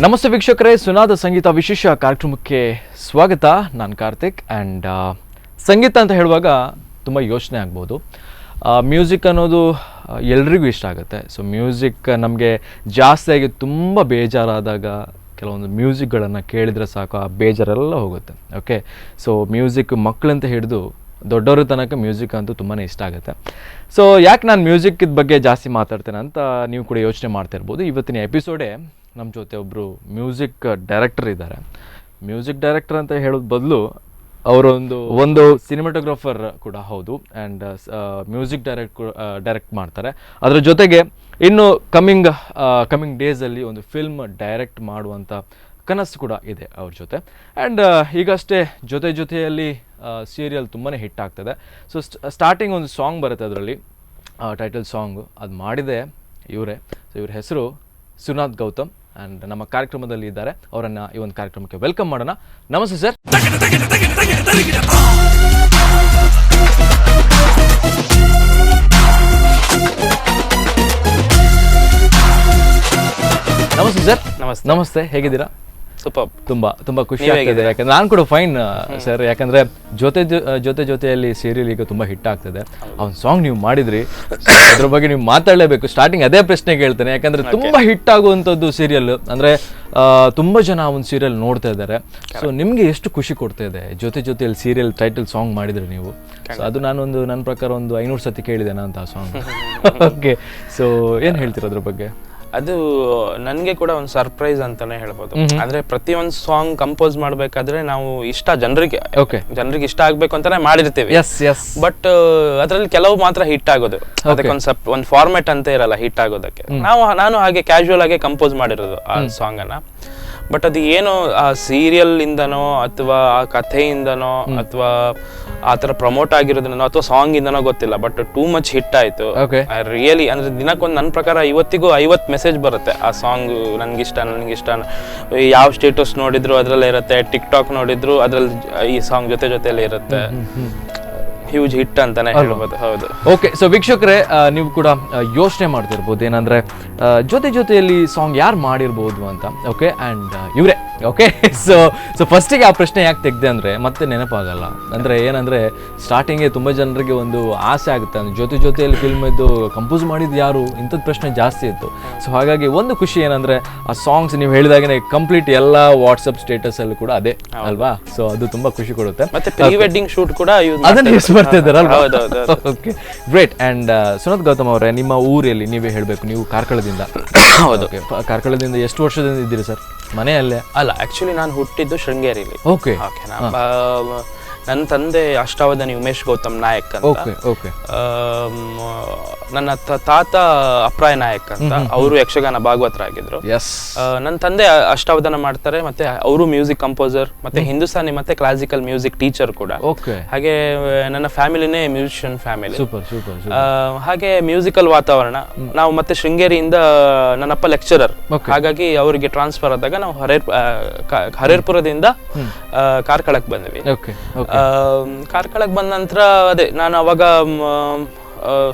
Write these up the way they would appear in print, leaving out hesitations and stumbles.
ನಮಸ್ತೆ ವೀಕ್ಷಕರೇ, ಸುನಾದ ಸಂಗೀತ ವಿಶೇಷ ಕಾರ್ಯಕ್ರಮಕ್ಕೆ ಸ್ವಾಗತ. ನಾನು ಕಾರ್ತಿಕ್. ಆ್ಯಂಡ್ ಸಂಗೀತ ಅಂತ ಹೇಳುವಾಗ ತುಂಬ ಯೋಚನೆ ಆಗ್ಬೋದು. ಮ್ಯೂಸಿಕ್ ಅನ್ನೋದು ಎಲ್ರಿಗೂ ಇಷ್ಟ ಆಗುತ್ತೆ. ಸೊ ಮ್ಯೂಸಿಕ್ ನಮಗೆ ಜಾಸ್ತಿಯಾಗಿ ತುಂಬ ಬೇಜಾರಾದಾಗ ಕೆಲವೊಂದು ಮ್ಯೂಸಿಕ್ಗಳನ್ನು ಕೇಳಿದರೆ ಸಾಕು, ಆ ಬೇಜಾರೆಲ್ಲ ಹೋಗುತ್ತೆ. ಓಕೆ, ಸೊ ಮ್ಯೂಸಿಕ್ ಮಕ್ಕಳಂತ ಹಿಡಿದು ದೊಡ್ಡವ್ರ ತನಕ ಮ್ಯೂಸಿಕ್ ಅಂತೂ ತುಂಬಾ ಇಷ್ಟ ಆಗುತ್ತೆ. ಸೊ ಯಾಕೆ ನಾನು ಮ್ಯೂಸಿಕ್ಕಿದ ಬಗ್ಗೆ ಜಾಸ್ತಿ ಮಾತಾಡ್ತೇನೆ ಅಂತ ನೀವು ಕೂಡ ಯೋಚನೆ ಮಾಡ್ತಾ ಇರ್ಬೋದು. ಇವತ್ತಿನ ಎಪಿಸೋಡೇ ನಮ್ಮ ಜೊತೆ ಒಬ್ಬರು ಮ್ಯೂಸಿಕ್ ಡೈರೆಕ್ಟರ್ ಇದ್ದಾರೆ. ಮ್ಯೂಸಿಕ್ ಡೈರೆಕ್ಟರ್ ಅಂತ ಹೇಳೋದು ಬದಲು ಒಂದು ಸಿನಿಮಾಟೋಗ್ರಾಫರ್ ಕೂಡ ಹೌದು. ಆ್ಯಂಡ್ ಮ್ಯೂಸಿಕ್ ಡೈರೆಕ್ಟ್ ಮಾಡ್ತಾರೆ. ಅದರ ಜೊತೆಗೆ ಇನ್ನು ಕಮಿಂಗ್ ಡೇಸಲ್ಲಿ ಒಂದು ಫಿಲ್ಮ್ ಡೈರೆಕ್ಟ್ ಮಾಡುವಂಥ ಕನಸು ಕೂಡ ಇದೆ ಅವ್ರ ಜೊತೆ. ಆ್ಯಂಡ್ ಈಗಷ್ಟೇ ಜೊತೆಯಲ್ಲಿ ಸೀರಿಯಲ್ ತುಂಬಾ ಹಿಟ್ ಆಗ್ತದೆ. ಸೊ ಸ್ಟಾರ್ಟಿಂಗ್ ಒಂದು ಸಾಂಗ್ ಬರುತ್ತೆ, ಅದರಲ್ಲಿ ಟೈಟಲ್ ಸಾಂಗು ಅದು ಮಾಡಿದೆ ಇವರೇ. ಸೊ ಇವ್ರ ಹೆಸರು ಸುನಾದ್ ಗೌತಮ್. ಆ್ಯಂಡ್ ನಮ್ಮ ಕಾರ್ಯಕ್ರಮದಲ್ಲಿ ಇದ್ದಾರೆ. ಅವರನ್ನು ಈ ಒಂದು ಕಾರ್ಯಕ್ರಮಕ್ಕೆ ವೆಲ್ಕಮ್ ಮಾಡೋಣ. ನಮಸ್ತೆ ಸರ್. ನಮಸ್ತೆ ಸರ್. ನಮಸ್ತೆ, ಹೇಗಿದ್ದೀರಾ? ಸೂಪರ್. ತುಂಬ ಖುಷಿ ಆಗ್ತಿದೆ, ಯಾಕಂದ್ರೆ ನಾನು ಕೂಡ ಫೈನ್ ಸರ್. ಯಾಕಂದ್ರೆ ಜೊತೆಯಲ್ಲಿ ಸೀರಿಯಲ್ ಈಗ ತುಂಬ ಹಿಟ್ ಆಗ್ತದೆ. ಅವ್ನ ಸಾಂಗ್ ನೀವು ಮಾಡಿದ್ರಿ, ಅದ್ರ ಬಗ್ಗೆ ನೀವು ಮಾತಾಡಲೇಬೇಕು. ಸ್ಟಾರ್ಟಿಂಗ್ ಅದೇ ಪ್ರಶ್ನೆ ಕೇಳ್ತೇನೆ, ಯಾಕಂದ್ರೆ ತುಂಬ ಹಿಟ್ ಆಗುವಂಥದ್ದು ಸೀರಿಯಲ್ ಅಂದ್ರೆ ತುಂಬ ಜನ ಆ ಒಂದು ಸೀರಿಯಲ್ ನೋಡ್ತಾ ಇದ್ದಾರೆ. ಸೊ ನಿಮ್ಗೆ ಎಷ್ಟು ಖುಷಿ ಕೊಡ್ತಾ ಇದೆ ಜೊತೆಯಲ್ಲಿ ಸೀರಿಯಲ್ ಟೈಟಲ್ ಸಾಂಗ್ ಮಾಡಿದ್ರಿ ನೀವು? ಸೊ ಅದು ನನ್ನ ಪ್ರಕಾರ ಒಂದು 500 ಸತಿ ಕೇಳಿದ್ದೇನೆ ಅಂತ ಆ ಸಾಂಗ್. ಓಕೆ, ಸೊ ಏನ್ ಹೇಳ್ತೀರ ಅದ್ರ ಬಗ್ಗೆ? ಅದು ನನಗೆ ಕೂಡ ಒಂದು ಸರ್ಪ್ರೈಸ್ ಅಂತಾನೆ ಹೇಳ್ಬೋದು. ಅಂದ್ರೆ ಪ್ರತಿಯೊಂದು ಸಾಂಗ್ ಕಂಪೋಸ್ ಮಾಡ್ಬೇಕಾದ್ರೆ ನಾವು ಜನರಿಗೆ ಇಷ್ಟ ಆಗ್ಬೇಕು ಅಂತಾನೆ ಮಾಡಿರ್ತೀವಿ. ಬಟ್ ಅದ್ರಲ್ಲಿ ಕೆಲವು ಮಾತ್ರ ಹಿಟ್ ಆಗೋದು. ಒಂದು ಫಾರ್ಮೆಟ್ ಅಂತ ಇರಲ್ಲ ಹಿಟ್ ಆಗೋದಕ್ಕೆ. ನಾನು ಹಾಗೆ ಕ್ಯಾಶುವಲ್ ಆಗಿ ಕಂಪೋಸ್ ಮಾಡಿರೋದು ಆ ಸಾಂಗ್ ಅನ್ನ. ಬಟ್ ಅದು ಏನೋ ಆ ಸೀರಿಯಲ್ ಇಂದನೋ ಅಥವಾ ಆ ಕಥೆಯಿಂದನೋ ಅಥವಾ ಆ ತರ ಪ್ರಮೋಟ್ ಆಗಿರೋದ್ರಿಂದನೋ ಅಥವಾ ಸಾಂಗ್ ಇಂದನೋ ಗೊತ್ತಿಲ್ಲ, ಬಟ್ ಟೂ ಮಚ್ ಹಿಟ್ ಆಯ್ತು ರಿಯಲಿ. ಅಂದ್ರೆ ದಿನಕ್ಕೊಂದು ನನ್ನ ಪ್ರಕಾರ ಇವತ್ತಿಗೂ 50 ಮೆಸೇಜ್ ಬರುತ್ತೆ ಆ ಸಾಂಗ್ ನನ್ಗಿಷ್ಟ. ಯಾವ ಸ್ಟೇಟಸ್ ನೋಡಿದ್ರು ಅದ್ರಲ್ಲೇ ಇರುತ್ತೆ, ಟಿಕ್ ಟಾಕ್ ನೋಡಿದ್ರು ಅದ್ರಲ್ಲಿ ಈ ಸಾಂಗ್ ಜೊತೆಯಲ್ಲಿ ಇರುತ್ತೆ. ಹ್ಯೂಜ್ ಹಿಟ್ ಅಂತಾನೆ ಹೇಳ್ಬೋದು. ಹೌದು. ಓಕೆ, ಸೊ ವೀಕ್ಷಕರೇ, ನೀವು ಕೂಡ ಯೋಚನೆ ಮಾಡ್ತಿರ್ಬೋದು ಏನಂದ್ರೆ ಜೊತೆಯಲ್ಲಿ ಸಾಂಗ್ ಯಾರು ಮಾಡಿರ್ಬೋದು ಅಂತ. ಓಕೆ, ಆ್ಯಂಡ್ ಇವರೇ. ಓಕೆ, ಸೊ ಫಸ್ಟಿಗೆ ಆ ಪ್ರಶ್ನೆ ಯಾಕೆ ತೆಗ್ದೆ ಅಂದರೆ ಮತ್ತೆ ನೆನಪಾಗಲ್ಲ. ಅಂದರೆ ಏನಂದರೆ ಸ್ಟಾರ್ಟಿಂಗ್ಗೆ ತುಂಬ ಜನರಿಗೆ ಒಂದು ಆಸೆ ಆಗುತ್ತೆ, ಅಂದರೆ ಜೊತೆಯಲ್ಲಿ ಫಿಲ್ಮ್ ಇದ್ದು ಕಂಪೋಸ್ ಮಾಡಿದ್ದು ಯಾರು, ಇಂಥದ್ದು ಪ್ರಶ್ನೆ ಜಾಸ್ತಿ ಇತ್ತು. ಸೊ ಹಾಗಾಗಿ ಒಂದು ಖುಷಿ ಏನಂದರೆ ಆ ಸಾಂಗ್ಸ್ ನೀವು ಹೇಳಿದಾಗೇ ಕಂಪ್ಲೀಟ್ ಎಲ್ಲ ವಾಟ್ಸಪ್ ಸ್ಟೇಟಸಲ್ಲೂ ಕೂಡ ಅದೇ ಅಲ್ವಾ? ಸೊ ಅದು ತುಂಬ ಖುಷಿ ಕೊಡುತ್ತೆ. ಮತ್ತೆ ಪ್ರೀ ವೆಡ್ಡಿಂಗ್ ಶೂಟ್ ಕೂಡ ಅದನ್ನು ಯೂಸ್ ಮಾಡ್ತಾ ಇದ್ದಾರಲ್ವಾ? Okay, great. And Sunad Gautam ಅವರೇ, ನಿಮ್ಮ ಊರಲ್ಲಿ ನೀವೇ ಹೇಳಬೇಕು, ನೀವು ಕಾರ್ಕಳದಿಂದ. ಹೌದು. ಕಾರ್ಕಳದಿಂದ ಎಷ್ಟು ವರ್ಷದಿಂದ ಇದ್ದೀರಿ ಸರ್? ಮನೆಯಲ್ಲೇ? ಅಲ್ಲ, ಆಕ್ಚುಲಿ ನಾನು ಹುಟ್ಟಿದ್ದು ಶೃಂಗೇರಿಲಿ. ಓಕೆ. ನನ್ನ ತಂದೆ ಅಷ್ಟಾವಧಾನಿ ಉಮೇಶ್ ಗೌತಮ್ ನಾಯಕ್ ಅಂತ. ನನ್ನ ತಾತ ಅಪ್ರಾಯ ನಾಯಕ್ ಅಂತ, ಅವರು ಯಕ್ಷಗಾನ ಭಾಗವತರಾಗಿದ್ರು. ನನ್ನ ತಂದೆ ಅಷ್ಟಾವಧಾನ ಮಾಡ್ತಾರೆ, ಮತ್ತೆ ಅವರು ಮ್ಯೂಸಿಕ್ ಕಂಪೋಸರ್, ಮತ್ತೆ ಹಿಂದೂಸ್ತಾನಿ ಮತ್ತೆ ಕ್ಲಾಸಿಕಲ್ ಮ್ಯೂಸಿಕ್ ಟೀಚರ್ ಕೂಡ. ಹಾಗೆ ನನ್ನ ಫ್ಯಾಮಿಲಿನೇ ಮ್ಯೂಸಿಷಿಯನ್ ಫ್ಯಾಮಿಲಿ. ಹಾಗೆ ಮ್ಯೂಸಿಕಲ್ ವಾತಾವರಣ. ನಾವು ಮತ್ತೆ ಶೃಂಗೇರಿಯಿಂದ ನನ್ನಪ್ಪ ಲೆಕ್ಚರರ್, ಹಾಗಾಗಿ ಅವರಿಗೆ ಟ್ರಾನ್ಸ್ಫರ್ ಆದಾಗ ನಾವು ಹರೇರ್ಪುರದಿಂದ ಕಾರ್ಕಳಕ್ಕೆ ಬಂದ್ವಿ. ಕಾರ್ಕಳಕ್ಕೆ ಬಂದ ನಂತರ ಅದೇ ನಾನು ಅವಾಗ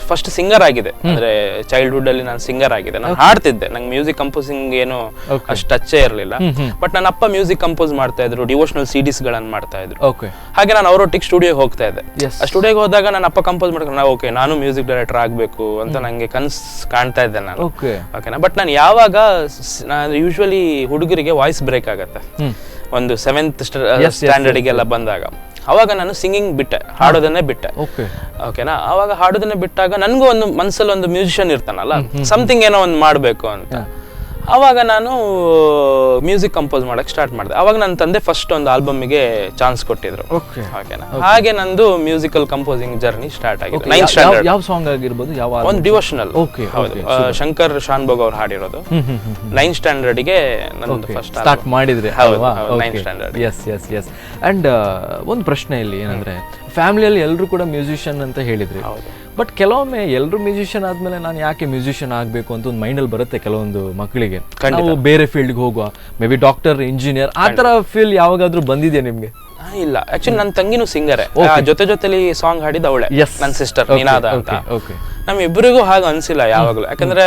ಫಸ್ಟ್ ಸಿಂಗರ್ ಆಗಿದೆ. ಅಂದ್ರೆ ಚೈಲ್ಡ್ಹುಡ್ ಅಲ್ಲಿ ನಾನು ಸಿಂಗರ್ ಆಗಿದೆ. ನಾನು ಹಾಡ್ತಿದ್ದೆ. ನಂಗೆ ಮ್ಯೂಸಿಕ್ ಕಂಪೋಸಿಂಗ್ ಏನು ಅಷ್ಟು ಟಚ್ಚೇ ಇರಲಿಲ್ಲ. ಬಟ್ ನನ್ನ ಅಪ್ಪ ಮ್ಯೂಸಿಕ್ ಕಂಪೋಸ್ ಮಾಡ್ತಾ ಇದ್ರು, ಡಿವೋಷನಲ್ ಸಿಡಿಸ್ ಗಳನ್ನ ಮಾಡ್ತಾ ಇದ್ರು. ಹಾಗೆ ನಾನು ಅವರೊಟ್ಟಿಗೆ ಸ್ಟುಡಿಯೋಗೆ ಹೋಗ್ತಾ ಇದ್ದೆ. ಆ ಸ್ಟುಡಿಯೋಗೆ ಹೋದಾಗ ನನ್ನ ಅಪ್ಪ ಕಂಪೋಸ್ ಮಾಡ್ಕೊಂಡು ನಾನು ಮ್ಯೂಸಿಕ್ ಡೈರೆಕ್ಟರ್ ಆಗ್ಬೇಕು ಅಂತ ನಂಗೆ ಕನ್ಸ್ ಕಾಣ್ತಾ ಇದ್ದೆ ನಾನು. ಓಕೆನಾ? ಬಟ್ ನಾನು ಯಾವಾಗ ಯೂಶುವಲಿ ಹುಡುಗರಿಗೆ ವಾಯ್ಸ್ ಬ್ರೇಕ್ ಆಗತ್ತೆ ಒಂದು 7th ಸ್ಟ್ಯಾಂಡರ್ಡ್ಗೆಲ್ಲ ಬಂದಾಗ, ಅವಾಗ ನಾನು ಸಿಂಗಿಂಗ್ ಬಿಟ್ಟೆ, ಹಾಡೋದನ್ನೇ ಬಿಟ್ಟೆ. ಓಕೆನಾ? ಅವಾಗ ಹಾಡೋದನ್ನೇ ಬಿಟ್ಟಾಗ ನನಗೂ ಒಂದು ಮನಸ್ಸಲ್ಲಿ ಒಂದು ಮ್ಯೂಸಿಷಿಯನ್ ಇರ್ತಾನಲ್ಲ, ಸಮಥಿಂಗ್ ಏನೋ ಒಂದು ಮಾಡಬೇಕು ಅಂತ. ಅವಾಗ ನಾನು ಮ್ಯೂಸಿಕ್ ಕಂಪೋಸ್ ಮಾಡಕ್ ಸ್ಟಾರ್ಟ್ ಮಾಡಿದೆ. ಅವಾಗ ನನ್ನ ತಂದೆ ಫಸ್ಟ್ ಒಂದು ಆಲ್ಬಮ್ಗೆ ಚಾನ್ಸ್ ಕೊಟ್ಟಿದ್ರು. ಓಕೆನಾ? ಹಾಗೆ ನಂದು ಮ್ಯೂಸಿಕಲ್ ಕಂಪೋಸಿಂಗ್ ಜರ್ನಿ ಸ್ಟಾರ್ಟ್ ಆಗಿದೆ. 9th standard. ಯಾವ ಸಾಂಗ್ ಆಗಿರಬಹುದು? ಯಾವ ಒಂದು ಡಿವೋಷನಲ್. ಹೌದು, ಶಂಕರ್ ಶಾನ್ಭೋಗ್ ಅವ್ರು ಹಾಡಿರೋದು. 9th ಸ್ಟ್ಯಾಂಡರ್ಡ್ಗೆ ನಂದು ಫಸ್ಟ್ ಸ್ಟಾರ್ಟ್ ಮಾಡಿದ್ರೆ. ಹೌದು, 9th ಸ್ಟ್ಯಾಂಡರ್ಡ್. ಎಸ್. ಅಂಡ್ ಒಂದು ಪ್ರಶ್ನೆ ಇಲ್ಲಿ ಏನಂದ್ರೆ, ಫ್ಯಾಮಿಲಿಯಲ್ಲಿ ಎಲ್ಲರೂ ಕೂಡ ಮ್ಯೂಸಿಷಿಯನ್ ಅಂತ ಹೇಳಿದ್ರಿ. ಬಟ್ ಕೆಲವೊಮ್ಮೆ ಎಲ್ಲರೂ ಮ್ಯೂಸಿಷಿಯನ್ ಆದ್ಮೇಲೆ ನಾನು ಯಾಕೆ ಮ್ಯೂಸಿಷಿಯನ್ ಆಗಬೇಕು ಅಂತ ಒಂದು ಮೈಂಡಲ್ಲಿ ಬರುತ್ತೆ ಕೆಲವೊಂದು ಮಕ್ಕಳಿಗೆ. ನಾವು ಬೇರೆ ಫೀಲ್ಡ್ಗೆ ಹೋಗುವ, ಮೇ ಬಿ ಡಾಕ್ಟರ್, ಇಂಜಿನಿಯರ್, ಆ ಥರ ಫೀಲ್ ಯಾವಾಗಾದ್ರೂ ಬಂದಿದೆಯಾ ನಿಮ್ಗೆ? ಇಲ್ಲ, ಆಕ್ಚುಲಿ ನನ್ನ ತಂಗಿನೂ ಸಿಂಗರೇ. ಜೊತೆಲಿ ಸಾಂಗ್ ಹಾಡಿದ ಅವಳೆ, ನನ್ನ ಸಿಸ್ಟರ್ ನಿನಾದ ಅಂತ. ನಮ್ಮಿಬ್ಬರಿಗೂ ಹಾಗೆ ಅನ್ಸಿಲ್ಲ ಯಾವಾಗಲೂ. ಯಾಕಂದ್ರೆ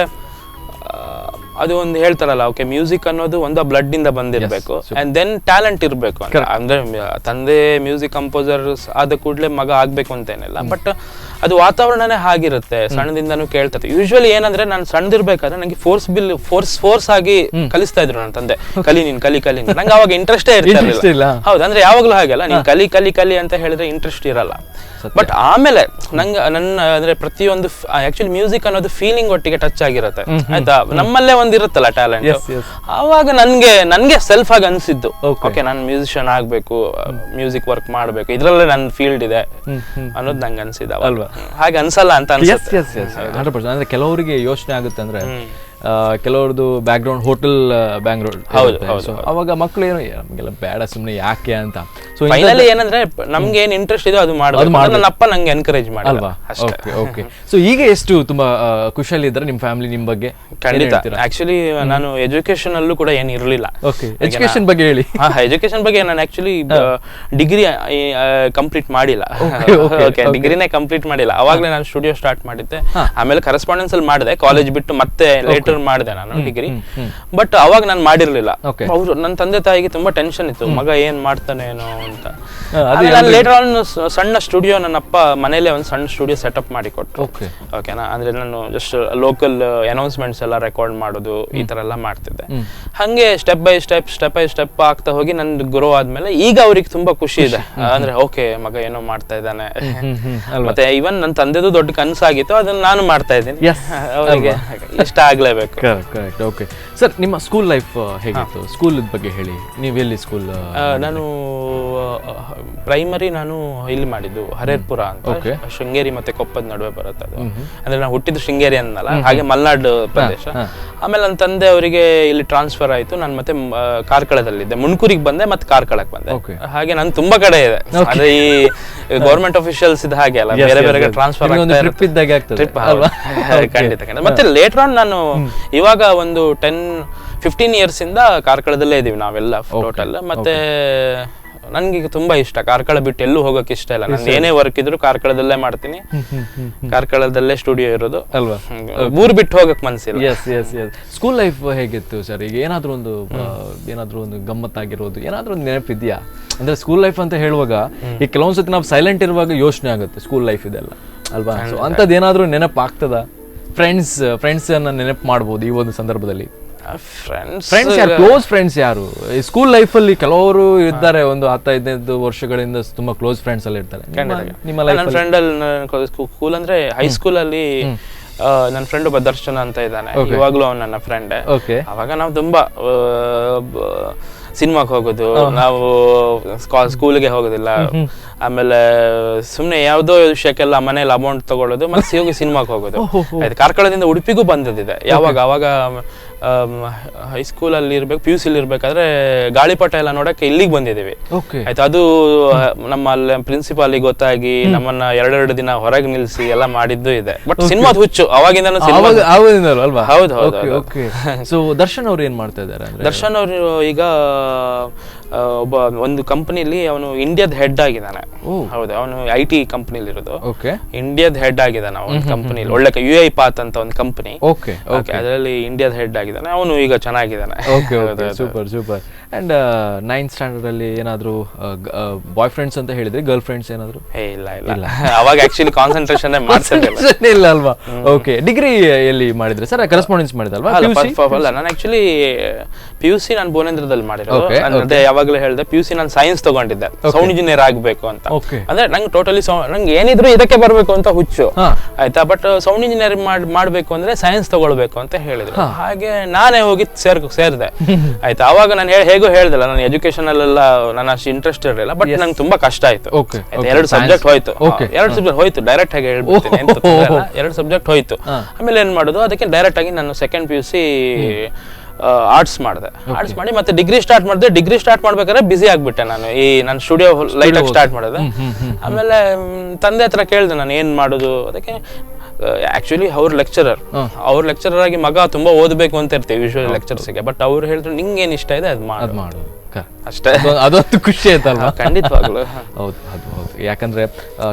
ಅದು ಒಂದು ಹೇಳ್ತಾರಲ್ಲ, ಓಕೆ ಮ್ಯೂಸಿಕ್ ಅನ್ನೋದು ಒಂದು ಬ್ಲಡ್ ಇಂದ ಬಂದಿರಬೇಕು ಅಂಡ್ ದೆನ್ ಟ್ಯಾಲೆಂಟ್ ಇರಬೇಕು ಅಂತ. ಅಂದ್ರೆ ತಂದೆ ಮ್ಯೂಸಿಕ್ ಕಂಪೋಸರ್ ಆದ ಕೂಡಲೇ ಮಗ ಆಗ್ಬೇಕು ಅಂತೇನಿಲ್ಲ, ಬಟ್ ಅದು ವಾತಾವರಣನೇ ಹಾಗಿರುತ್ತೆ. ಸಣ್ಣದಿಂದನೂ ಕೇಳ್ತದೆ. ಯೂಶುವಲಿ ಏನಂದ್ರೆ ನಾನು ಸಣ್ಣದಿರ್ಬೇಕಾದ್ರೆ ನಂಗೆ ಫೋರ್ಸ್ ಆಗಿ ಕಲಿಸ್ತಾ ಇದ್ರು ನನ್ನ ತಂದೆ, ಕಲಿ ನೀನ್ ಕಲಿ ಕಲಿ. ನಂಗೆ ಅವಾಗ ಇಂಟ್ರೆಸ್ಟೇ ಇರ್ತಿರ್ಲಿಲ್ಲ. ಹೌದು, ಅಂದ್ರೆ ಯಾವಾಗ್ಲೂ ಹಾಗೆಲ್ಲ, ನೀನ್ ಕಲಿ ಕಲಿ ಕಲಿ ಅಂತ ಹೇಳಿದ್ರೆ ಇಂಟ್ರೆಸ್ಟ್ ಇರಲ್ಲ. ಬಟ್ ಆಮೇಲೆ ನನ್ನ ಅಂದ್ರೆ ಪ್ರತಿಯೊಂದು ಆಕ್ಚುಲಿ ಮ್ಯೂಸಿಕ್ ಅನ್ನೋದು ಫೀಲಿಂಗ್ ಒಟ್ಟಿಗೆ ಟಚ್ ಆಗಿರುತ್ತೆ ಆಯ್ತಾ. ನಮ್ಮಲ್ಲೇ ಒಂದಿರುತ್ತಲ್ಲ ಟ್ಯಾಲೆಂಟ್, ಆವಾಗ ನನ್ಗೆ ಸೆಲ್ಫ್ ಆಗಿ ಅನ್ಸಿದ್ದು, ಓಕೆ ನಾನು ಮ್ಯೂಸಿಷಿಯನ್ ಆಗ್ಬೇಕು, ಮ್ಯೂಸಿಕ್ ವರ್ಕ್ ಮಾಡ್ಬೇಕು, ಇದ್ರಲ್ಲೇ ನನ್ನ ಫೀಲ್ಡ್ ಇದೆ ಅನ್ನೋದು ನಂಗೆ ಅನ್ಸಿದ ಅಲ್ವಾ. ಹಾಗೆ ಅನ್ಸಲ್ಲ ಅಂತ ಅನ್ಸುತ್ತೆ. 100%. ಅಂದ್ರೆ ಕೆಲವರಿಗೆ ಯೋಚನೆ ಆಗುತ್ತೆ ಅಂದ್ರೆ ಕೆಲವ್ರದ್ದು ಬ್ಯಾಕ್ ಗ್ರೌಂಡ್ ಹೋಟೆಲ್ ಬ್ಯಾಕ್ಗ್ರೌಂಡ್, ಅವಾಗ ಮಕ್ಕಳು ಏನು ನಮ್ಗೆಲ್ಲ ಬೇಡ ಸುಮ್ಮನೆ ಯಾಕೆ ಅಂತ. ಸೊ ಫೈನಲಿ ಏನಂದ್ರೆ ನಮ್ಗೆ ಏನ್ ಇಂಟ್ರೆಸ್ಟ್ ಇದೆ ಅದು ಮಾಡ್ಬೇಕು. ನನ್ನ ಅಪ್ಪ ನಂಗೆ ಎನ್ಕರೇಜ್ ಮಾಡಲ್ವಾ. ಓಕೆ. ಸೊ ಈಗ ಎಷ್ಟು ತುಂಬಾ ಖುಷಿಯಲ್ಲಿ ಇದ್ದಾರೆ ನಿಮ್ ಫ್ಯಾಮಿಲಿ ನಿಮ್ ಬಗ್ಗೆ? ಖಂಡಿತ. ಆಕ್ಚುಲಿ ನಾನು ಎಜುಕೇಶನ್ ಅಲ್ಲೂ ಕೂಡ ಏನ್ ಇರ್ಲಿಲ್ಲ. ಎಜುಕೇಶನ್ ಬಗ್ಗೆ ಹೇಳಿ. ಎಜುಕೇಶನ್ ಬಗ್ಗೆ ನಾನು ಆಕ್ಚುಲಿ ಡಿಗ್ರಿ ಕಂಪ್ಲೀಟ್ ಮಾಡಿಲ್ಲ. ಡಿಗ್ರಿನೇ ಕಂಪ್ಲೀಟ್ ಮಾಡಿಲ್ಲ. ಅವಾಗ್ಲೇ ನಾನು ಸ್ಟುಡಿಯೋ ಸ್ಟಾರ್ಟ್ ಮಾಡಿದ್ದೆ. ಆಮೇಲೆ ಕರೆಸ್ಪಾಂಡೆನ್ಸ್ ಅಲ್ಲಿ ಮಾಡಿದೆ, ಕಾಲೇಜ್ ಬಿಟ್ಟು ಮತ್ತೆ ಲೇಟರ್ ಮಾಡಿದೆ ನಾನು ಡಿಗ್ರಿ. ಬಟ್ ಅವಾಗ ನಾನು ಮಾಡಿರ್ಲಿಲ್ಲ. ಅವ್ರು ನನ್ನ ತಂದೆ ತಾಯಿಗೆ ತುಂಬಾ ಟೆನ್ಷನ್ ಇತ್ತು, ಮಗ ಏನ್ ಮಾಡ್ತಾನೆ ಏನೋ ಅಂತ. ಲೇಟರ್ ಆನ್ ಸಣ್ಣ ಸ್ಟುಡಿಯೋ ನನ್ನಪ್ಪ ಮನೇಲೆ ಒಂದು ಸಣ್ಣ ಸ್ಟುಡಿಯೋ ಸೆಟಪ್ ಮಾಡಿ ಕೊಟ್ಟರು. ಓಕೆನಾ, ಅಂದ್ರೆ ನಾನು ಜಸ್ಟ್ ಲೋಕಲ್ ಅನೌನ್ಸ್ಮೆಂಟ್ಸ್ ಎಲ್ಲ ರೆಕಾರ್ಡ್ ಮಾಡೋದು ಈ ತರ ಎಲ್ಲ ಮಾಡ್ತಿದ್ದೆ. ಹಂಗೆ ಸ್ಟೆಪ್ ಬೈ ಸ್ಟೆಪ್ ಆಗ್ತಾ ಹೋಗಿ ನನ್ ಗ್ರೋ ಆದ್ಮೇಲೆ ಈಗ ಅವ್ರಿಗೆ ತುಂಬಾ ಖುಷಿ ಇದೆ. ಅಂದ್ರೆ ಓಕೆ ಮಗ ಏನೋ ಮಾಡ್ತಾ ಇದ್ದಾನೆ. ಮತ್ತೆ ಈವನ್ ನನ್ನ ತಂದೆದು ದೊಡ್ಡ ಕನಸಾಗಿತ್ತು, ಅದನ್ನ ನಾನು ಮಾಡ್ತಾ ಇದ್ದೀನಿ. ಅವರಿಗೆ ಇಷ್ಟ ಆಗ್ಲೇಬೇಕು. ಓಕೆ ಸರ್, ನಿಮ್ಮ ಸ್ಕೂಲ್ ಲೈಫ್ ಹೇಗಿತ್ತು? ಸ್ಕೂಲ್ ಬಗ್ಗೆ ಹೇಳಿ. ನೀವು ಎಲ್ಲಿ ಸ್ಕೂಲ್? ನಾನು ಪ್ರೈಮರಿ ನಾನು ಇಲ್ಲಿ ಮಾಡಿದ್ದು ಹರೇರ್ಪುರ ಅಂತ, ಶೃಂಗೇರಿ ಮತ್ತೆ ಕೊಪ್ಪದ ನಡುವೆ ಬರುತ್ತೆ ಅದು. ಅಂದ್ರೆ ನಾನು ಹುಟ್ಟಿದ್ದು ಶೃಂಗೇರಿ ಅನ್ನಲ್ಲ, ಹಾಗೆ ಮಲ್ನಾಡು ಪ್ರದೇಶ. ಆಮೇಲೆ ನನ್ನ ತಂದೆ ಅವರಿಗೆ ಇಲ್ಲಿ ಟ್ರಾನ್ಸ್ಫರ್ ಆಯ್ತು. ನಾನು ಮತ್ತೆ ಕಾರ್ಕಳದಲ್ಲಿದ್ದೆ, ಮುನ್ಕೂರಿಗೆ ಬಂದೆ, ಮತ್ತೆ ಕಾರ್ಕಳಕ್ಕೆ ಬಂದೆ. ಹಾಗೆ ನಾನು ತುಂಬಾ ಕಡೆ ಇದೆ. ಅಂದ್ರೆ ಈ ಗೌರ್ಮೆಂಟ್ ಅಫಿಷಿಯಲ್ಸ್ ಇದು ಹಾಗೆ ಅಲ್ಲ, ಬೇರೆ ಬೇರೆ ಟ್ರಾನ್ಸ್ಫರ್ ಟ್ರಿಪ್. ಖಂಡಿತ. ಮತ್ತೆ ಲೇಟರ್ ಆನ್ ನಾನು ಇವಾಗ ಒಂದು 10-15 ಇಯರ್ಸ್ ಇಂದ ಕಾರ್ಕಳದಲ್ಲೇ ಇದೀವಿ ನಾವೆಲ್ಲ ಟೋಟಲ್. ಮತ್ತೆ ನನ್ಗೆ ತುಂಬಾ ಇಷ್ಟ, ಕಾರ್ಕಳ ಬಿಟ್ಟು ಎಲ್ಲೂ ಹೋಗಕ್ಕೆ ಇಷ್ಟ ಇಲ್ಲ. ನಾನು ಏನೇ ವರ್ಕ್ ಇದ್ರು ಕಾರ್ಕಳದಲ್ಲೇ ಮಾಡ್ತೀನಿ, ಕಾರ್ಕಳದಲ್ಲೇ ಸ್ಟುಡಿಯೋ ಇರೋದು ಅಲ್ವಾ. ಊರ್ ಬಿಟ್ಟು ಹೋಗಕ್ ಮನ್ಸಿಲ್ಲ. ಸ್ಕೂಲ್ ಲೈಫ್ ಹೇಗಿತ್ತು ಸರ್? ಈಗ ಏನಾದ್ರೂ ಒಂದು ಗಮ್ಮತ್ತಾಗಿರೋದು, ಏನಾದ್ರೂ ಒಂದು ನೆನಪಿದ್ಯಾ? ಅಂದ್ರೆ ಸ್ಕೂಲ್ ಲೈಫ್ ಅಂತ ಹೇಳುವಾಗ ಈ ಕೆಲವೊಂದ್ಸತಿ ನಾವು ಸೈಲೆಂಟ್ ಇರುವಾಗ ಯೋಚನೆ ಆಗುತ್ತೆ ಸ್ಕೂಲ್ ಲೈಫ್ ಇದೆಲ್ಲ ಅಲ್ವಾ. ಸೊ ಅಂತದ್ ಏನಾದ್ರೂ ನೆನಪು ಆಗ್ತದ? ಫ್ರೆಂಡ್ಸ್ ಅನ್ನ ನೆನಪು ಮಾಡ್ಬೋದು ಈ ಒಂದು ಸಂದರ್ಭದಲ್ಲಿ? ಫ್ರೆಂಡ್ಸ್ ಯಾರು, ಕ್ಲೋಸ್ ಫ್ರೆಂಡ್ಸ್ ಯಾರು ಸ್ಕೂಲ್ ಲೈಫ್ ಅಲ್ಲಿ? ಕೆಲವರು ಇದ್ದಾರೆ, ಒಂದು 10-15 ವರ್ಷಗಳಿಂದ ತುಂಬಾ ಕ್ಲೋಸ್ ಫ್ರೆಂಡ್ಸ್ ಅಲ್ಲಿ ಇರ್ತಾರೆ. ನಿಮ್ಮ ಲೈಫ್ ಫ್ರೆಂಡ್ ಅಲ್ಲಿ ಸ್ಕೂಲ್ ಅಂದ್ರೆ ಹೈಸ್ಕೂಲ್ ಅಲ್ಲಿ ನನ್ನ ಫ್ರೆಂಡ್ ಒಬ್ಬ ದರ್ಶನ ಅಂತ ಇದ್ದಾನೆ, ಇವಾಗ್ಲೂ ಅವ್ನು ನನ್ನ ಫ್ರೆಂಡ್. ಅವಾಗ ನಾವು ತುಂಬಾ ಸಿನಿಮಾಗೆ ಹೋಗೋದು, ನಾವು ಸ್ಕೂಲ್ಗೆ ಹೋಗೋದಿಲ್ಲ. ಆಮೇಲೆ ಸುಮ್ನೆ ಯಾವ್ದೋ ವಿಷಯಕ್ಕೆಲ್ಲ ಮನೇಲಿ ಅಮೌಂಟ್ ತಗೊಳ್ಳೋದು, ಮತ್ತೆ ಹೋಗಿ ಸಿನಿಮಾಗೆ ಹೋಗೋದು. ಆಯ್ತು, ಕಾರ್ಕಳದಿಂದ ಉಡುಪಿಗೂ ಬಂದಿದೆ. ಅವಾಗ ಹೈಸ್ಕೂಲ್ ಅಲ್ಲಿ ಇರ್ಬೇಕು, PUC ಇರ್ಬೇಕಾದ್ರೆ ಗಾಳಿಪಟ ಎಲ್ಲ ನೋಡಕ್ಕೆ ಇಲ್ಲಿಗೆ ಬಂದಿದ್ದೀವಿ. ಆಯ್ತು, ಅದು ನಮ್ಮ ಪ್ರಿನ್ಸಿಪಾಲ್ ಗೊತ್ತಾಗಿ ನಮ್ಮನ್ನ 2 ದಿನ ಹೊರಗೆ ನಿಲ್ಸಿ ಎಲ್ಲ ಮಾಡಿದ್ದು ಇದೆ. ಬಟ್ ಸಿನಿಮಾದ ಹುಚ್ಚು ಅವಾಗಿಂದ. ಹೌದು. ಸೊ ದರ್ಶನ್ ಅವ್ರು ಏನ್ ಮಾಡ್ತಾ ಇದ್ದಾರೆ? ದರ್ಶನ್ ಅವರು ಈಗ ಒಬ್ಬ ಒಂದು ಕಂಪನಿಲಿ ಅವನು ಇಂಡಿಯಾದ ಹೆಡ್ ಆಗಿದ್ದಾನೆ. ಹೌದು, ಅವನು IT ಕಂಪನಿಲಿ ಇರೋದು. ಇಂಡಿಯಾದ ಹೆಡ್ ಆಗಿದ್ದಾನೆ ಒಂದು ಕಂಪನಿಲಿ, ಒಳ್ಳೆ UI ಪಾತ್ ಅಂತ ಒಂದು ಕಂಪನಿ. ಅದರಲ್ಲಿ ಇಂಡಿಯಾದ ಹೆಡ್ ಆಗಿದ್ದಾನೆ ಅವನು, ಈಗ ಚೆನ್ನಾಗಿದ್ದಾನೆ. ಸೂಪರ್. ಅಂಡ್ 9th ಸ್ಟ್ಯಾಂಡರ್ಡ್ ಅಲ್ಲಿ ಏನಾದ್ರು ಬಾಯ್ ಫ್ರೆಂಡ್ಸ್ ಅಂತ ಹೇಳಿದ್ರೆ, ಗರ್ಲ್ ಫ್ರೆಂಡ್ಸ್ ಏನಾದ್ರು? ಇಲ್ಲ. ಅವಾಗ ಆಕ್ಚುಲಿ ಕಾನ್ಸಂಟ್ರೇಷನ್ ಇಲ್ಲ ಅಲ್ವಾ? ಓಕೆ. ಡಿಗ್ರಿ ಎಲ್ಲಿ ಮಾಡಿದ್ರೆ ಸರ್? ಕರೆಸ್ಪಾಂಡೆನ್ಸ್ ಮಾಡಿದಲ್ವಾ? ನಾನು ಆಕ್ಚುಲಿ PUC ನಾನು ಭುವನೇಂದ್ರದಲ್ಲಿ ಮಾಡಿರೋದು. ಅದೇ ಯಾವಾಗಲೇ ಹೇಳಿದೆ, PUC ನಾನು ಸೈನ್ಸ್ ತಗೊಂಡಿದ್ದೆ, ಸೌಂಡ್ ಇಂಜಿನಿಯರ್ ಆಗ್ಬೇಕು ಅಂತ. ಅಂದ್ರೆ ನಂಗೆ ಟೋಟಲಿ ನಂಗೆ ಏನಿದ್ರು ಇದಕ್ಕೆ ಬರ್ಬೇಕು ಅಂತ ಹುಚ್ಚು ಆಯ್ತಾ. ಬಟ್ ಸೌಂಡ್ ಇಂಜಿನಿಯರ್ ಮಾಡ್ಬೇಕು ಅಂದ್ರೆ ಸೈನ್ಸ್ ತಗೊಳ್ಬೇಕು ಅಂತ ಹೇಳಿದ್ರು. ಹಾಗೆ ನಾನೇ ಹೋಗಿ ಸೇರಿದೆ ಆಯ್ತಾ. ಅವಾಗ ನಾನು ಹೇಗೋ ಹೇಳ್ದಲ್ಲ, ನಾನು ಎಜುಕೇಶನ್ ಅಲ್ಲೆಲ್ಲ ನಾನು ಅಷ್ಟು ಇಂಟ್ರೆಸ್ಟ್ ಇರಲಿಲ್ಲ. ಬಟ್ ನಂಗೆ ತುಂಬಾ ಕಷ್ಟ ಆಯ್ತು. 2 ಸಬ್ಜೆಕ್ಟ್ ಹೋಯ್ತು. ಡೈರೆಕ್ಟ್ ಆಗಿ ಹೇಳ್ಬಿಡ್ತೀನಿ, 2 ಸಬ್ಜೆಕ್ಟ್ ಹೋಯ್ತು. ಆಮೇಲೆ ಏನ್ ಮಾಡೋದು, ಅದಕ್ಕೆ ಡೈರೆಕ್ಟ್ ಆಗಿ ನಾನು ಸೆಕೆಂಡ್ PUC ಆರ್ಟ್ಸ್ ಮಾಡಿ ಮತ್ತೆ ಡಿಗ್ರಿ ಸ್ಟಾರ್ಟ್ ಮಾಡಿದೆ. ಡಿಗ್ರಿ ಸ್ಟಾರ್ಟ್ ಮಾಡ್ಬೇಕಾದ್ರೆ ಬಿಸಿ ಆಗ್ಬಿಟ್ಟೆ ನಾನು. ನನ್ನ ಸ್ಟುಡಿಯೋ ಲೈಟ್ ಆಗಿ ಸ್ಟಾರ್ಟ್ ಮಾಡಿದೆ. ಆಮೇಲೆ ತಂದೆ ಹತ್ರ ಕೇಳಿದೆ ನಾನು ಏನ್ ಮಾಡೋದು. ಅದಕ್ಕೆ ಆಕ್ಚುಲಿ ಅವ್ರ ಲೆಕ್ಚರರ್ ಆಗಿ ಮಗ ತುಂಬಾ ಓದಬೇಕು ಅಂತ ಇರ್ತೀವಿ ಯೂಶುವಲಿ ಲೆಕ್ಚರ್ಸ್ಗೆ. ಬಟ್ ಅವ್ರು ಹೇಳಿದ್ರು ನಿಂಗೆ ಏನ್ ಇಷ್ಟ ಇದೆ ಅದು ಮಾಡು ಅಷ್ಟೇ. ಅದೊಂದು ಖುಷಿ ಆಯ್ತಲ್ವಾ? ಖಂಡಿತವಾಗ್ಲು. ಹೌದು. ಯಾಕಂದ್ರೆ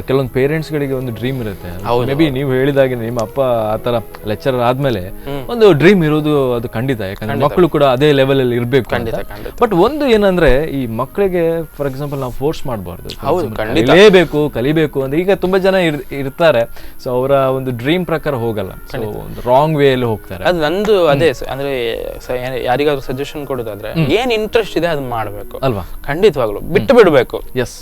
ಕೆಲವೊಂದು ಪೇರೆಂಟ್ಸ್ಗಳಿಗೆ ಒಂದು ಡ್ರೀಮ್ ಇರುತ್ತೆ. ಮೇ ಬಿ ನೀವು ಹೇಳಿದಾಗೆ ನಿಮ್ಮ ಅಪ್ಪ ಆ ಥರ ಲೆಕ್ಚರರ್ ಆದ್ಮೇಲೆ ಒಂದು ಡ್ರೀಮ್ ಇರೋದು ಅದು ಖಂಡಿತ, ಯಾಕಂದ್ರೆ ಮಕ್ಕಳು ಕೂಡ ಅದೇ ಲೆವೆಲ್ ಅಲ್ಲಿ ಇರಬೇಕು. ಬಟ್ ಒಂದು ಏನಂದ್ರೆ ಈ ಮಕ್ಕಳಿಗೆ ಫಾರ್ ಎಕ್ಸಾಂಪಲ್ ನಾವು ಫೋರ್ಸ್ ಮಾಡಬಾರ್ದು, ಕಲಿಬೇಕು ಅಂತ. ಈಗ ತುಂಬಾ ಜನ ಇರ್ತಾರೆ, ಸೊ ಅವರ ಒಂದು ಡ್ರೀಮ್ ಪ್ರಕಾರ ಹೋಗಲ್ಲ, ಒಂದು ರಾಂಗ್ ವೇ ಅಲ್ಲಿ ಹೋಗ್ತಾರೆ. ಅದು ನಂದು ಅದೇ ಅಂದ್ರೆ ಯಾರಿಗಾದ್ರೂ ಸಜೆಷನ್ ಕೊಡೋದಾದ್ರೆ ಏನ್ ಇಂಟ್ರೆಸ್ಟ್ ಇದೆ ಅದು ಮಾಡ್ಬೇಕು ಅಲ್ವಾ, ಖಂಡಿತವಾಗ್ಲು ಬಿಟ್ಟು ಬಿಡ್ಬೇಕು. ಎಸ್,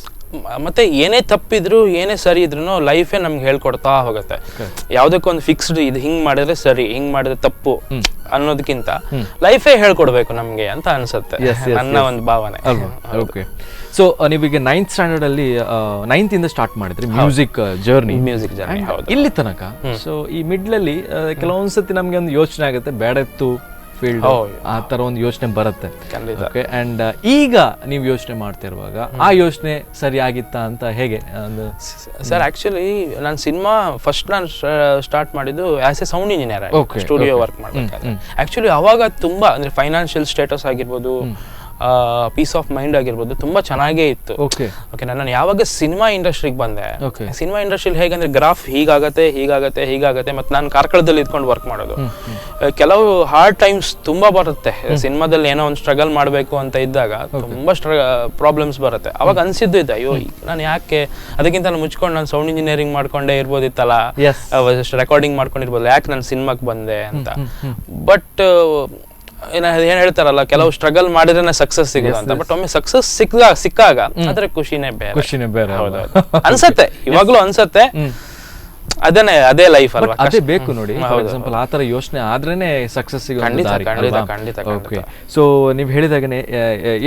ಮತ್ತೆ ಏನೇ ತಪ್ಪಿದ್ರು ಏನೇ ಸರಿ ಇದ್ರು ಲೈಫೇ ನಮ್ಗೆ ಹೇಳ್ಕೊಡ್ತಾ ಹೋಗುತ್ತೆ. ಯಾವ್ದಕ್ಕೊಂದು ಫಿಕ್ಸ್ಡ್ ಇದು ಹಿಂಗ್ ಮಾಡಿದ್ರೆ ಸರಿ, ಹಿಂಗ್ ಮಾಡಿದ್ರೆ ತಪ್ಪು ಅನ್ನೋದಕ್ಕಿಂತ ಲೈಫೇ ಹೇಳ್ಕೊಡ್ಬೇಕು ನಮ್ಗೆ ಅಂತ ಅನ್ಸುತ್ತೆ, ನನ್ನ ಒಂದು ಭಾವನೆ. ಓಕೆ, ಸೊ ನೀವೀಗ 9th ಸ್ಟ್ಯಾಂಡರ್ಡ್ ಅಲ್ಲಿ 9th ಇಂದ ಸ್ಟಾರ್ಟ್ ಮಾಡಿದ್ರಿ ಮ್ಯೂಸಿಕ್ ಜರ್ನಿ. ಇಲ್ಲಿ ತನಕ. ಸೊ ಈ ಮಿಡ್ಲ್ ಅಲ್ಲಿ ಕೆಲವೊಂದ್ಸತಿ ನಮ್ಗೆ ಒಂದು ಯೋಚನೆ ಆಗುತ್ತೆ, ಬೇಡ ಇತ್ತು ಫೀಲ್ಡ್, ಆ ತರ ಒಂದು ಯೋಚನೆ ಬರುತ್ತೆ. ಅಂಡ್ ಈಗ ನೀವು ಯೋಚನೆ ಮಾಡ್ತಿರುವಾಗ ಆ ಯೋಚನೆ ಸರಿ ಆಗಿತ್ತಾ ಅಂತ ಹೇಗೆ? ಸರ್ ಆಕ್ಚುಲಿ ನಾನು ಸಿನಿಮಾ ಫಸ್ಟ್ ನಾನು ಸ್ಟಾರ್ಟ್ ಮಾಡಿದ್ದು as A sound engineer, studio work ಮಾಡ್ಬೇಕಾದ್ರೆ. ಆಕ್ಚುಲಿ ಅವಾಗ ತುಂಬಾ ಅಂದ್ರೆ ಫೈನಾನ್ಷಿಯಲ್ ಸ್ಟೇಟಸ್ ಆಗಿರ್ಬೋದು, ಪೀಸ್ ಆಫ್ ಮೈಂಡ್ ಆಗಿರ್ಬೋದು, ತುಂಬಾ ಚೆನ್ನಾಗೇ ಇತ್ತು. ಓಕೆ, ನಾನು ಯಾವಾಗ ಸಿನಿಮಾ ಇಂಡಸ್ಟ್ರಿಗೆ ಬಂದೆ, ಸಿನಿಮಾ ಇಂಡಸ್ಟ್ರಿಲಿ ಹೇಗಂದ್ರೆ ಗ್ರಾಫ್ ಹೀಗಾಗತ್ತೆ ಮತ್ತೆ ನಾನು ಕಾರ್ಕಳದಲ್ಲಿ ಇದ್ಕೊಂಡು ವರ್ಕ್ ಮಾಡೋದು. ಕೆಲವು ಹಾರ್ಡ್ ಟೈಮ್ಸ್ ತುಂಬಾ ಬರುತ್ತೆ ಸಿನಿಮಾದಲ್ಲಿ, ಏನೋ ಒಂದು ಸ್ಟ್ರಗಲ್ ಮಾಡಬೇಕು ಅಂತ ಇದ್ದಾಗ ತುಂಬಾ ಪ್ರಾಬ್ಲಮ್ಸ್ ಬರುತ್ತೆ. ಅವಾಗ ಅನ್ಸಿದ್ದು ಇದೆ, ಅಯ್ಯೋ ನಾನು ಯಾಕೆ ಅದಕ್ಕಿಂತ ಮುಚ್ಕೊಂಡು ನಾನು ಸೌಂಡ್ ಇಂಜಿನಿಯರಿಂಗ್ ಮಾಡ್ಕೊಂಡೇ ಇರ್ಬೋದಿತ್ತಲ್ಲ, ರೆಕಾರ್ಡಿಂಗ್ ಮಾಡ್ಕೊಂಡಿರ್ಬೋದು, ಯಾಕೆ ನಾನು ಸಿನಿಮಾಕ್ಕೆ ಬಂದೆ ಅಂತ. ಬಟ್ ಏನ್ ಹೇಳ್ತಾರಲ್ಲ, ಕೆಲವು ಸ್ಟ್ರಗಲ್ ಮಾಡಿದ್ರೆ ಸಕ್ಸಸ್ ಸಿಗೋದು ಅಂತ. ಬಟ್ ಒಮ್ಮೆ ಸಕ್ಸಸ್ ಸಿಕ್ಕಾಗ ಅದ್ರ ಖುಷಿನೇ ಬೇರೆ ಅನ್ಸತ್ತೆ, ಇವಾಗ್ಲೂ ಅನ್ಸತ್ತೆ. ಅದೇ ಲೈಫ್ ಅಲ್ವಾ, ಅದೇ ಬೇಕು ನೋಡಿ. ಫಾರ್ ಎಕ್ಸಾಂಪಲ್ ಆ ತರ ಯೋಚನೆ ಆದ್ರೇನೆ ಸಕ್ಸಸ್ ಸಿಗೋದು. ಸೊ ನೀವು ಹೇಳಿದಾಗನೆ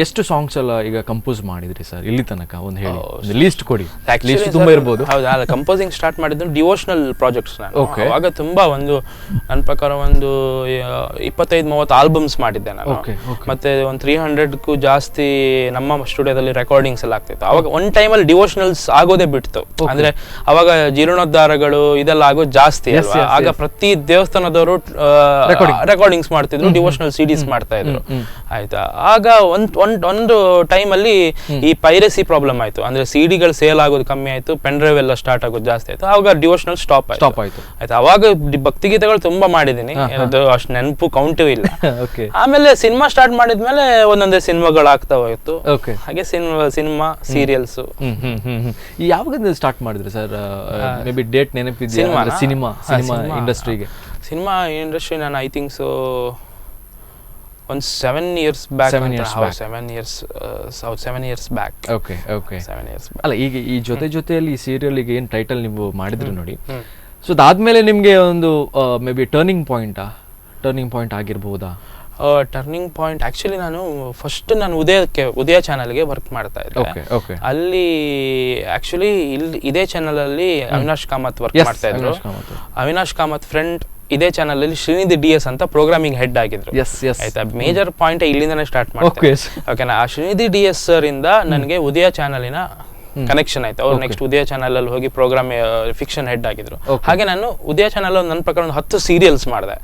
ಎಷ್ಟು ಸಾಂಗ್ಸ್ ಎಲ್ಲ ಈಗ ಕಂಪೋಸ್ ಮಾಡಿದ್ರಿ ಸರ್ ಇಲ್ಲಿ ತನಕ? ಒಂದು ಹೇಳಿ, ಲೀಸ್ಟ್ ಕೊಡಿ. ಲೀಸ್ಟ್ ತುಂಬಾ ಇರಬಹುದು. ಹೌದಾ, ಕಂಪೋಸಿಂಗ್ ಸ್ಟಾರ್ಟ್ ಮಾಡಿದ್ದು ಡಿವೋಷನಲ್ ಪ್ರಾಜೆಕ್ಟ್ಸ್. ಅವಾಗ ತುಂಬಾ ಒಂದು ನನ್ನ ಪ್ರಕಾರ ಒಂದು 25-30 ಆಲ್ಬಮ್ಸ್ ಮಾಡಿದ್ದೆ ನಾನು. ಮತ್ತೆ ಒಂದು 300ಕ್ಕೂ ಜಾಸ್ತಿ ನಮ್ಮ ಸ್ಟುಡಿಯೋದಲ್ಲಿ ರೆಕಾರ್ಡಿಂಗ್ಸ್ ಎಲ್ಲ ಆಗ್ತಿತ್ತು. ಅವಾಗ ಒಂದ್ ಟೈಮಲ್ಲಿ ಡಿವೋಷನಲ್ಸ್ ಆಗೋದೇ ಬಿಡ್ತು. ಅಂದ್ರೆ ಅವಾಗ ಜೀರ್ಣೋದ್ಧಾರಗಳು ಇದೆಲ್ಲ ಆಗೋದು ಜಾಸ್ತಿ ಅಲ್ವಾ. ಆಗ ಪ್ರತಿ ದೇವಸ್ಥಾನದವರು ರೆಕಾರ್ಡಿಂಗ್ಸ್ ಮಾಡ್ತಿದ್ರು, ಡಿವೋಷನಲ್ ಸಿಡೀಸ್ ಮಾಡ್ತಾ ಇದ್ರು. ಆಯ್ತಾ, ಆಗ ಒಂದು ಟೈಮ್ ಅಲ್ಲಿ ಈ ಪೈರಸಿ ಪ್ರಾಬ್ಲಮ್ ಆಯ್ತು. ಅಂದ್ರೆ ಸಿಡಿಗಳು ಸೇಲ್ ಆಗೋದು ಕಮ್ಮಿ ಆಯ್ತು, ಪೆನ್ ಡ್ರೈವ್ ಎಲ್ಲ ಸ್ಟಾರ್ಟ್ ಆಗೋದು ಜಾಸ್ತಿ ಆಯ್ತು. ಆವಾಗ ಡಿವೋಷನಲ್ ಸ್ಟಾಪ್ ಆಯ್ತು. ಆಯ್ತಾ, ಅವಾಗ ಭಕ್ತಿಗೀತೆಗಳು ತುಂಬಾ ಮಾಡಿದೀನಿ, ಅದು ಅಷ್ಟು ನೆನಪು ಕೌಂಟೂ ಇಲ್ಲ. ಆಮೇಲೆ ಸಿನಿಮಾ ಸ್ಟಾರ್ಟ್ ಮಾಡಿದ್ಮೇಲೆ ಒಂದೊಂದೇ ಸಿನಿಮಾಗಳು ಆಗ್ತಾ ಹೋಯ್ತು. ಹಾಗೆ ಸಿನಿಮಾ ಸೀರಿಯಲ್ಸ್. ಯಾವಾಗ ಸ್ಟಾರ್ಟ್ ಮಾಡಿದ್ರಿ ಸರ್? ಮೇ ಬಿ ಡೇಟ್ ನೆನಪಿದೆಯಾ? ಸಿನಿಮಾ ಇಂಡಸ್ಟ್ರಿಗೆ, ಸಿನಿಮಾ ಇಂಡಸ್ಟ್ರಿ ನಾನು ಐ ಥಿಂಕ್ ಸೊ ಒಂದು 7 years back. 7 years back. Okay. 7 years ಅಲ್ಲ, ಈಗ ಈ ಜೊತೆಯಲ್ಲಿ ಈ ಸೀರಿಯಲ್ ಈಗ ಏನು ಟೈಟಲ್ ನೀವು ಮಾಡಿದ್ರಿ ನೋಡಿ, ಸೊ ಅದಾದ್ಮೇಲೆ ನಿಮ್ಗೆ ಒಂದು ಮೇ ಬಿ ಟರ್ನಿಂಗ್ ಪಾಯಿಂಟ್ ಆಗಿರ್ಬೋದಾ? ಟರ್ನಿಂಗ್ ಪಾಯಿಂಟ್ ಆಕ್ಚುಲಿ ನಾನು ಫಸ್ಟ್ ಉದಯ ಚಾನಲ್ಗೆ ವರ್ಕ್ ಮಾಡ್ತಾ ಇದ್ದೆ. ಅಲ್ಲಿ ಆಕ್ಚುಲಿ ಇದೇ ಚಾನಲ್ ಅಲ್ಲಿ ಅವಿನಾಶ್ ಕಾಮತ್ ವರ್ಕ್ ಮಾಡ್ತಾ ಇದ್ರು. ಅವಿನಾಶ್ ಕಾಮತ್ ಫ್ರೆಂಡ್ ಇದೇ ಚಾನಲ್ ಅಲ್ಲಿ ಶ್ರೀನಿಧಿ DS ಅಂತ ಪ್ರೋಗ್ರಾಮಿಂಗ್ ಹೆಡ್ ಆಗಿದ್ರು. ಆಯ್ತಾ, ಮೇಜರ್ ಪಾಯಿಂಟ್ ಇಲ್ಲಿಂದಾನೆ ಸ್ಟಾರ್ಟ್ ಮಾಡ್ತಾರೆ. ಓಕೆನಾ, ಆ ಶ್ರೀನಿಧಿ DS ಸರ್ ಇಂದ ನನಗೆ ಉದಯ ಚಾನಲಿನ ಕನೆಕ್ಷನ್ ಆಯ್ತು. ಅವ್ರು ನೆಕ್ಸ್ಟ್ ಉದಯ ಚಾನಲ್ ಅಲ್ಲಿ ಹೋಗಿ ಪ್ರೋಗ್ರಾಮ್ ಫಿಕ್ಷನ್ ಹೆಡ್ ಆಗಿದ್ರು. ಹಾಗೆ ನಾನು ಉದಯ ಚಾನಲ್ ನನ್ನ ಪ್ರಕಾರ ಒಂದು 10 ಸೀರಿಯಲ್ಸ್ ಮಾಡಿದೆ.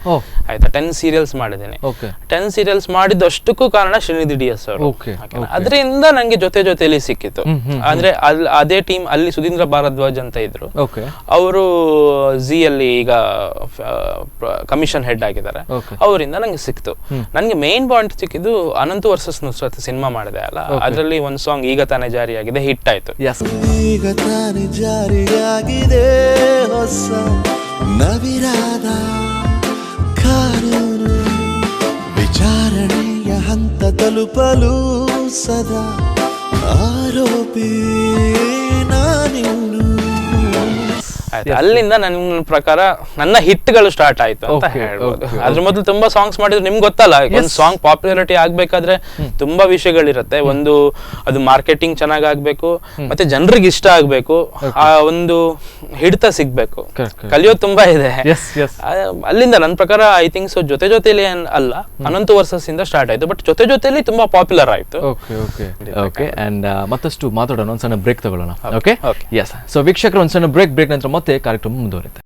ಆಯ್ತಾ, 10 ಸೀರಿಯಲ್ಸ್ ಮಾಡಿದ್ದೇನೆ. 10 ಸೀರಿಯಲ್ಸ್ ಮಾಡಿದಷ್ಟಕ್ಕೂ ಕಾರಣ ಶ್ರೀನಿಧಿ DS ಅವರು. ಅದರಿಂದ ನಂಗೆ ಜೊತೆಲಿ ಸಿಕ್ಕಿತ್ತು. ಅಂದ್ರೆ ಅದೇ ಟೀಮ್ ಅಲ್ಲಿ ಸುಧೀಂದ್ರ ಭಾರದ್ವಾಜ್ ಅಂತ ಇದ್ರು, ಅವರು ಜಿ ಅಲ್ಲಿ ಈಗ ಕಮಿಷನ್ ಹೆಡ್ ಆಗಿದ್ದಾರೆ. ಅವರಿಂದ ನಂಗೆ ಸಿಕ್ತು. ನನ್ಗೆ ಮೇನ್ ಪಾಯಿಂಟ್ ಸಿಕ್ಕಿದ್ದು ಅನಂತು ವರ್ಸಸ್ ನುಸ್ರತ್ ಸಿನಿಮಾ ಮಾಡಿದೆ ಅಲ್ಲ, ಅದರಲ್ಲಿ ಒಂದು ಸಾಂಗ್ ಈಗ ತಾನೇ ಜಾರಿಯಾಗಿದೆ, ಹಿಟ್ ಆಯ್ತು. ಈಗ ತಾನೇ ಜಾರಿಯಾಗಿದೆ ಹೊಸ ನವಿರಾದ ಕಾನೂನು, ವಿಚಾರಣೆಯ ಹಂತ ತಲುಪಲು ಸದಾ ಆರೋಪಿ ನಾನಿನ್ನು. ಅಲ್ಲಿಂದ ನನ್ನ ಪ್ರಕಾರ ನನ್ನ ಹಿಟ್ಗಳು ಸ್ಟಾರ್ಟ್ ಆಯ್ತು ಅಂತ ಹೇಳ್ಬೋದು. ಅದ್ರ ಮೊದಲು ತುಂಬಾ ಸಾಂಗ್ಸ್ ಮಾಡಿದ್ರು, ನಿಮ್ಗೆ ಗೊತ್ತಲ್ಲ, ಒಂದು ಸಾಂಗ್ ಪಾಪ್ಯುಲಾರಿಟಿ ಆಗ್ಬೇಕಾದ್ರೆ ತುಂಬಾ ವಿಷಯಗಳಿರುತ್ತೆ. ಒಂದು ಅದು ಮಾರ್ಕೆಟಿಂಗ್ ಚೆನ್ನಾಗ್ ಆಗ್ಬೇಕು, ಮತ್ತೆ ಜನರಿಗೆ ಇಷ್ಟ ಆಗ್ಬೇಕು, ಆ ಒಂದು ಹಿಡಿತ ಸಿಗ್ಬೇಕು, ಕಲಿಯೋದು ತುಂಬಾ ಇದೆ. ಅಲ್ಲಿಂದ ನನ್ನ ಪ್ರಕಾರ ಐ ಥಿಂಕ್ ಸೊ ಜೊತೆಲಿ ಅಲ್ಲ, ಅನಂತು ವರ್ಸಸ್ ಇಂದ ಸ್ಟಾರ್ಟ್ ಆಯ್ತು. ಬಟ್ ಜೊತೆಲಿ ತುಂಬಾ ಪಾಪ್ಯುಲರ್ ಆಯ್ತು. ಓಕೆ, ಅಂಡ್ ಮತ್ತಷ್ಟು ಮಾತಾಡೋಣ, ಒಂದ್ ಸಣ್ಣ ಬ್ರೇಕ್ ತಗೊಳ್ಳೋಣ. Okay, S. ಸೊ ವೀಕ್ಷಕರು, ಒಂದ್ ಸಣ್ಣ ಬ್ರೇಕ್ ನಂತರ ಮತ್ತೆ ಕಾರ್ಯಕ್ರಮ ಮುಂದುವರಿಯುತ್ತೆ.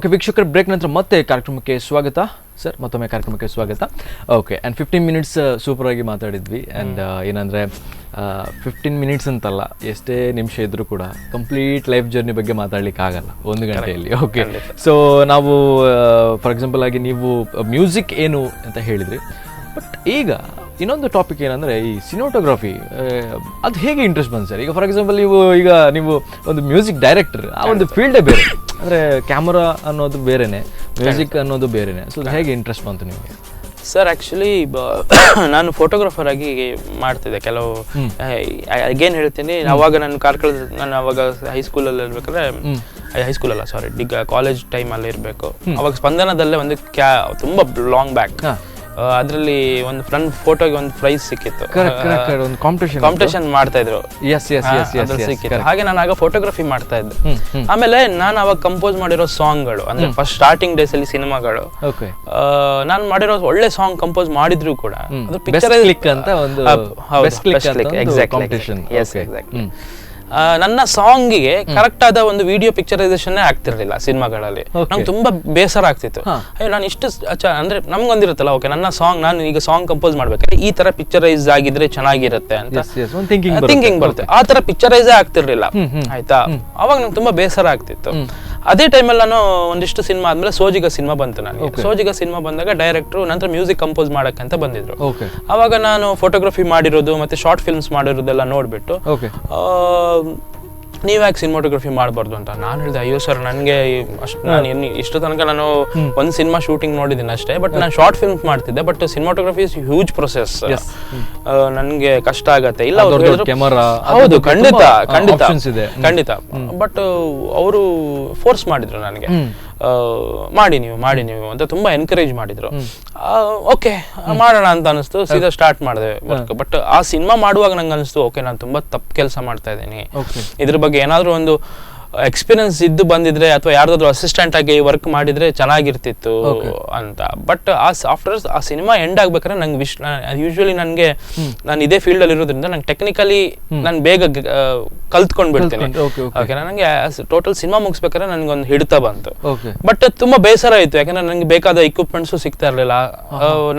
ಓಕೆ ವೀಕ್ಷಕರ, ಬ್ರೇಕ್ ನಂತರ ಮತ್ತೆ ಕಾರ್ಯಕ್ರಮಕ್ಕೆ ಸ್ವಾಗತ ಸರ್, ಮತ್ತೊಮ್ಮೆ ಕಾರ್ಯಕ್ರಮಕ್ಕೆ ಸ್ವಾಗತ. ಓಕೆ, ಆ್ಯಂಡ್ 15 ಮಿನಿಟ್ಸ್ ಸೂಪರಾಗಿ ಮಾತಾಡಿದ್ವಿ. ಆ್ಯಂಡ್ ಏನಂದರೆ 15 ಮಿನಿಟ್ಸ್ ಅಂತಲ್ಲ, ಎಷ್ಟೇ ನಿಮಿಷ ಇದ್ದರೂ ಕೂಡ ಕಂಪ್ಲೀಟ್ ಲೈಫ್ ಜರ್ನಿ ಬಗ್ಗೆ ಮಾತಾಡ್ಲಿಕ್ಕೆ ಆಗಲ್ಲ 1 ಗಂಟೆಯಲ್ಲಿ. ಓಕೆ, ಸೊ ನಾವು ಫಾರ್ ಎಕ್ಸಾಂಪಲ್ ಆಗಿ ನೀವು ಮ್ಯೂಸಿಕ್ ಏನು ಅಂತ ಹೇಳಿದ್ರಿ, ಬಟ್ ಈಗ ಇನ್ನೊಂದು ಟಾಪಿಕ್ ಏನಂದರೆ ಈ ಸಿನಿಮಾಟೋಗ್ರಫಿ, ಅದು ಹೇಗೆ ಇಂಟ್ರೆಸ್ಟ್ ಬಂತು ಸರ್? ಈಗ ಫಾರ್ ಎಕ್ಸಾಂಪಲ್ ನೀವು ಒಂದು ಮ್ಯೂಸಿಕ್ ಡೈರೆಕ್ಟರ್, ಆ ಒಂದು ಫೀಲ್ಡೇ ಬೇರೆ, ಅಂದರೆ ಕ್ಯಾಮರಾ ಅನ್ನೋದು ಬೇರೆನೆ, ಮ್ಯೂಸಿಕ್ ಅನ್ನೋದು ಬೇರೆನೆ. ಸೊ ಅದು ಹೇಗೆ ಇಂಟ್ರೆಸ್ಟ್ ಬಂತು ನಿಮಗೆ? ಸರ್ ಆ್ಯಕ್ಚುಲಿ ನಾನು ಫೋಟೋಗ್ರಾಫರ್ ಆಗಿ ಮಾಡ್ತಿದ್ದೆ ಕೆಲವು. ಅಗೇನ್ ಹೇಳ್ತೀನಿ, ಅವಾಗ ನಾನು ಅವಾಗ ಹೈಸ್ಕೂಲಲ್ಲಿ ಇರ್ಬೇಕಾದ್ರೆ, ಹೈಸ್ಕೂಲಲ್ಲ ಸಾರಿ ಕಾಲೇಜ್ ಟೈಮಲ್ಲಿ ಇರಬೇಕು. ಅವಾಗ ಸ್ಪಂದನದಲ್ಲೇ ಒಂದು ತುಂಬ ಲಾಂಗ್ ಬ್ಯಾಕ್, ಅದರಲ್ಲಿ ಒಂದು ಫ್ರಂಟ್ ಫೋಟೋಗೆ ಒಂದು ಪ್ರೈಸ್ ಸಿಕ್ಕಿತ್ತು. ಕಾಂಪಿಟೇಷನ್ ಮಾಡ್ತಾ ಇದ್ರು, ಸಿಕ್ಕಿತ್ತು. ಹಾಗೆ ನಾನು ಆಗ ಫೋಟೋಗ್ರಫಿ ಮಾಡ್ತಾ ಇದ್ದೆ. ಆಮೇಲೆ ನಾನು ಅವಾಗ ಕಂಪೋಸ್ ಮಾಡಿರೋ ಸಾಂಗ್ಗಳು, ಅಂದ್ರೆ ಫಸ್ಟ್ ಸ್ಟಾರ್ಟಿಂಗ್ ಡೇಸ್ ಅಲ್ಲಿ ಸಿನಿಮಾಗಳು, ನಾನು ಮಾಡಿರೋ ಒಳ್ಳೆ ಸಾಂಗ್ ಕಂಪೋಸ್ ಮಾಡಿದ್ರು ಕೂಡ ಅದು ಪಿಕ್ಚರ್ ಅಂತ ಒಂದು ನನ್ನ ಸಾಂಗಿಗೆ ಕರೆಕ್ಟ್ ಆದ ಒಂದು ವಿಡಿಯೋ ಪಿಕ್ಚರೈಸೇಷನ್ ಆಗ್ತಿರ್ಲಿಲ್ಲ ಸಿನಿಮಾಗಳಲ್ಲಿ. ನಂಗೆ ತುಂಬಾ ಬೇಸರ ಆಗ್ತಿತ್ತು. ನಾನು ಇಷ್ಟು ಅಂದ್ರೆ ನಮ್ಗೊಂದಿರುತ್ತಲ್ಲ, ಓಕೆ ನನ್ನ ಸಾಂಗ್, ನಾನು ಈಗ ಸಾಂಗ್ ಕಂಪೋಸ್ ಮಾಡ್ಬೇಕಾದ್ರೆ ಈ ತರ ಪಿಕ್ಚರೈಸ್ ಆಗಿದ್ರೆ ಚೆನ್ನಾಗಿರುತ್ತೆ ಅಂತ ಥಿಂಕಿಂಗ್ ಬರುತ್ತೆ. ಆ ತರ ಪಿಕ್ಚರೈಸೇ ಆಗ್ತಿರ್ಲಿಲ್ಲ, ಆಯ್ತಾ. ಅವಾಗ ನಂಗೆ ತುಂಬಾ ಬೇಸರ ಆಗ್ತಿತ್ತು. ಅದೇ ಟೈಮಲ್ಲಿ ನಾನು ಒಂದಿಷ್ಟು ಸಿನಿಮಾ ಆದ್ಮೇಲೆ ಸೋಜಿಗ ಸಿನಿಮಾ ಬಂತು ನನಗೆ. ಸೋಜಿಗ ಸಿನಿಮಾ ಬಂದಾಗ ಡೈರೆಕ್ಟ್ರು ನಂತರ ಮ್ಯೂಸಿಕ್ ಕಂಪೋಸ್ ಮಾಡಕ್ಕಂತ ಬಂದಿದ್ರು. ಅವಾಗ ನಾನು ಫೋಟೋಗ್ರಫಿ ಮಾಡಿರೋದು ಮತ್ತೆ ಶಾರ್ಟ್ ಫಿಲ್ಮ್ಸ್ ಮಾಡಿರೋದೆಲ್ಲ ನೋಡ್ಬಿಟ್ಟು ನೀವ್ಯಾಕೆ ಸಿನಿಮಾಟೋಗ್ರಫಿ ಮಾಡಬಾರ್ದು ಅಂತ ನಾನು ಹೇಳಿದೆ. ಅಯ್ಯೋ ಸರ್, ನನಗೆ ನಾನು ಇಷ್ಟು ತನಕ ನಾನು ಒಂದು ಸಿನಿಮಾ ಶೂಟಿಂಗ್ ನೋಡಿದ್ದೀನಿ ಅಷ್ಟೇ, ಬಟ್ ನಾನು ಶಾರ್ಟ್ ಫಿಲ್ಮ್ಸ್ ಮಾಡ್ತಿದ್ದೆ. But cinematography is huge process, ನನಗೆ ಕಷ್ಟ ಆಗತ್ತೆ. ಇಲ್ಲ ಹೌದು, ಖಂಡಿತ ಖಂಡಿತ ಖಂಡಿತ. ಬಟ್ ಅವರು ಫೋರ್ಸ್ ಮಾಡಿದ್ರು ನನಗೆ, ಮಾಡಿ ನೀವು ಅಂತ ತುಂಬಾ ಎನ್ಕರೇಜ್ ಮಾಡಿದ್ರು. ಓಕೆ ಮಾಡೋಣ ಅಂತ ಅನಿಸ್ತು, ಸೀದಾ ಸ್ಟಾರ್ಟ್ ಮಾಡಿದೆ ವರ್ಕ್. ಬಟ್ ಆ ಸಿನಿಮಾ ಮಾಡುವಾಗ ನಂಗೆ ಅನಿಸ್ತು, ಓಕೆ ನಾನು ತುಂಬಾ ತಪ್ಪು ಕೆಲಸ ಮಾಡ್ತಾ ಇದ್ದೀನಿ, ಇದ್ರ ಬಗ್ಗೆ ಏನಾದ್ರು ಒಂದು ಎಕ್ಸ್ಪೀರಿಯನ್ಸ್ ಇದ್ದು ಬಂದಿದ್ರೆ ಅಥವಾ ಯಾರ್ದಾದ್ರು ಅಸಿಸ್ಟೆಂಟ್ ಆಗಿ ವರ್ಕ್ ಮಾಡಿದ್ರೆ ಚೆನ್ನಾಗಿರ್ತಿತ್ತು ಅಂತ. ಬಟ್ ಆಫ್ಟರ್ ಆ ಸಿನಿಮಾ ಎಂಡ್ ಆಗ್ಬೇಕಾದ್ರೆ ನಂಗೆ ಯೂಶುವಲಿ ನನಗೆ, ನಾನು ಇದೇ ಫೀಲ್ಡ್ ಅಲ್ಲಿ ಇರೋದ್ರಿಂದ ನಂಗೆ ಟೆಕ್ನಿಕಲಿ ನಾನು ಬೇಗ ಕಲ್ತ್ಕೊಂಡ್ ಬಿಡ್ತೀನಿ. ಓಕೆ, ನನಗೆ ಟೋಟಲ್ ಸಿನಿಮಾ ಮುಗಿಸ್ಬೇಕಾದ್ರೆ ನನಗೊಂದು ಹಿಡಿತ ಬಂತು. ಬಟ್ ತುಂಬಾ ಬೇಸರ ಆಯ್ತು, ಯಾಕಂದ್ರೆ ನಂಗೆ ಬೇಕಾದ ಇಕ್ವಿಪ್ಮೆಂಟ್ಸು ಸಿಗ್ತಾ ಇರ್ಲಿಲ್ಲ,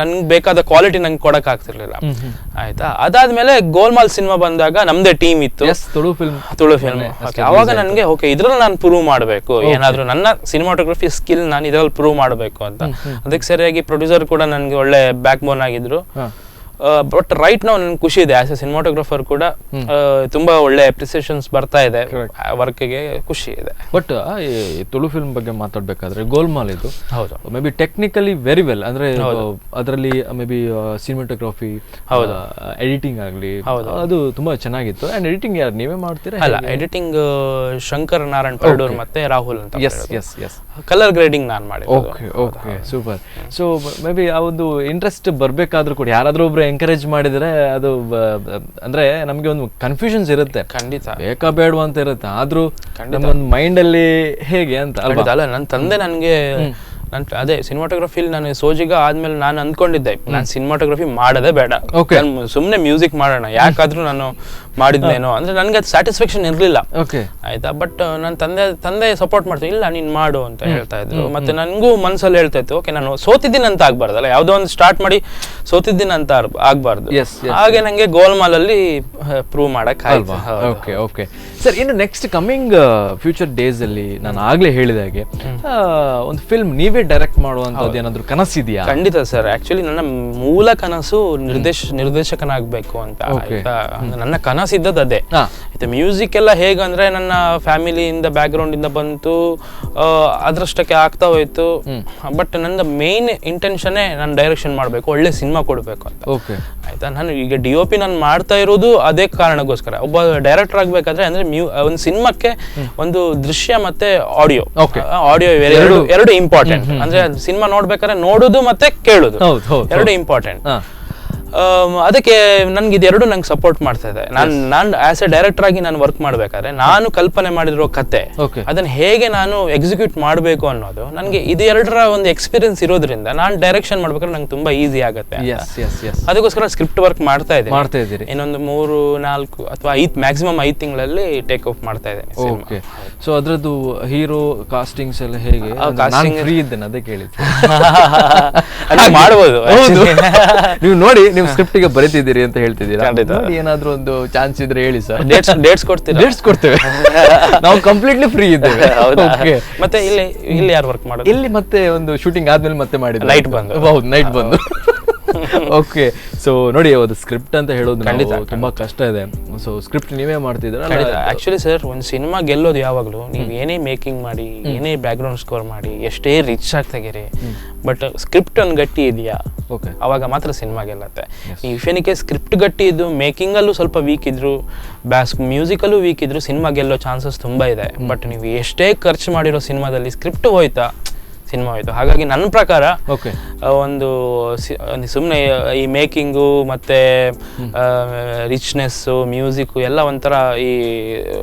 ನನ್ಗೆ ಬೇಕಾದ ಕ್ವಾಲಿಟಿ ನಂಗೆ ಕೊಡಕ್ ಆಗ್ತಿರ್ಲಿಲ್ಲ, ಆಯ್ತಾ. ಅದಾದ್ಮೇಲೆ ಗೋಲ್ಮಾಲ್ ಸಿನಿಮಾ ಬಂದಾಗ ನಮ್ದೇ ಟೀಮ್ ಇತ್ತು, ತುಳು ಫಿಲ್ಮ್. ಅವಾಗ ನನಗೆ ಇದ್ರಲ್ಲಿ ನಾನು ಪ್ರೂವ್ ಮಾಡಬೇಕು, ಏನಾದ್ರು ನನ್ನ ಸಿನಿಮಾಟೋಗ್ರಫಿ ಸ್ಕಿಲ್ ನಾನು ಇದ್ರಲ್ಲಿ ಪ್ರೂವ್ ಮಾಡಬೇಕು ಅಂತ. ಅದಕ್ಕೆ ಸರಿಯಾಗಿ ಪ್ರೊಡ್ಯೂಸರ್ ಕೂಡ ನನಗೆ ಒಳ್ಳೆ ಬ್ಯಾಕ್ ಬೋನ್ ಆಗಿದ್ರು. ಬಟ್ ರೈಟ್ ನಾವು ನನ್ಗೆ ಖುಷಿ ಇದೆ, ಆಸ್ ಎ ಸಿನಿಮಾಟೋಗ್ರಫರ್ ಕೂಡ ತುಂಬಾ ಒಳ್ಳೆ ಅಪ್ರಿಸಿಯೇಷನ್ಸ್ ಬರ್ತಾ ಇದೆ ವರ್ಕ್ಗೆ, ಖುಷಿ ಇದೆ. ಬಟ್ ತುಳು ಫಿಲ್ಮ್ ಬಗ್ಗೆ ಮಾತಾಡ್ಬೇಕಾದ್ರೆ ಗೋಲ್ಮಾಲ್ ಇದು ಹೌದು, may be technically very well, ಅಂದ್ರೆ ಅದರಲ್ಲಿ ಮೇ ಬಿ ಸಿನಿಮಾಟೋಗ್ರಫಿ, ಎಡಿಟಿಂಗ್ ಆಗಲಿ ಅದು ತುಂಬಾ ಚೆನ್ನಾಗಿತ್ತು. ಅಂಡ್ ಎಡಿಟಿಂಗ್ ಯಾರು ನೀವೇ ಮಾಡ್ತೀರಾ? ಅಲ್ಲ, ಎಡಿಟಿಂಗ್ ಶಂಕರ್ ನಾರಾಯಣ್ ಪರ್ಡೂರ್ ಮತ್ತೆ ರಾಹುಲ್ ಅಂತ. ಕಲರ್ ಗ್ರೇಡಿಂಗ್ ನಾನು ಮಾಡಿ. Okay super. So may be ಆ ಒಂದು ಇಂಟ್ರೆಸ್ಟ್ ಬರ್ಬೇಕಾದ್ರೂ ಕೂಡ ಯಾರಾದ್ರೂ ಒಬ್ರು ಎಂಕರೇಜ್ ಮಾಡಿದ್ರೆ ಅದು ಅಂದ್ರೆ ನಮ್ಗೆ ಒಂದು ಕನ್ಫ್ಯೂಷನ್ಸ್ ಇರುತ್ತೆ, ಖಂಡಿತ ಬೇಕಾ ಬೇಡವಾ ಅಂತ ಇರುತ್ತೆ. ಆದ್ರೂ ನಮ್ಮ ಮೈಂಡ್ ಅಲ್ಲಿ ಹೇಗೆ ಅಂತ ಅಲ್ಲ, ನನ್ನ ತಂದೆ ನನಗೆ ಅದೇ ಸಿನಿಮಾಟೋಗ್ರಫಿಲಿ ನಾನು ಸೋಜಿಗ ಆದ್ಮೇಲೆ ನಾನು ಅಂದ್ಕೊಂಡಿದ್ದೆ, ನಾನು ಸಿನಿಮಾಟೋಗ್ರಫಿ ಮಾಡೋದೇ ಬೇಡ, ಸುಮ್ನೆ ಮ್ಯೂಸಿಕ್ ಮಾಡೋಣ, ಯಾಕಾದ್ರೂ ನಾನು ಮಾಡಿದ್ನೇನೋ ಅಂದ್ರೆ ನನ್ಗೆ ಅದು ಸ್ಯಾಟಿಸ್ಫ್ಯಾಕ್ಷನ್ ಇರ್ಲಿಲ್ಲ, ಆಯ್ತಾ. ಬಟ್ ನನ್ನ ತಂದೆ ಸಪೋರ್ಟ್ ಮಾಡ್ತಾರೆ, ಇಲ್ಲ ನೀನ್ ಮಾಡು ಅಂತ ಹೇಳ್ತಾ ಇದ್ರು. ಮತ್ತೆ ನನ್ಗೂ ಮನ್ಸಲ್ಲಿ ಹೇಳ್ತಾ ಇತ್ತು, ಓಕೆ ನಾನು ಸೋತಿದ್ದೀನಿ ಅಂತ ಆಗ್ಬಾರ್ದಲ್ಲ, ಯಾವ್ದೋ ಒಂದು ಸ್ಟಾರ್ಟ್ ಮಾಡಿ ಸೋತಿದ್ದೀನಿ ಅಂತ ಆಗ್ಬಾರ್ದು. ಹಾಗೆ ನಂಗೆ ಗೋಲ್ಮಾಲ್ ಅಲ್ಲಿ ಪ್ರೂವ್ ಮಾಡಕ್ ಆಯ್ತು. ಓಕೆ ಸರ್, ಇನ್ನು ನೆಕ್ಸ್ಟ್ ಕಮಿಂಗ್ ಫ್ಯೂಚರ್ ಡೇಸ್ ಅಲ್ಲಿ ನಾನು ಆಗ್ಲೇ ಹೇಳಿದ ಹಾಗೆ ಒಂದು ಫಿಲ್ಮ್ ನೀವೇ ಡೈರೆಕ್ಟ್ ಮಾಡುವಂತದ್ದು ಏನಾದ್ರು ಕನಸಿದೆಯಾ? ಖಂಡಿತ ಸರ್, ಆಕ್ಚುಲಿ ನನ್ನ ಮೂಲ ಕನಸು ನಿರ್ದೇಶಕನಾಗಬೇಕು ಅಂತ. ನನ್ನ ಕನಸಿದ್ದದ್ದು ಅದೇ. ಮ್ಯೂಸಿಕ್ ಎಲ್ಲ ಹೇಗಂದ್ರೆ ನನ್ನ ಫ್ಯಾಮಿಲಿಯಿಂದ ಬ್ಯಾಕ್ ಗ್ರೌಂಡ್ ಇಂದ ಬಂತು, ಅದ್ರಷ್ಟಕ್ಕೆ ಆಗ್ತಾ ಹೋಯ್ತು. ಬಟ್ ನನ್ನ ಮೇನ್ ಇಂಟೆನ್ಷನ್ನೇ ನಾನು ಡೈರೆಕ್ಷನ್ ಮಾಡಬೇಕು, ಒಳ್ಳೆ ಸಿನಿಮಾ ಕೊಡಬೇಕು ಅಂತ, ಆಯ್ತಾ. ನಾನು ಈಗ DOP ನಾನು ಮಾಡ್ತಾ ಇರೋದು ಅದೇ ಕಾರಣಕ್ಕೋಸ್ಕರ. ಒಬ್ಬ ಡೈರೆಕ್ಟರ್ ಆಗ್ಬೇಕಾದ್ರೆ ಅಂದ್ರೆ ಒಂದು ಸಿನಿಮಾಕ್ಕೆ ಒಂದು ದೃಶ್ಯ ಮತ್ತೆ ಆಡಿಯೋ ಎರಡು ಇಂಪಾರ್ಟೆಂಟ್. ಅಂದ್ರೆ ಸಿನಿಮಾ ನೋಡ್ಬೇಕಾದ್ರೆ ನೋಡುದು ಮತ್ತೆ ಕೇಳುದು ಎರಡು ಇಂಪಾರ್ಟೆಂಟ್. ಅದಕ್ಕೆ ನನ್ಗೆ ಇದೆರಡು ನಂಗೆ ಸಪೋರ್ಟ್ ಮಾಡ್ತಾ ಇದೆ. ನಾನು ಆಸ್ ಎ ಡೈರೆಕ್ಟರ್ ಆಗಿ ನಾನು ವರ್ಕ್ ಮಾಡ್ಬೇಕಾದ್ರೆ ನಾನು ಕಲ್ಪನೆ ಮಾಡಿರೋ ಕತೆ ಅದನ್ನ ಹೇಗೆ ನಾನು ಎಕ್ಸಿಕ್ಯೂಟ್ ಮಾಡಬೇಕು ಅನ್ನೋದು ನನಗೆ ಇದೆರಡರ ಒಂದು ಎಕ್ಸ್ಪೀರಿಯನ್ಸ್ ಇರೋದ್ರಿಂದ ನಾನು ಡೈರೆಕ್ಷನ್ ಮಾಡ್ಬೇಕಾದ್ರೆ ನಂಗೆ ತುಂಬಾ ಈಸಿ ಆಗುತ್ತೆ. ಅದಕ್ಕೋಸ್ಕರ ಸ್ಕ್ರಿಪ್ಟ್ ವರ್ಕ್ ಮಾಡ್ತಾ ಇದ್ದೀನಿ. ಇನ್ನೊಂದು 3-4 ಅಥವಾ 5 ಮ್ಯಾಕ್ಸಿಮಮ್ 5 ತಿಂಗಳಲ್ಲಿ ಟೇಕ್ ಆಫ್ ಮಾಡ್ತಾ ಇದ್ದೀನಿ. ಸೊ ಅದ್ರದ್ದು ಹೀರೋ ಕಾಸ್ಟಿಂಗ್ಸ್ ಎಲ್ಲ ಹೇಗೆ? ಫ್ರೀ ಇದ್ದೇನೆ ಅದೇ ಕೇಳಿದ್ದೆ. ಮಾಡಬಹುದು. ನೀವು ನೋಡಿ ನೀವು ಸ್ಕ್ರಿಪ್ಟ್ ಗೆ ಬರೀತಿದ್ದೀರಿ ಅಂತ ಹೇಳ್ತಿದ್ದೀರಾ, ಏನಾದ್ರೂ ಒಂದು ಚಾನ್ಸ್ ಇದ್ರೆ ಹೇಳಿ ಸರ್. ಡೇಟ್ಸ್ ಕೊಡ್ತೇವೆ. ನಾವು ಕಂಪ್ಲೀಟ್ಲಿ ಫ್ರೀ ಇದ್ದೇವೆ. ಮತ್ತೆ ಇಲ್ಲಿ ಯಾರು ವರ್ಕ್ ಮಾಡೋದು? ಇಲ್ಲಿ ಮತ್ತೆ ಒಂದು ಶೂಟಿಂಗ್ ಆದ್ಮೇಲೆ ಮತ್ತೆ ಮಾಡಿದ್ರು ನೈಟ್ ಬಂದು. ಹೌದು, ನೈಟ್ ಬಂದು. ಓಕೆ, ಸೊ ನೋಡಿ ಅದು ಸ್ಕ್ರಿಪ್ಟ್ ಅಂತ ಹೇಳೋದು ತುಂಬಾ ಕಷ್ಟ ಇದೆ. ಸೊ ಸ್ಕ್ರಿಪ್ಟ್ ನೀವೇ ಮಾಡ್ತಿದ್ದೀರಾ? ಆಕ್ಚುಲಿ ಸರ್, ಒಂದು ಸಿನಿಮಾ ಗೆಲ್ಲೋದು ಯಾವಾಗಲೂ ನೀವು ಏನೇ ಮೇಕಿಂಗ್ ಮಾಡಿ, ಏನೇ ಬ್ಯಾಕ್ ಗ್ರೌಂಡ್ ಸ್ಕೋರ್ ಮಾಡಿ, ಎಷ್ಟೇ ರಿಚ್ ಆಗಿ ತೆಗೀರಿ, ಬಟ್ ಸ್ಕ್ರಿಪ್ಟ್ ಒಂದು ಗಟ್ಟಿ ಇದೆಯಾ ಅವಾಗ ಮಾತ್ರ ಸಿನಿಮಾ ಗೆಲ್ಲತ್ತೆ. ಇಫೇನಿಕೆ ಸ್ಕ್ರಿಪ್ಟ್ ಗಟ್ಟಿ ಇದ್ದು ಮೇಕಿಂಗ್ ಅಲ್ಲೂ ಸ್ವಲ್ಪ ವೀಕ್ ಇದ್ರು, ಮ್ಯೂಸಿಕಲ್ಲೂ ವೀಕ್ ಇದ್ರು, ಸಿನಿಮಾ ಗೆಲ್ಲೋ ಚಾನ್ಸಸ್ ತುಂಬಾ ಇದೆ. ಬಟ್ ನೀವು ಎಷ್ಟೇ ಖರ್ಚು ಮಾಡಿರೋ ಸಿನಿಮಾದಲ್ಲಿ ಸ್ಕ್ರಿಪ್ಟ್ ಹೋಯ್ತಾ, ಸಿನಿಮಾ ಹೋಯ್ತು. ಹಾಗಾಗಿ ನನ್ನ ಪ್ರಕಾರ ಒಂದು ಸುಮ್ಮನೆ ಈ ಮೇಕಿಂಗು ಮತ್ತೆ ರಿಚ್ನೆಸ್ಸು, ಮ್ಯೂಸಿಕ್ ಎಲ್ಲ ಒಂಥರ ಈ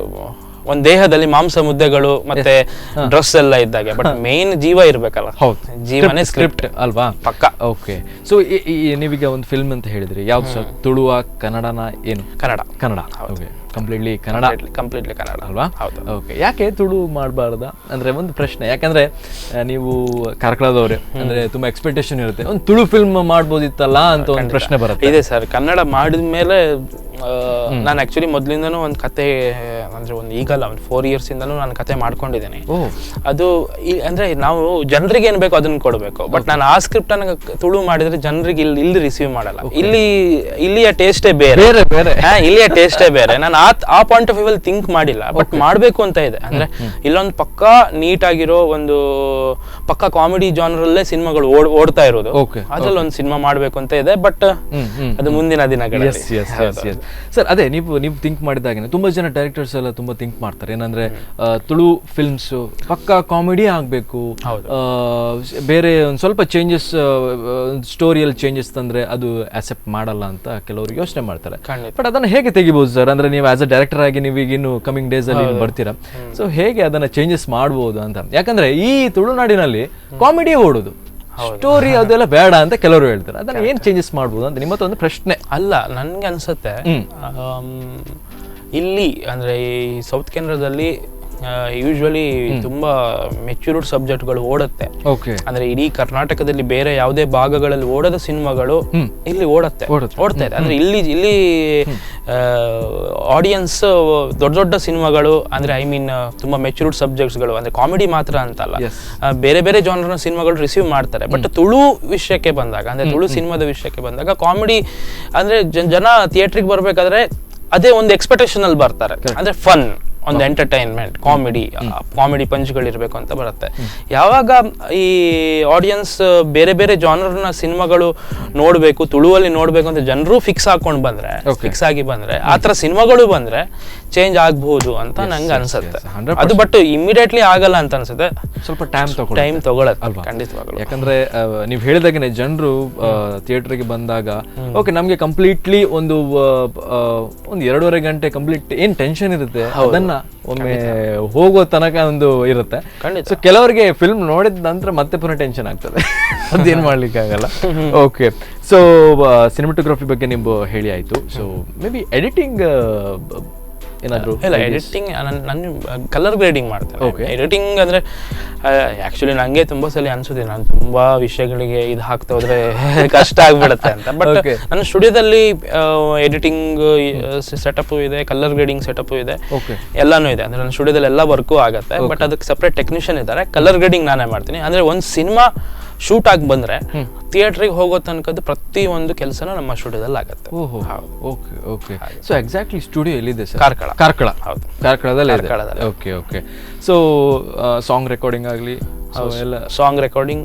ಒಂದ್ ದೇಹದಲ್ಲಿ ಮಾಂಸ ಮುದ್ದೆಗಳು ಮತ್ತೆ ಡ್ರೆಸ್ ಎಲ್ಲ ಇದ್ದಾಗೆ, ಬಟ್ ಮೇನ್ ಜೀವ ಇರ್ಬೇಕಲ್ಲ. ಜೀವನೇ ಸ್ಕ್ರಿಪ್ಟ್ ಅಲ್ವಾ? ಪಕ್ಕ. ಓಕೆ, ಸೊ ನೀವೀಗ ಒಂದು ಫಿಲ್ಮ್ ಅಂತ ಹೇಳಿದ್ರಿ, ಯಾವ್ದು ಸರ್? ತುಳುವ, ಕನ್ನಡನ? ಏನು? ಕನ್ನಡ. ಓಕೆ, ಕಂಪ್ಲೀಟ್ಲಿ ಕನ್ನಡ ಅಲ್ವಾ? ಓಕೆ, ಯಾಕೆ ತುಳು ಮಾಡಬಾರ್ದ ಅಂದ್ರೆ ಒಂದು ಪ್ರಶ್ನೆ. ಯಾಕಂದ್ರೆ ನೀವು ಕಾರ್ಕಳದವ್ರೆ ಅಂದ್ರೆ ತುಂಬಾ ಎಕ್ಸ್ಪೆಕ್ಟೇಷನ್ ಇರುತ್ತೆ, ಒಂದು ತುಳು ಫಿಲ್ಮ್ ಮಾಡ್ಬೋದಿತ್ತಲ್ಲ ಅಂತ ಒಂದು ಪ್ರಶ್ನೆ ಬರುತ್ತೆ. ಇದೆ ಸರ್, ಕನ್ನಡ ಮಾಡಿದ ಮೇಲೆ ನಾನು ಆಕ್ಚುಲಿ ಮೊದ್ಲಿಂದನೂ ಒಂದು ಕತೆ ಅಂದ್ರೆ ಈಗಲ್ಲ ಒಂದು 4 years ಇಂದನೂ ನಾನು ಕತೆ ಮಾಡ್ಕೊಂಡಿದ್ದೇನೆ. ಅದು ಅಂದ್ರೆ ನಾವು ಜನರಿಗೆ ಏನ್ ಬೇಕೋ ಅದನ್ನ ಕೊಡ್ಬೇಕು. ಬಟ್ ನಾನು ಆ ಸ್ಕ್ರಿಪ್ಟ್ ಅನ್ನ ತುಳು ಮಾಡಿದ್ರೆ ಜನರಿಗೆ ಇಲ್ಲಿ ರಿಸೀವ್ ಮಾಡಲ್ಲ. ಇಲ್ಲಿಯ ಟೇಸ್ಟೇ ಬೇರೆ. ಇಲ್ಲಿಯ ಟೇಸ್ಟೇ ಬೇರೆ. ನಾನು ಆ ಪಾಯಿಂಟ್ ಆಫ್ ವ್ಯೂ ಅಲ್ಲಿ ಥಿಂಕ್ ಮಾಡಿಲ್ಲ, ಬಟ್ ಮಾಡ್ಬೇಕು ಅಂತ ಇದೆ. ಅಂದ್ರೆ ಇಲ್ಲೊಂದು ಪಕ್ಕಾ ನೀಟ್ ಆಗಿರೋ ಒಂದು ಪಕ್ಕಾ ಕಾಮಿಡಿ ಜಾನರಲ್ಲೇ ಸಿನಿಮಾಗಳು ಓಡ್ತಾ ಇರೋದು, ಅದ್ರಲ್ಲಿ ಒಂದು ಸಿನಿಮಾ ಮಾಡ್ಬೇಕು ಅಂತ ಇದೆ. ಬಟ್ ಅದು ಮುಂದಿನ ದಿನಗಳಲ್ಲಿ. ಸರ್, ಅದೇ ನೀವು ಥಿಂಕ್ ಮಾಡಿದಾಗೇನೆ ತುಂಬಾ ಜನ ಡೈರೆಕ್ಟರ್ಸ್ ಎಲ್ಲ ತುಂಬಾ ಥಿಂಕ್ ಮಾಡ್ತಾರೆ. ಏನಂದ್ರೆ ತುಳು ಫಿಲ್ಮ್ಸ್ ಪಕ್ಕಾ ಕಾಮಿಡಿ ಆಗ್ಬೇಕು, ಬೇರೆ ಒಂದ್ ಸ್ವಲ್ಪ ಚೇಂಜಸ್, ಸ್ಟೋರಿಯಲ್ಲಿ ಚೇಂಜಸ್ ತಂದ್ರೆ ಅದು ಆಕ್ಸೆಪ್ಟ್ ಮಾಡಲ್ಲ ಅಂತ ಕೆಲವರು ಯೋಚನೆ ಮಾಡ್ತಾರೆ. ಬಟ್ ಅದನ್ನ ಹೇಗೆ ತೆಗಿಬಹುದು ಸರ್? ಅಂದ್ರೆ ನೀವು ಆಸ್ ಅ ಡೈರೆಕ್ಟರ್ ಆಗಿ ನೀವೀಗ ಇನ್ನು ಕಮಿಂಗ್ ಡೇಸ್ ಅಲ್ಲಿ ಬರ್ತೀರಾ, ಸೊ ಹೇಗೆ ಅದನ್ನ ಚೇಂಜಸ್ ಮಾಡಬಹುದು ಅಂತ? ಯಾಕಂದ್ರೆ ಈ ತುಳುನಾಡಿನಲ್ಲಿ ಕಾಮಿಡಿ ಓಡುದು, ಸ್ಟೋರಿ ಅದೆಲ್ಲ ಬೇಡ ಅಂತ ಕೆಲವರು ಹೇಳ್ತಾರೆ. ಅದನ್ನ ಏನ್ ಚೇಂಜಸ್ ಮಾಡಬಹುದು ಅಂತ ನಿಮ್ಮ ಒಂದು ಪ್ರಶ್ನೆ. ಅಲ್ಲ, ನನ್ಗೆ ಅನ್ಸುತ್ತೆ ಇಲ್ಲಿ ಅಂದ್ರೆ ಈ ಸೌತ್ ಕೇಂದ್ರದಲ್ಲಿ ಯೂಶುವಲಿ ತುಂಬಾ ಮೆಚ್ಯೂರ್ಡ್ ಸಬ್ಜೆಕ್ಟ್ಗಳು ಓಡುತ್ತೆ. ಅಂದ್ರೆ ಇಡೀ ಕರ್ನಾಟಕದಲ್ಲಿ ಬೇರೆ ಯಾವುದೇ ಭಾಗಗಳಲ್ಲಿ ಓಡದ ಸಿನಿಮಾಗಳು ಇಲ್ಲಿ ಓಡ್ತಾ ಇದೆ. ಅಂದ್ರೆ ಇಲ್ಲಿ ಆಡಿಯನ್ಸ್ ದೊಡ್ಡ ಸಿನಿಮಾಗಳು ಅಂದ್ರೆ ಐ ಮೀನ್ ತುಂಬಾ ಮೆಚ್ಯೂರ್ಡ್ ಸಬ್ಜೆಕ್ಟ್ಸ್ಗಳು ಅಂದ್ರೆ ಕಾಮಿಡಿ ಮಾತ್ರ ಅಂತಲ್ಲ, ಬೇರೆ ಬೇರೆ ಜಾನರ್ನ ಸಿನಿಮಾಗಳು ರಿಸೀವ್ ಮಾಡ್ತಾರೆ. ಬಟ್ ತುಳು ವಿಷಯಕ್ಕೆ ಬಂದಾಗ, ಅಂದ್ರೆ ತುಳು ಸಿನಿಮಾದ ವಿಷಯಕ್ಕೆ ಬಂದಾಗ ಕಾಮಿಡಿ ಅಂದ್ರೆ ಜನ ಥಿಯೇಟ್ರಿಗೆ ಬರ್ಬೇಕಾದ್ರೆ ಅದೇ ಒಂದು ಎಕ್ಸ್ಪೆಕ್ಟೇಷನ್ ಅಲ್ಲಿ ಬರ್ತಾರೆ. ಅಂದ್ರೆ ಫನ್, ಒಂದು ಎಂಟರ್ಟೈನ್ಮೆಂಟ್, ಕಾಮಿಡಿ ಪಂಚ್ಗಳಿರ್ಬೇಕು ಅಂತ ಬರುತ್ತೆ. ಯಾವಾಗ ಈ ಆಡಿಯನ್ಸ್ ಬೇರೆ ಬೇರೆ ಜಾನರ್ನ ಸಿನಿಮಾಗಳು ನೋಡ್ಬೇಕು, ತುಳುವಲ್ಲಿ ನೋಡ್ಬೇಕು ಅಂತ ಜನರು ಫಿಕ್ಸ್ ಆಗಿ ಬಂದ್ರೆ ಆತರ ಸಿನಿಮಾಗಳು ಬಂದ್ರೆ ಚೇಂಜ್ ಆಗ್ಬಹುದು ಅಂತ ನಂಗೆ ಅನ್ಸುತ್ತೆ. ಅದು ಬಟ್ ಇಮಿಡಿಯೇಟ್ಲಿ ಆಗಲ್ಲ ಅಂತ ಅನ್ಸುತ್ತೆ, ಸ್ವಲ್ಪ ಟೈಮ್ ತಗೊಳತ್ತೆ ಖಂಡಿತವಾಗ್ಲೂ. ಯಾಕಂದ್ರೆ ನೀವು ಹೇಳಿದಾಗನೆ ಜನರು ಥಿಯೇಟರ್ಗೆ ಬಂದಾಗ ಓಕೆ ನಮ್ಗೆ ಕಂಪ್ಲೀಟ್ಲಿ ಒಂದು 2.5 ಗಂಟೆ ಕಂಪ್ಲೀಟ್ ಏನ್ ಟೆನ್ಷನ್ ಇರುತ್ತೆ ಅದನ್ನ ಒಮ್ಮೆ ಹೋಗೋ ತನಕ ಒಂದು ಇರುತ್ತೆ. ಸೊ ಕೆಲವರಿಗೆ ಫಿಲ್ಮ್ ನೋಡಿದ ನಂತರ ಮತ್ತೆ ಪುನಃ ಟೆನ್ಷನ್ ಆಗ್ತದೆ, ಅದೇನ್ ಮಾಡ್ಲಿಕ್ಕೆ ಆಗಲ್ಲ. ಓಕೆ, ಸೊ ಸಿನಿಮಾಟೋಗ್ರಫಿ ಬಗ್ಗೆ ನೀವು ಹೇಳಿ ಆಯ್ತು. ಸೊ ಮೇ ಬಿ ಎಡಿಟಿಂಗ್ ಏನಾದ್ರು? ಇಲ್ಲ, ಎಡಿಟಿಂಗ್ ನಾನು ಕಲರ್ ಗ್ರೇಡಿಂಗ್ ಮಾಡ್ತೇನೆ. ಎಡಿಟಿಂಗ್ ಅಂದ್ರೆ ಆಕ್ಚುಲಿ ನಂಗೆ ತುಂಬಾ ಸಲ ಅನ್ಸುತ್ತೆ ನಾನು ತುಂಬಾ ವಿಷಯಗಳಿಗೆ ಇದು ಹಾಕ್ತಾ ಹೋದ್ರೆ ಕಷ್ಟ ಆಗ್ಬಿಡುತ್ತೆ ಅಂತ. ಬಟ್ ನನ್ನ ಸ್ಟುಡಿಯೋದಲ್ಲಿ ಎಡಿಟಿಂಗ್ ಸೆಟಪ್ ಇದೆ, ಕಲರ್ ಗ್ರೇಡಿಂಗ್ ಸೆಟಪ್ ಇದೆ, ಎಲ್ಲಾನು ಇದೆ. ಅಂದ್ರೆ ನನ್ನ ಸ್ಟುಡಿಯೋದಲ್ಲಿ ಎಲ್ಲ ವರ್ಕು ಆಗುತ್ತೆ. ಬಟ್ ಅದಕ್ಕೆ ಸಪ್ರೇಟ್ ಟೆಕ್ನಿಷಿಯನ್ ಇದ್ದಾರೆ, ಕಲರ್ ಗ್ರೇಡಿಂಗ್ ನಾನೇ ಮಾಡ್ತೀನಿ. ಅಂದ್ರೆ ಒಂದು ಸಿನಿಮಾ ಶೂಟ್ ಆಗಿ ಬಂದ್ರೆ ಥಿಯೇಟರ್ಗೆ ಹೋಗೋ ತನಕದ್ದು ಪ್ರತಿ ಒಂದು ಕೆಲಸನೂ ನಮ್ಮ ಸ್ಟುಡಿಯೋದಲ್ಲಿ ಆಗುತ್ತೆ. ಓಕೆ, ಸೊ ಎಕ್ಸಾಕ್ಟ್ಲಿ ಸ್ಟುಡಿಯೋ ಎಲ್ಲಿದೆ ಸರ್? ಕಾರ್ಕಳ. ಹೌದು, ಕಾರ್ಕಳದಲ್ಲಿ. ಓಕೆ, ಸೊ ಸಾಂಗ್ ರೆಕಾರ್ಡಿಂಗ್ ಆಗಲಿ, ಸಾಂಗ್ ರೆಕಾರ್ಡಿಂಗ್,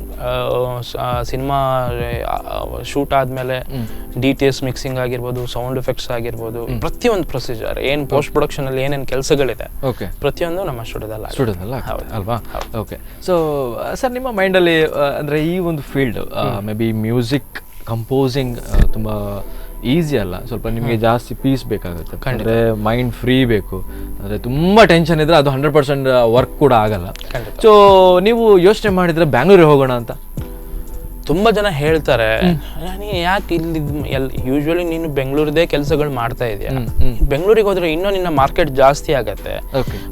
ಸಿನಿಮಾ ಶೂಟ್ ಆದ್ಮೇಲೆ DTS ಮಿಕ್ಸಿಂಗ್ ಆಗಿರ್ಬೋದು, ಸೌಂಡ್ ಎಫೆಕ್ಟ್ಸ್ ಆಗಿರ್ಬೋದು, ಪ್ರತಿಯೊಂದು ಪ್ರೊಸೀಜರ್ ಏನ್ ಪೋಸ್ಟ್ ಪ್ರೊಡಕ್ಷನ್ ಅಲ್ಲಿ ಏನೇನು ಕೆಲಸಗಳಿದೆ ಪ್ರತಿಯೊಂದು ನಮ್ಮ ಸ್ಟುಡಿಯೋದಲ್ಲಿ ಅಲ್ವಾ? ಓಕೆ, ಸೊ ಸರ್ ನಿಮ್ಮ ಮೈಂಡ್ ಅಲ್ಲಿ ಅಂದ್ರೆ ಈ ಒಂದು field may be music composing ತುಂಬ ಈಸಿ ಅಲ್ಲ, ಸ್ವಲ್ಪ ನಿಮಗೆ ಜಾಸ್ತಿ ಪೀಸ್ ಬೇಕಾಗುತ್ತೆ, ಅಂದರೆ ಮೈಂಡ್ ಫ್ರೀ ಬೇಕು. ಅಂದರೆ ತುಂಬ ಟೆನ್ಷನ್ ಇದ್ದರೆ ಅದು 100% ವರ್ಕ್ ಕೂಡ ಆಗಲ್ಲ. ಸೊ ನೀವು ಯೋಚನೆ ಮಾಡಿದರೆ ಬ್ಯಾಂಗ್ಳೂರಿಗೆ ಹೋಗೋಣ ಅಂತ ತುಂಬಾ ಜನ ಹೇಳ್ತಾರೆ, ನೀನು ಯಾಕೆ ಇಲ್ಲಿ ಯೂಶ್ವಲಿ ನೀನು ಬೆಂಗಳೂರದೇ ಕೆಲಸಗಳು ಮಾಡ್ತಾ ಇದೆಯಾ, ಬೆಂಗಳೂರಿಗೆ ಹೋದ್ರೆ ಇನ್ನೂ ನಿನ್ನ ಮಾರ್ಕೆಟ್ ಜಾಸ್ತಿ ಆಗತ್ತೆ,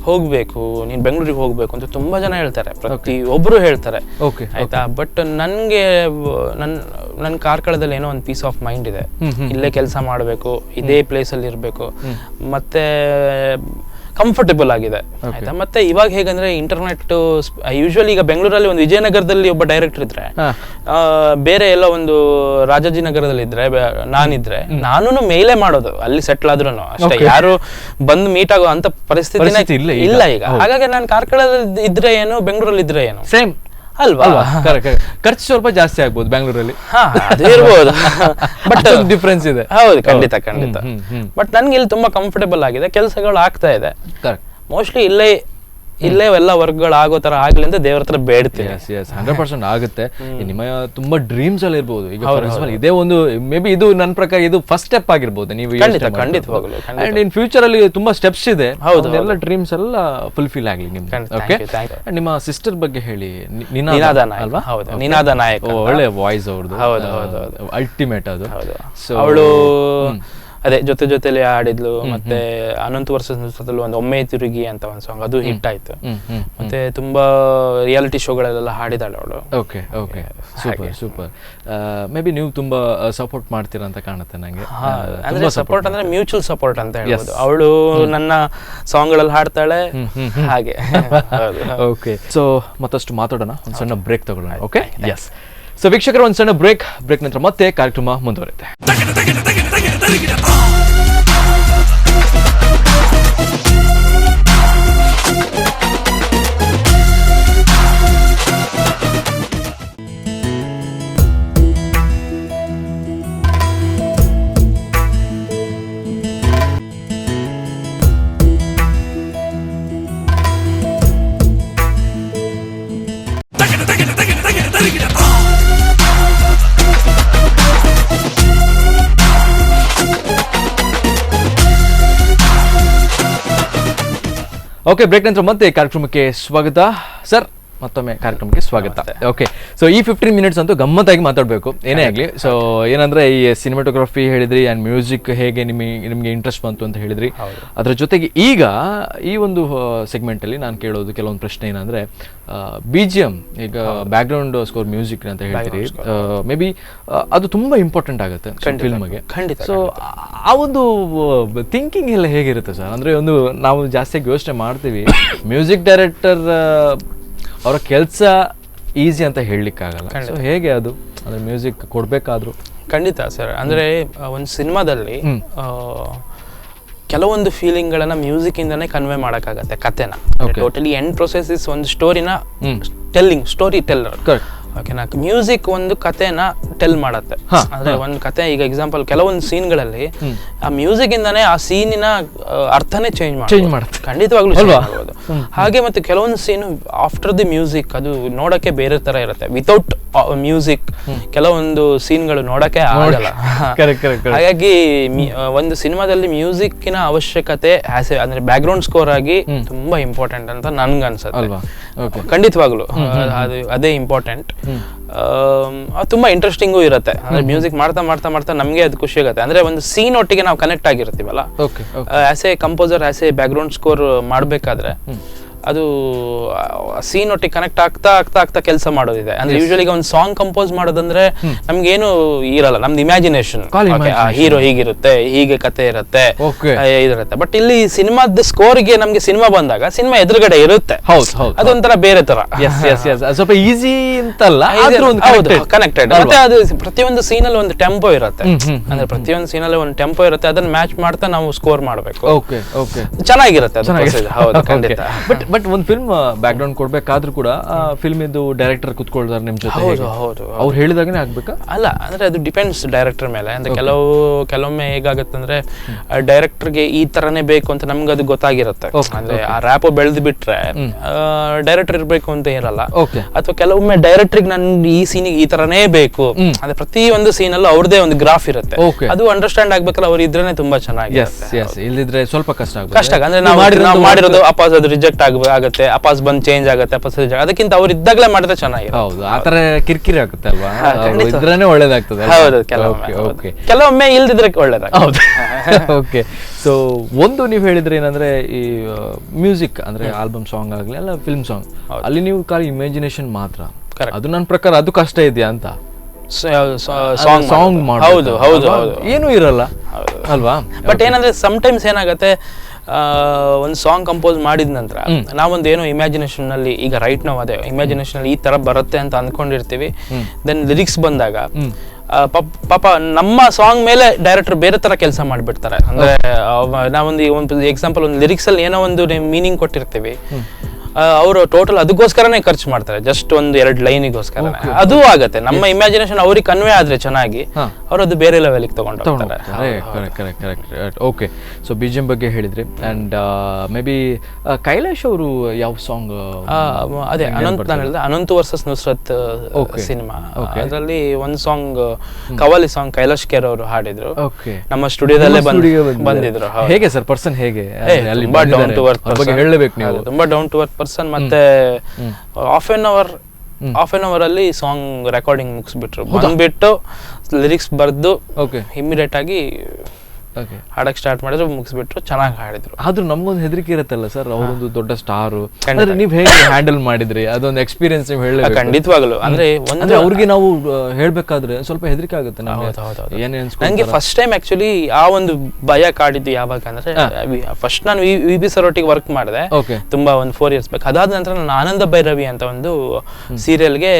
ಹೋಗ್ಬೇಕು ನೀನು ಬೆಂಗಳೂರಿಗೆ ಹೋಗ್ಬೇಕು ಅಂತ ತುಂಬಾ ಜನ ಹೇಳ್ತಾರೆ, ಪ್ರತಿ ಒಬ್ರು ಹೇಳ್ತಾರೆ, ಆಯ್ತಾ. ಬಟ್ ನನ್ಗೆ ನನ್ನ ಕಾರ್ಕಳದಲ್ಲಿ ಏನೋ ಒಂದು ಪೀಸ್ ಆಫ್ ಮೈಂಡ್ ಇದೆ, ಇಲ್ಲೇ ಕೆಲಸ ಮಾಡಬೇಕು, ಇದೇ ಪ್ಲೇಸ್ ಅಲ್ಲಿ ಇರಬೇಕು, ಮತ್ತೆ ಕಂಫರ್ಟೇಬಲ್ ಆಗಿದೆ, ಆಯ್ತಾ. ಮತ್ತೆ ಇವಾಗ ಹೇಗಂದ್ರೆ ಇಂಟರ್ನೆಟ್ ಯೂಶ್ವಲಿ ಈಗ ಬೆಂಗಳೂರಲ್ಲಿ ಒಂದು ವಿಜಯನಗರದಲ್ಲಿ ಒಬ್ಬ ಡೈರೆಕ್ಟರ್ ಇದ್ರೆ, ಬೇರೆ ಎಲ್ಲ ಒಂದು ರಾಜಾಜಿನಗರದಲ್ಲಿ ಇದ್ರೆ ನಾನಿದ್ರೆ ನಾನು ಮೇಲೇ ಮಾಡೋದು, ಅಲ್ಲಿ ಸೆಟ್ಲ್ ಆದ್ರೂ ಅಷ್ಟೇ, ಯಾರು ಬಂದು ಮೀಟ್ ಆಗೋ ಅಂತ ಪರಿಸ್ಥಿತಿ ಇಲ್ಲ ಈಗ. ಹಾಗಾಗಿ ನಾನು ಕಾರ್ಕಳದಲ್ಲಿ ಇದ್ರೆ ಏನು, ಬೆಂಗಳೂರಲ್ಲಿ ಇದ್ರೆ ಏನು ಸೇಮ್ ಅಲ್ವಾ. ಖರ್ಚು ಸ್ವಲ್ಪ ಜಾಸ್ತಿ ಆಗ್ಬೋದು ಬೆಂಗಳೂರಲ್ಲಿ, ಅದು ಇರ್ಬೋದು, ಬಟ್ ಡಿಫ್ರೆನ್ಸ್ ಇದೆ. ಹೌದು, ಖಂಡಿತ ಖಂಡಿತ. ಬಟ್ ನನ್ಗೆ ಇಲ್ಲಿ ತುಂಬಾ ಕಂಫರ್ಟೇಬಲ್ ಆಗಿದೆ, ಕೆಲಸಗಳು ಆಗ್ತಾ ಇದೆ. ಮೋಸ್ಟ್ಲಿ ಇಲ್ಲೇ ಎಲ್ಲ ವರ್ಕ್ಗಳು ಆಗೋ ತರ ಆಗ್ಲಿ ಅಂತ ದೇವ್ರ ಹತ್ರ ಬೇಡ್ತೀನಿ. 100% ಆಗುತ್ತೆ. ನಿಮ್ಮ ತುಂಬಾ ಡ್ರೀಮ್ಸ್ ಅಲ್ಲಿ ಇರ್ಬೋದು. ಈಗ ಫಾರ್ ಎಕ್ಸಾಂಪಲ್ ಇದೇ ಒಂದು ಮೇ ಬಿ ಇದು ನನ್ನ ಪ್ರಕಾರ ಇದು ಫಸ್ಟ್ ಸ್ಟೆಪ್ ಆಗಿರ್ಬೋದು. ನೀವು ಖಂಡಿತವಾಗ್ಲೂ ಅಂಡ್ ಇನ್ ಫ್ಯೂಚರ್ ಅಲ್ಲಿ ತುಂಬಾ ಸ್ಟೆಪ್ಸ್ ಇದೆ, ಎಲ್ಲ ಡ್ರೀಮ್ಸ್ ಎಲ್ಲ ಫುಲ್ಫಿಲ್ ಆಗ್ಲಿ ನಿಮ್ಗೆ. ಓಕೆ, ನಿಮ್ಮ ಸಿಸ್ಟರ್ ಬಗ್ಗೆ ಹೇಳಿ. ನಿನಾದ ನಾಯಕ್ ಅಲ್ವಾ? ಹೌದು, ನಿನಾದ ನಾಯಕ್. ಒಳ್ಳೆ ವಾಯ್ಸ್ ಅವ್ರದ್ದು, ಹೌದು, ಅಲ್ಟಿಮೇಟ್ ಅದು. ಸೊ ಅವಳು ಅದೇ ಜೊತೆಲಿ ಆಡಿದ್ಲು. ಮತ್ತೆ ಅನಂತ ವರ್ಷದಲ್ಲಿ ಒಂದು ಒಮ್ಮೆ ತಿರುಗಿ ಅಂತ ಒಂದು ಸಾಂಗ್, ಅದು ಹಿಟ್ ಆಯ್ತು. ಮತ್ತೆ ತುಂಬಾ ರಿಯಾಲಿಟಿ ಶೋಗಳಲ್ಲೆಲ್ಲ ಹಾಡಿದಾಳೆ ಅವಳು. Okay okay, super. May be ನೀವು ತುಂಬಾ ಸಪೋರ್ಟ್ ಮಾಡ್ತೀರಾ ಅಂತ ಕಾಣುತ್ತೆ ನಂಗೆ. ಅಂದ್ರೆ ಸಪೋರ್ಟ್ ಅಂದ್ರೆ ಮ್ಯೂಚುವಲ್ ಸಪೋರ್ಟ್ ಅಂತ ಹೇಳ್ಬೋದು. ಅವಳು ನನ್ನ ಸಾಂಗ್ಗಳಲ್ಲಿ ಹಾಡ್ತಾಳೆ ಹಾಗೆ. ಓಕೆ, ಸೊ ಮತ್ತಷ್ಟು ಮಾತಾಡೋಣ, ಒಂದು ಸಣ್ಣ ಬ್ರೇಕ್ ತಗೊಳ್ಳೋಣ. Okay, S. ಸೊ ವೀಕ್ಷಕರ, ಒಂದು ಸಣ್ಣ ಬ್ರೇಕ್ ನಂತರ ಮತ್ತೆ ಕಾರ್ಯಕ್ರಮ ಮುಂದುವರಿಯುತ್ತೆ. ಓಕೆ, ಬ್ರೇಕ್ ನಂತರ ಮತ್ತೆ ಕಾರ್ಯಕ್ರಮಕ್ಕೆ ಸ್ವಾಗತ ಸರ್. ಮತ್ತೊಮ್ಮೆ ಕಾರ್ಯಕ್ರಮಕ್ಕೆ ಸ್ವಾಗತ. ಓಕೆ, ಸೊ ಈ 15 ಮಿನಿಟ್ಸ್ ಅಂತೂ ಗಮ್ಮತ್ತಾಗಿ ಮಾತಾಡಬೇಕು, ಏನೇ ಆಗಲಿ. ಸೊ ಏನಂದ್ರೆ ಈ ಸಿನಿಮಾಟೋಗ್ರಫಿ ಹೇಳಿದ್ರಿ ಆ್ಯಂಡ್ ಮ್ಯೂಸಿಕ್ ಹೇಗೆ ನಿಮಗೆ ಇಂಟ್ರೆಸ್ಟ್ ಬಂತು ಅಂತ ಹೇಳಿದ್ರಿ. ಅದರ ಜೊತೆಗೆ ಈಗ ಈ ಒಂದು ಸೆಗ್ಮೆಂಟಲ್ಲಿ ನಾನು ಕೇಳೋದು ಕೆಲವೊಂದು ಪ್ರಶ್ನೆ ಏನಂದರೆ, BGM ಈಗ ಬ್ಯಾಕ್ಗ್ರೌಂಡ್ ಸ್ಕೋರ್ ಮ್ಯೂಸಿಕ್ ಅಂತ ಹೇಳ್ತೀರಿ, ಮೇ ಬಿ ಅದು ತುಂಬ ಇಂಪಾರ್ಟೆಂಟ್ ಆಗುತ್ತೆ ಫಿಲ್ಮ್ಗೆ. ಸೊ ಆ ಒಂದು ಥಿಂಕಿಂಗ್ ಎಲ್ಲ ಹೇಗಿರುತ್ತೆ ಸರ್? ಅಂದರೆ ಒಂದು ನಾವು ಜಾಸ್ತಿಯಾಗಿ ಯೋಚನೆ ಮಾಡ್ತೀವಿ, ಮ್ಯೂಸಿಕ್ ಡೈರೆಕ್ಟರ್ ಅವರ ಕೆಲಸ ಈಸಿ ಅಂತ ಹೇಳಲಿಕ್ಕಾಗಲ್ಲ. ಸೊ ಹೇಗೆ ಅದು ಅಂದರೆ ಮ್ಯೂಸಿಕ್ ಕೊಡಬೇಕಾದ್ರೂ? ಖಂಡಿತ ಸರ್. ಅಂದರೆ ಒಂದು ಸಿನಿಮಾದಲ್ಲಿ ಕೆಲವೊಂದು ಫೀಲಿಂಗ್ಗಳನ್ನ ಮ್ಯೂಸಿಕ್ ಇಂದಾನೆ ಕನ್ವೆ ಮಾಡೋಕ್ಕಾಗತ್ತೆ ಕತೆನ. ಟೋಟಲಿ ಎಂಡ್ ಪ್ರೊಸೆಸ್ ಇಸ್ ಒಂದು ಸ್ಟೋರಿನ ಸ್ಟೋರಿ ಟೆಲ್ಲರ್. ಓಕೆನಾ? ಮ್ಯೂಸಿಕ್ ಒಂದು ಕತೆನ ಟೆಲ್ ಮಾಡತ್ತೆ. ಅಂದ್ರೆ ಒಂದು ಕತೆ, ಈಗ ಎಕ್ಸಾಂಪಲ್ ಕೆಲವೊಂದು ಸೀನ್ಗಳಲ್ಲಿ ಆ ಮ್ಯೂಸಿಕ್ ಇಂದಾನೆ ಆ ಸೀನಿನ ಅರ್ಥನೇ ಚೇಂಜ್ ಮಾಡುತ್ತೆ. ಖಂಡಿತವಾಗ್ಲೂ ಚೇಂಜ್ ಮಾಡ್ಬೋದು. ಹಾಗೆ ಮತ್ತೆ ಕೆಲವೊಂದು ಸೀನ್ ಆಫ್ಟರ್ ದಿ ಮ್ಯೂಸಿಕ್ ಅದು ನೋಡಕ್ಕೆ ಬೇರೆ ತರ ಇರುತ್ತೆ. ವಿತೌಟ್ ಮ್ಯೂಸಿಕ್ ಕೆಲವೊಂದು ಸೀನ್ಗಳು ನೋಡಕ್ಕೆ ಆಗಲ್ಲ. ಹಾಗಾಗಿ ಒಂದು ಸಿನಿಮಾದಲ್ಲಿ ಮ್ಯೂಸಿಕ್ಕಿನ ಅವಶ್ಯಕತೆ ಅಂದ್ರೆ ಬ್ಯಾಕ್ ಗ್ರೌಂಡ್ ಸ್ಕೋರ್ ಆಗಿ ತುಂಬಾ ಇಂಪಾರ್ಟೆಂಟ್ ಅಂತ ನನ್ಗೆ ಅನ್ಸುತ್ತೆ. ಖಂಡಿತವಾಗ್ಲು ಅದೇ ಇಂಪಾರ್ಟೆಂಟ್. ತುಂಬಾ ಇಂಟ್ರೆಸ್ಟಿಂಗು ಇರುತ್ತೆ. ಅಂದ್ರೆ ಮ್ಯೂಸಿಕ್ ಮಾಡ್ತಾ ನಮ್ಗೆ ಅದು ಖುಷಿ ಆಗುತ್ತೆ. ಅಂದ್ರೆ ಒಂದು ಸೀನ್ ಒಟ್ಟಿಗೆ ನಾವು ಕನೆಕ್ಟ್ ಆಗಿರ್ತೀವಲ್ಲ, as a composer, as a background score ಮಾಡ್ಬೇಕಾದ್ರೆ ಅದು ಸೀನ್ ಒಟ್ಟಿಗೆ ಕನೆಕ್ಟ್ ಆಗ್ತಾ ಕೆಲಸ ಮಾಡೋದಿದೆ. ಅಂದ್ರೆ ಯೂಶಲಿ ಒಂದು ಸಾಂಗ್ ಕಂಪೋಸ್ ಮಾಡೋದಂದ್ರೆ ನಮ್ಗೇನು ಇರಲ್ಲ, ನಮ್ದು ಇಮ್ಯಾಜಿನೇಷನ್. ಹೀರೋ ಹೀಗಿರುತ್ತೆ, ಹೀಗೆ ಕತೆ ಇರುತ್ತೆ, ಇದಿರುತ್ತೆ. ಬಟ್ ಇಲ್ಲಿ ಸಿನಿಮಾದ ಸ್ಕೋರ್ಗೆ ನಮ್ಗೆ ಸಿನಿಮಾ ಬಂದಾಗ ಸಿನಿಮಾ ಎದುರುಗಡೆ ಇರುತ್ತೆ, ಅದೊಂಥರ ಬೇರೆ ತರ, ಸ್ವಲ್ಪ ಈಸಿ ಅಂತಲ್ಲ, ಕನೆಕ್ಟೆಡ್. ಮತ್ತೆ ಅದು ಪ್ರತಿಯೊಂದು ಸೀನಲ್ಲಿ ಒಂದು ಟೆಂಪೋ ಇರುತ್ತೆ. ಅಂದ್ರೆ ಪ್ರತಿಯೊಂದು ಸೀನಲ್ಲಿ ಒಂದು ಟೆಂಪೋ ಇರುತ್ತೆ, ಅದನ್ನ ಮ್ಯಾಚ್ ಮಾಡ್ತಾ ನಾವು ಸ್ಕೋರ್ ಮಾಡ್ಬೇಕು. ಚೆನ್ನಾಗಿರುತ್ತೆ. ಹೌದು, ಖಂಡಿತ. ಬಟ್ ಬಟ್ ಒಂದು ಫಿಲ್ಮ್ ಬ್ಯಾಕ್ ಗ್ರೌಂಡ್ ಕೊಡ್ಬೇಕಾದ್ರೂ ಕೂಡ ಫಿಲ್ಮ್ ಇದ್ದು ಡೈರೆಕ್ಟರ್ ಕುತ್ಕೊಳ್ತಾರೆ ನಿಮ್ ಜೊತೆ. ಹೌದು ಅವ್ರು ಹೇಳಿದಾಗನೇ ಆಗ್ಬೇಕಾ? ಅಲ್ಲ, ಅಂದ್ರೆ ಅದು ಡಿಪೆಂಡ್ಸ್ ಡೈರೆಕ್ಟರ್ ಮೇಲೆ. ಅಂದ್ರೆ ಕೆಲವೊಮ್ಮೆ ಹೇಗಾಗುತ್ತೆ ಅಂದ್ರೆ ಡೈರೆಕ್ಟರ್ಗೆ ಈ ತರನೇ ಬೇಕು ಅಂತ ನಮ್ಗೆ ಅದು ಗೊತ್ತಾಗಿರುತ್ತೆ. ಅಂದ್ರೆ ಆ ರ್ಯಾಪ್ ಬೆಳೆದು ಬಿಟ್ರೆ ಡೈರೆಕ್ಟರ್ ಇರ್ಬೇಕು ಅಂತ ಇರಲ್ಲ. ಅಥವಾ ಕೆಲವೊಮ್ಮೆ ಡೈರೆಕ್ಟರ್ಗೆ ನನ್ ಈ ಸೀನಿಗೆ ಈ ತರನೇ ಬೇಕು ಅಂದ್ರೆ ಪ್ರತಿ ಒಂದು ಸೀನ್ ಅಲ್ಲೂ ಅವ್ರದೇ ಒಂದು ಗ್ರಾಫ್ ಇರುತ್ತೆ. ಅದು ಅಂಡರ್ಸ್ಟ್ಯಾಂಡ್ ಆಗ್ಬೇಕಲ್ಲ, ಅವ್ರು ಇದ್ರೇನೆ ತುಂಬಾ ಚೆನ್ನಾಗಿರುತ್ತೆ. ಇಲ್ಲದಿದ್ರೆ ಸ್ವಲ್ಪ ಕಷ್ಟ ಅಂದ್ರೆ ನಾವು ಮಾಡಿರೋದು ಅಪಾಸ್ ಅದು ರಿಜೆಕ್ಟ್ ಆಗುತ್ತೆ, ಅಪಾಸ್ ಬಂದ್ ಚೇಂಜ್ ಆಗುತ್ತೆ, ಅಪಾಸ್ ಅದಕ್ಕಿಂತ ಅವ್ರು ಇದ್ದಾಗಲೇ ಮಾಡಿದ್ರೆ ಚೆನ್ನಾಗಿದೆ. ಹೌದು, ಆತರ ಕಿರಿಕಿರಿ ಆಗುತ್ತೆ ಅಲ್ವಾ? ಇದ್ರೇನೆ ಒಳ್ಳೇದಾಗ್ತದೆ. ಹೌದು, ಕೆಲವೊಮ್ಮೆ ಇಲ್ದಿದ್ರೆ ಒಳ್ಳೇದಾಗ್ತದೆ. ಹೌದು. ಓಕೆ, ಸೊ ಒಂದು ನೀವು ಹೇಳಿದ್ರೆ ಏನಂದ್ರೆ ಈ ಮ್ಯೂಸಿಕ್ ಅಂದ್ರೆ ಆಲ್ಬಮ್ ಸಾಂಗ್ ಆಗ್ಲಿ ಅಲ್ಲ ಫಿಲ್ಮ್ ಸಾಂಗ್, ಅಲ್ಲಿ ನೀವು ಖಾಲಿ ಇಮ್ಯಾಜಿನೇಷನ್ ಮಾತ್ರ. ಅದು ನನ್ನ ಪ್ರಕಾರ ಅದು ಕಷ್ಟ ಇದೆಯಾ ಅಂತ. ಸಾಂಗ್ ಹೌದು ಏನು ಇರಲ್ಲ ಅಲ್ವಾ? ಬಟ್ ಏನಂದ್ರೆ ಸಮ್ಟೈಮ್ಸ್ ಏನಾಗುತ್ತೆ, ಒಂದು ಸಾಂಗ್ ಕಂಪೋಸ್ ಮಾಡಿದ ನಂತರ ನಾವೊಂದು ಏನೋ ಇಮ್ಯಾಜಿನೇಷನ್ ನಲ್ಲಿ, ಈಗ ರೈಟ್ ನಾವು ಅದೇ ಇಮ್ಯಾಜಿನೇಷನ್ ಅಲ್ಲಿ ಈ ತರ ಬರುತ್ತೆ ಅಂತ ಅನ್ಕೊಂಡಿರ್ತೀವಿ. ದೆನ್ ಲಿರಿಕ್ಸ್ ಬಂದಾಗ ಪಾಪ ನಮ್ಮ ಸಾಂಗ್ ಮೇಲೆ ಡೈರೆಕ್ಟರ್ ಬೇರೆ ತರ ಕೆಲಸ ಮಾಡ್ಬಿಡ್ತಾರೆ. ಅಂದ್ರೆ ನಾವೊಂದು ಎಕ್ಸಾಂಪಲ್, ಒಂದು ಲಿರಿಕ್ಸ್ ಅಲ್ಲಿ ಏನೋ ಒಂದು ಮೀನಿಂಗ್ ಕೊಟ್ಟಿರ್ತೀವಿ, ಅವರು ಟೋಟಲ್ ಅದಕ್ಕೋಸ್ಕರನೇ ಖರ್ಚು ಮಾಡ್ತಾರೆ, ಜಸ್ಟ್ ಒಂದು 2 ಲೈನಿಗೋಸ್ಕರ. ಅದು ಆಗತ್ತೆ, ನಮ್ಮ ಇಮ್ಯಾಜಿನೇಷನ್ ಅವ್ರಿಗೆ ಕನ್ವೆ ಆದ್ರೆ ಚೆನ್ನಾಗಿ ಅವ್ರು ಅದು ಬೇರೆ ಲೆವೆಲ್ಗೆ ತಗೊಂಡು ಹೋಗ್ತಾರೆ. ಓಕೆ, ಸೊ ಬಿಜಿಎಂ ಬಗ್ಗೆ ಹೇಳಿದ್ರಿ. ಅಂಡ್ ಮೇ ಬಿ ಕೈಲಾಶ್ ಅವರು ಯಾವ ಸಾಂಗ್? ಅದೇ ನಾನು ಹೇಳಿದೆ ಅನಂತ್ ವರ್ಸಸ್ ನುಸ್ರತ್ ಸಿನಿಮಾ, ಅದರಲ್ಲಿ ಒಂದು song Kavali song Kailash care ಅವರು ಹಾಡಿದ್ರು. ನಮ್ಮ ಸ್ಟುಡಿಯೋದಲ್ಲೇ ಬಂದಿದ್ರು. ಹೇಗೆ ಸರ್ ಪರ್ಸನ್? ಹೇಗೆ? ತುಂಬಾ ಡೌನ್ ಟು ಅರ್ತ್ ಪರ್ಸನ್, ಹೇಳಬೇಕು ನೀವು. ತುಂಬಾ ಡೌನ್ ಟು ಅರ್ತ್ ಪರ್ಸನ್. ಮತ್ತೆ ಹಾಫ್ ಎನ್ ಅವರ್ ಅಲ್ಲಿ ಸಾಂಗ್ ರೆಕಾರ್ಡಿಂಗ್ ಮುಗಿಸ್ಬಿಟ್ರು. ಬಂದ್ಬಿಟ್ಟು ಲಿರಿಕ್ಸ್ ಬರ್ದು ಇಮಿಡಿಯೇಟ್ ಆಗಿ ಹಾಡಕ್ ಸ್ಟಾರ್ಟ್ ಮಾಡಿದ್ರು, ಮುಗಿಸ್ಬಿಟ್ರು, ಚೆನ್ನಾಗಿ ಹಾಡಿದ್ರು. ಆದ್ರೂ ನಮ್ಗೊಂದು ಹೆದರಿಕೆ ಇರುತ್ತಲ್ಲ ಸರ್, ಅವರೊಂದು ದೊಡ್ಡ ಸ್ಟಾರ್, ನೀವ್ ಹೇಗೆ ಹ್ಯಾಂಡಲ್ ಮಾಡಿದ್ರಿ? ಅದೊಂದು ಎಕ್ಸ್ಪೀರಿಯನ್ಸ್ ನೀವು ಹೇಳಿ. ಖಂಡಿತವಾಗ್ಲು ಅಂದ್ರೆ ಅವ್ರಿಗೆ ನಾವು ಹೇಳ್ಬೇಕಾದ್ರೆ ಸ್ವಲ್ಪ ಹೆದರಿಕೆ ಆಗುತ್ತೆ. ನಂಗೆ ಫಸ್ಟ್ ಟೈಮ್ ಆಕ್ಚುಲಿ ಆ ಒಂದು ಭಯ ಕಾಡಿದ್ದು ಯಾವಾಗ ಅಂದ್ರೆ, ಫಸ್ಟ್ ನಾನು ವಿ ಸರ್ ಒಟ್ಟಿಗೆ ವರ್ಕ್ ಮಾಡಿದೆ ತುಂಬಾ ಒಂದು 4 years ಬ್ಯಾಕ್. ಅದಾದ ನಂತರ ನಾನು ಆನಂದ ಭೈರವಿ ಅಂತ ಒಂದು ಸೀರಿಯಲ್ಗೆ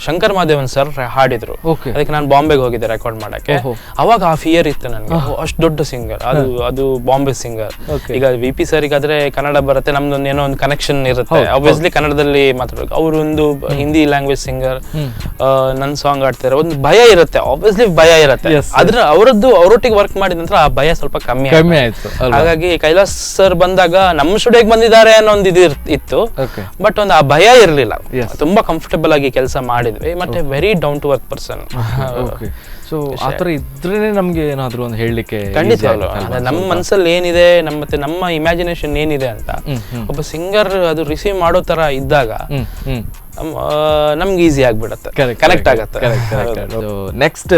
ಶಂಕರ್ ಮಾದೇವನ್ ಸರ್ ಹಾಡಿದ್ರು. ಅದಕ್ಕೆ ನಾನು ಬಾಂಬೆಗೆ ಹೋಗಿದ್ದೆ ರೆಕಾರ್ಡ್ ಮಾಡಕ್ಕೆ. ಅವಾಗ ಆ ಫಿಯರ್ ಇತ್ತು ನನಗೆ, ಅಷ್ಟು ದೊಡ್ಡ ಸಿಂಗರ್, ಅದು ಬಾಂಬೆ ಸಿಂಗರ್. ಈಗ VP ಸರಿಗಾದ್ರೆ ಕನ್ನಡ ಬರುತ್ತೆ, ನಮ್ದೊಂದು ಏನೋ ಒಂದು ಕನೆಕ್ಷನ್ ಇರುತ್ತೆ, ಆಬ್ವಿಯಸ್ಲಿ ಕನ್ನಡದಲ್ಲಿ ಮಾತಾಡಬೇಕು. ಅವರು ಒಂದು ಹಿಂದಿ ಲ್ಯಾಂಗ್ವೇಜ್ ಸಿಂಗರ್, ನನ್ನ ಸಾಂಗ್ ಆಡ್ತಾರೆ, ಒಂದು ಭಯ ಇರುತ್ತೆ, ಆಬ್ವಿಯಸ್ಲಿ ಭಯ ಇರುತ್ತೆ. ಆದ್ರೆ ಅವರೊಟ್ಟಿಗೆ ವರ್ಕ್ ಮಾಡಿದ ನಂತರ ಆ ಭಯ ಸ್ವಲ್ಪ ಕಮ್ಮಿ ಆಯ್ತು. ಹಾಗಾಗಿ ಕೈಲಾಸ್ ಸರ್ ಬಂದಾಗ ನಮ್ಮ ಸ್ಟುಡಿಯೋಗೆ ಬಂದಿದ್ದಾರೆ ಅನ್ನೋ ಒಂದು ಇದು ಇತ್ತು, ಬಟ್ ಒಂದು ಆ ಭಯ ಇರಲಿಲ್ಲ. ತುಂಬಾ ಕಂಫರ್ಟಬಲ್ ಆಗಿ ಕೆಲಸ ಮಾಡಿದ್ವಿ. ಮತ್ತೆ very down to earth person. So ಆತರ ಇದ್ರೇನೆ ನಮ್ಗೆ ಏನಾದ್ರು ಒಂದು ಹೇಳಲಿಕ್ಕೆ ಖಂಡಿತವಾಗ್ಲು ನಮ್ಮ ಮನಸ್ಸಲ್ಲಿ ಏನಿದೆ, ನಮ್ಮ ಇಮ್ಯಾಜಿನೇಷನ್ ಏನಿದೆ ಅಂತ ಒಬ್ಬ ಸಿಂಗರ್ ಅದು ರಿಸೀವ್ ಮಾಡೋ ತರ ಇದ್ದಾಗ ನಮ್ಗೆ ಈಸಿ ಆಗ್ಬಿಡತ್ತೆ, ಕನೆಕ್ಟ್ ಆಗತ್ತೆ. ನೆಕ್ಸ್ಟ್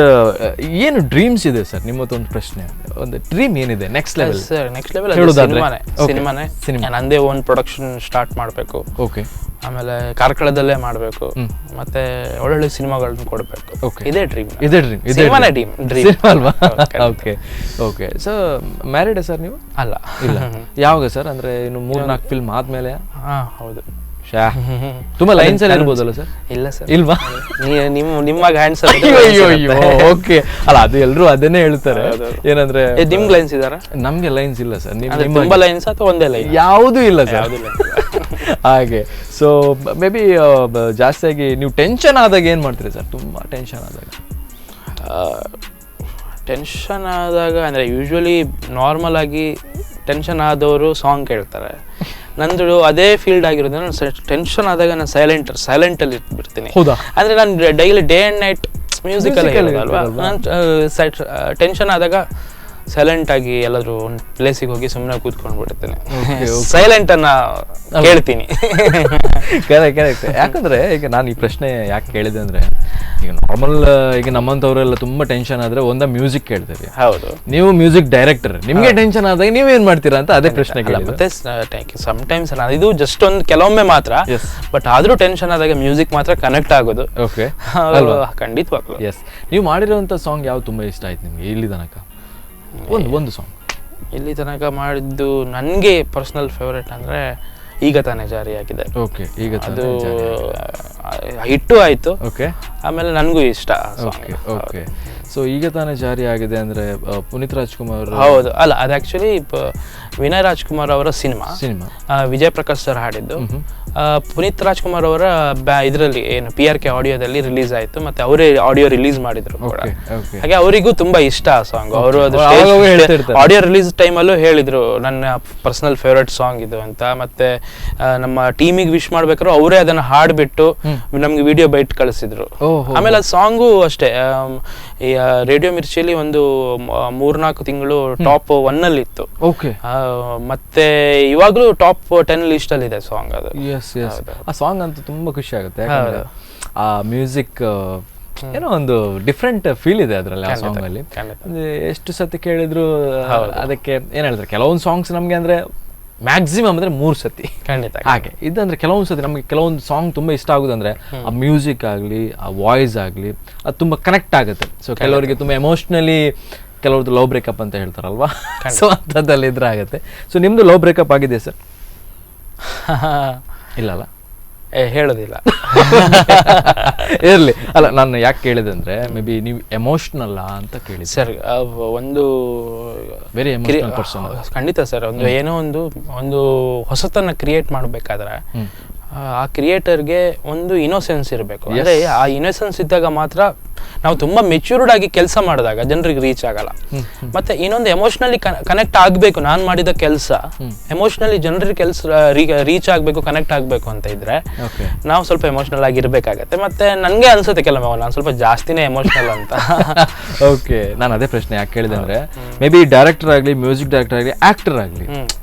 ಏನು ಡ್ರೀಮ್ಸ್ ಇದೆ ಸರ್ ನಿಮ್ಮದೊಂದು ಪ್ರಶ್ನೆ? ಒಂದು ಡ್ರೀಮ್ ಏನಿದೆ ನೆಕ್ಸ್ಟ್ ಲೆವೆಲ್? ನೆಕ್ಸ್ಟ್ ಲೆವೆಲ್ ಸಿನಿಮಾನೇ. ನಂದೇ ಓನ್ ಪ್ರೊಡಕ್ಷನ್ ಸ್ಟಾರ್ಟ್ ಮಾಡಬೇಕು. ಆಮೇಲೆ ಕಾರ್ಕಳದಲ್ಲೇ ಮಾಡಬೇಕು, ಮತ್ತೆ ಒಳ್ಳೊಳ್ಳೆ ಸಿನಿಮಾಗಳನ್ನ ಕೊಡಬೇಕು. ಇದೇ ಡ್ರೀಮ್. ಸಿನಿಮಾನೇ ಡ್ರೀಮ್ ಅಲ್ವಾ? ಓಕೆ. ಸೊ ಮ್ಯಾರಿಡ್ ಸರ್ ನೀವು? ಅಲ್ಲ. ಇಲ್ಲ. ಯಾವಾಗ ಸರ್? ಅಂದ್ರೆ ಇನ್ನು 3-4 ಫಿಲ್ಮ್ ಆದ್ಮೇಲೆ? ಹೌದು. ತುಂಬಾ ಲೈನ್ಸ್ ಅಲ್ಲಿ ಇರ್ಬೋದಲ್ಲ ಸರ್? ಇಲ್ಲ ಸರ್. ಇಲ್ವಾ? ನಿಮ್ಮ ಹ್ಯಾಂಡ್ಸ್ ಓಕೆ. ಅಲ್ಲ, ಅದು ಎಲ್ಲರೂ ಅದನ್ನೇ ಹೇಳ್ತಾರೆ. ಏನಂದ್ರೆ ನಿಮ್ಗೆ ಲೈನ್ಸ್ ಇದಾರ? ನಮ್ಗೆ ಲೈನ್ಸ್ ಇಲ್ಲ ಸರ್. ತುಂಬಾ ಲೈನ್ಸ್ ಅಥವಾ ಒಂದೇ ಲೈನ್? ಯಾವುದೂ ಇಲ್ಲ ಸರ್. ಹಾಗೆ. ಸೊ ಮೇ ಬಿ ಜಾಸ್ತಿಯಾಗಿ ನೀವು ಟೆನ್ಷನ್ ಆದಾಗ ಏನ್ ಮಾಡ್ತೀರಿ ಸರ್? ತುಂಬಾ ಟೆನ್ಷನ್ ಆದಾಗ ಅಂದ್ರೆ ಯೂಶ್ವಲಿ ನಾರ್ಮಲ್ ಆಗಿ ಟೆನ್ಷನ್ ಆದವರು ಸಾಂಗ್ ಕೇಳ್ತಾರೆ. ನಂದು ಅದೇ ಫೀಲ್ಡ್ ಆಗಿರೋದು. ನಾನು ಟೆನ್ಷನ್ ಆದಾಗ ನಾನು ಸೈಲೆಂಟಲ್ಲಿ ಇಟ್ಬಿಡ್ತೀನಿ. ಅಂದ್ರೆ ನಾನು daily day and night music ಅಲ್ಲಿ ಹೇಳೋದಲ್ವಾ, ನಾನು ಟೆನ್ಷನ್ ಆದಾಗ ಸೈಲೆಂಟ್ ಆಗಿ ಎಲ್ಲಾದ್ರೂ ಒಂದು ಪ್ಲೇಸಿಗೆ ಹೋಗಿ ಸುಮ್ಮನೆ ಕೂತ್ಕೊಂಡು ಬಿಡ್ತೇನೆ, ಸೈಲೆಂಟ್ ಅನ್ನ ಕೇಳ್ತೀನಿ. ಕರೆಕ್ಟ್. ಯಾಕಂದ್ರೆ ಈಗ ನಾನು ಈ ಪ್ರಶ್ನೆ ಯಾಕೆ ಕೇಳಿದೆ ಅಂದ್ರೆ, ಈಗ ನಾರ್ಮಲ್ ಈಗ ನಮ್ಮಂತವ್ರೆಲ್ಲ ತುಂಬಾ ಟೆನ್ಷನ್ ಆದ್ರೆ ಒಂದ ಮ್ಯೂಸಿಕ್ ಕೇಳ್ತೀವಿ. ಹೌದು. ನೀವು ಮ್ಯೂಸಿಕ್ ಡೈರೆಕ್ಟರ್, ನಿಮ್ಗೆ ಟೆನ್ಷನ್ ಆದಾಗ ನೀವೇನ್ ಮಾಡ್ತೀರಾ ಅಂತ ಅದೇ ಪ್ರಶ್ನೆ. ಮತ್ತೆ ಸಮ್ಟೈಮ್ಸ್ ಇದು ಜಸ್ಟ್ ಒಂದು ಕೆಲವೊಮ್ಮೆ ಮಾತ್ರ, ಬಟ್ ಆದ್ರೂ ಟೆನ್ಷನ್ ಆದಾಗ ಮ್ಯೂಸಿಕ್ ಮಾತ್ರ ಕನೆಕ್ಟ್ ಆಗೋದು. ಓಕೆ, ಖಂಡಿತವಾಗ್ಲು. ಎಸ್. ನೀವು ಮಾಡಿರುವಂತ ಸಾಂಗ್ ಯಾವ್ದು ತುಂಬಾ ಇಷ್ಟ ಆಯ್ತು ನಿಮ್ಗೆ ಇಲ್ಲಿ ತನಕ? ಒಂದು ಸಾಂಗ್ ಇಲ್ಲಿ ತನಕ ಮಾಡಿದ್ದು ನನಗೆ ಪರ್ಸನಲ್ ಫೇವರೇಟ್ ಅಂದ್ರೆ ಈಗ ತಾನೇ ಜಾರಿಯಾಗಿದೆ. ಓಕೆ. ಈಗ ಅದು ಹಿಟ್ಟು ಆಯ್ತು. ಓಕೆ. ಆಮೇಲೆ ನನಗೂ ಇಷ್ಟ. ಓಕೆ. ಸೊ ಈಗ ತಾನೇ ಜಾರಿ ಆಗಿದೆ ಅಂದ್ರೆ ಪುನೀತ್ ರಾಜ್ಕುಮಾರ್ ಹೌದು, ಅಲ್ಲ ಅದು ಆಕ್ಚುಲಿ ವಿನಯ್ ರಾಜ್ಕುಮಾರ್ ಅವರ ಸಿನಿಮಾ ವಿಜಯ್ ಪ್ರಕಾಶ್ ಸರ್ ಹಾಡಿದ್ದು. ಪುನೀತ್ ರಾಜ್ಕುಮಾರ್ ಅವರ ಇದರಲ್ಲಿ ಏನು PRK ಆಡಿಯೋದಲ್ಲಿ ರಿಲೀಸ್ ಆಯ್ತು, ಮತ್ತೆ ಅವರೇ ಆಡಿಯೋ ರಿಲೀಸ್ ಮಾಡಿದ್ರು ಕೂಡ. ಹಾಗೆ ಅವರಿಗೂ ತುಂಬಾ ಇಷ್ಟ ಆ ಸಾಂಗ್. ಅವರು ಆಡಿಯೋ ರಿಲೀಸ್ ಟೈಮಲ್ಲೂ ಹೇಳಿದ್ರು ನನ್ನ ಪರ್ಸನಲ್ ಫೇವ್ರೆಟ್ ಸಾಂಗ್ ಇದು ಅಂತ. ಮತ್ತೆ ನಮ್ಮ ಟೀಮಿಗೆ ವಿಶ್ ಮಾಡ್ಬೇಕಾದ್ರು ಅವರೇ ಅದನ್ನ ಹಾಡ್ಬಿಟ್ಟು ನಮ್ಗೆ ವಿಡಿಯೋ ಬೈಟ್ ಕಳಿಸಿದ್ರು. ಆಮೇಲೆ ಆ ಸಾಂಗು ಅಷ್ಟೇ ರೇಡಿಯೋ ಮಿರ್ಚಿಯಲ್ಲಿ ಒಂದು 3-4 ತಿಂಗಳು ಟಾಪ್ 1 ಅಲ್ಲಿ ಇತ್ತು. ಮತ್ತೆ ಇವಾಗ್ಲೂ ಟಾಪ್ 10 ಲಿಸ್ಟ್ ಅಲ್ಲಿ ಇದೆ ಸಾಂಗ್ ಅದು. ಆ ಸಾಂಗ್ ಅಂತೂ ತುಂಬಾ ಖುಷಿ ಆಗುತ್ತೆ. ಆ ಮ್ಯೂಸಿಕ್ ಏನೋ ಒಂದು ಡಿಫ್ರೆಂಟ್ ಫೀಲ್ ಇದೆ ಅದರಲ್ಲಿ. ಆ ಸಾಂಗ್ ಅಲ್ಲಿ ಎಷ್ಟು ಸತಿ ಕೇಳಿದ್ರು ಅದಕ್ಕೆ ಏನ್ ಹೇಳ್ತಾರೆ, ಕೆಲವೊಂದು ಸಾಂಗ್ಸ್ ನಮ್ಗೆ ಅಂದ್ರೆ ಮ್ಯಾಕ್ಸಿಮಮ್ ಅಂದ್ರೆ 3 ಸತಿ ಖಂಡಿತ. ಹಾಗೆ ಇದಂದ್ರೆ ಕೆಲವೊಂದು ಸತಿ ನಮಗೆ ಕೆಲವೊಂದು ಸಾಂಗ್ ತುಂಬಾ ಇಷ್ಟ ಆಗುದಂದ್ರೆ ಆ ಮ್ಯೂಸಿಕ್ ಆಗಲಿ ಆ ವಾಯ್ಸ್ ಆಗಲಿ ಅದು ತುಂಬಾ ಕನೆಕ್ಟ್ ಆಗುತ್ತೆ. ಸೊ ಕೆಲವರಿಗೆ ತುಂಬಾ ಎಮೋಷ್ನಲಿ, ಕೆಲವ್ರದ್ದು ಲವ್ ಬ್ರೇಕಪ್ ಅಂತ ಹೇಳ್ತಾರಲ್ವಾ, ಸೊ ಅಂಥದ್ದಲ್ಲಿ ಇದ್ರೆ ಆಗುತ್ತೆ. ಸೊ ನಿಮ್ದು ಲವ್ ಬ್ರೇಕಪ್ ಆಗಿದೆ ಸರ್? ಇಲ್ಲಲ್ಲ, ಹೇಳೋದಿಲ್ಲ. ಇರ್ಲಿ, ಅಲ್ಲ ನಾನು ಯಾಕೆ ಕೇಳಿದೆ ಅಂದ್ರೆ ಮೇ ಬಿ ನೀವು ಎಮೋಷ್ನಲ್ ಅಂತ ಕೇಳಿದ್ರಿ ಸರ್. ಒಂದು ವೆರಿ ಎಮೋಷನಲ್ ಪರ್ಸನ್. ಖಂಡಿತ ಸರ್. ಒಂದು ಏನೋ ಒಂದು ಹೊಸತನ್ನ ಕ್ರಿಯೇಟ್ ಮಾಡ್ಬೇಕಾದ್ರೆ ಆ ಕ್ರಿಯೇಟರ್ಗೆ ಒಂದು ಇನೋಸೆನ್ಸ್ ಇರಬೇಕು. ಅಂದ್ರೆ ಆ ಇನೋಸೆನ್ಸ್ ಇದ್ದಾಗ ಮಾತ್ರ ನಾವು ತುಂಬಾ ಮೆಚ್ಯೂರ್ಡ್ ಆಗಿ ಕೆಲಸ ಮಾಡಿದಾಗ ಜನರಿಗೆ ರೀಚ್ ಆಗಲ್ಲ. ಮತ್ತೆ ಇನ್ನೊಂದು ಎಮೋಷನಲಿ ಕನೆಕ್ಟ್ ಆಗ್ಬೇಕು. ನಾನು ಮಾಡಿದ ಕೆಲಸ ಎಮೋಷನಲಿ ಜನರಿಗೆ ರೀಚ್ ಆಗ್ಬೇಕು, ಕನೆಕ್ಟ್ ಆಗ್ಬೇಕು ಅಂತ ಇದ್ರೆ ನಾವು ಸ್ವಲ್ಪ ಎಮೋಷನಲ್ ಆಗಿ ಇರ್ಬೇಕಾಗತ್ತೆ. ಮತ್ತೆ ನನ್ಗೆ ಅನ್ಸುತ್ತೆ ಕೆಲವೊಮ್ಮೆ ನಾನು ಸ್ವಲ್ಪ ಜಾಸ್ತಿನೇ ಎಮೋಷನಲ್ ಅಂತ. ಓಕೆ, ನಾನು ಅದೇ ಪ್ರಶ್ನೆ ಯಾಕೆ ಕೇಳಿದೆ ಅಂದ್ರೆ ಮೇ ಬಿ ಡೈರೆಕ್ಟರ್ ಆಗಲಿ, ಮ್ಯೂಸಿಕ್ ಡೈರೆಕ್ಟರ್ ಆಗಲಿ, ಆಕ್ಟರ್ ಆಗಲಿ,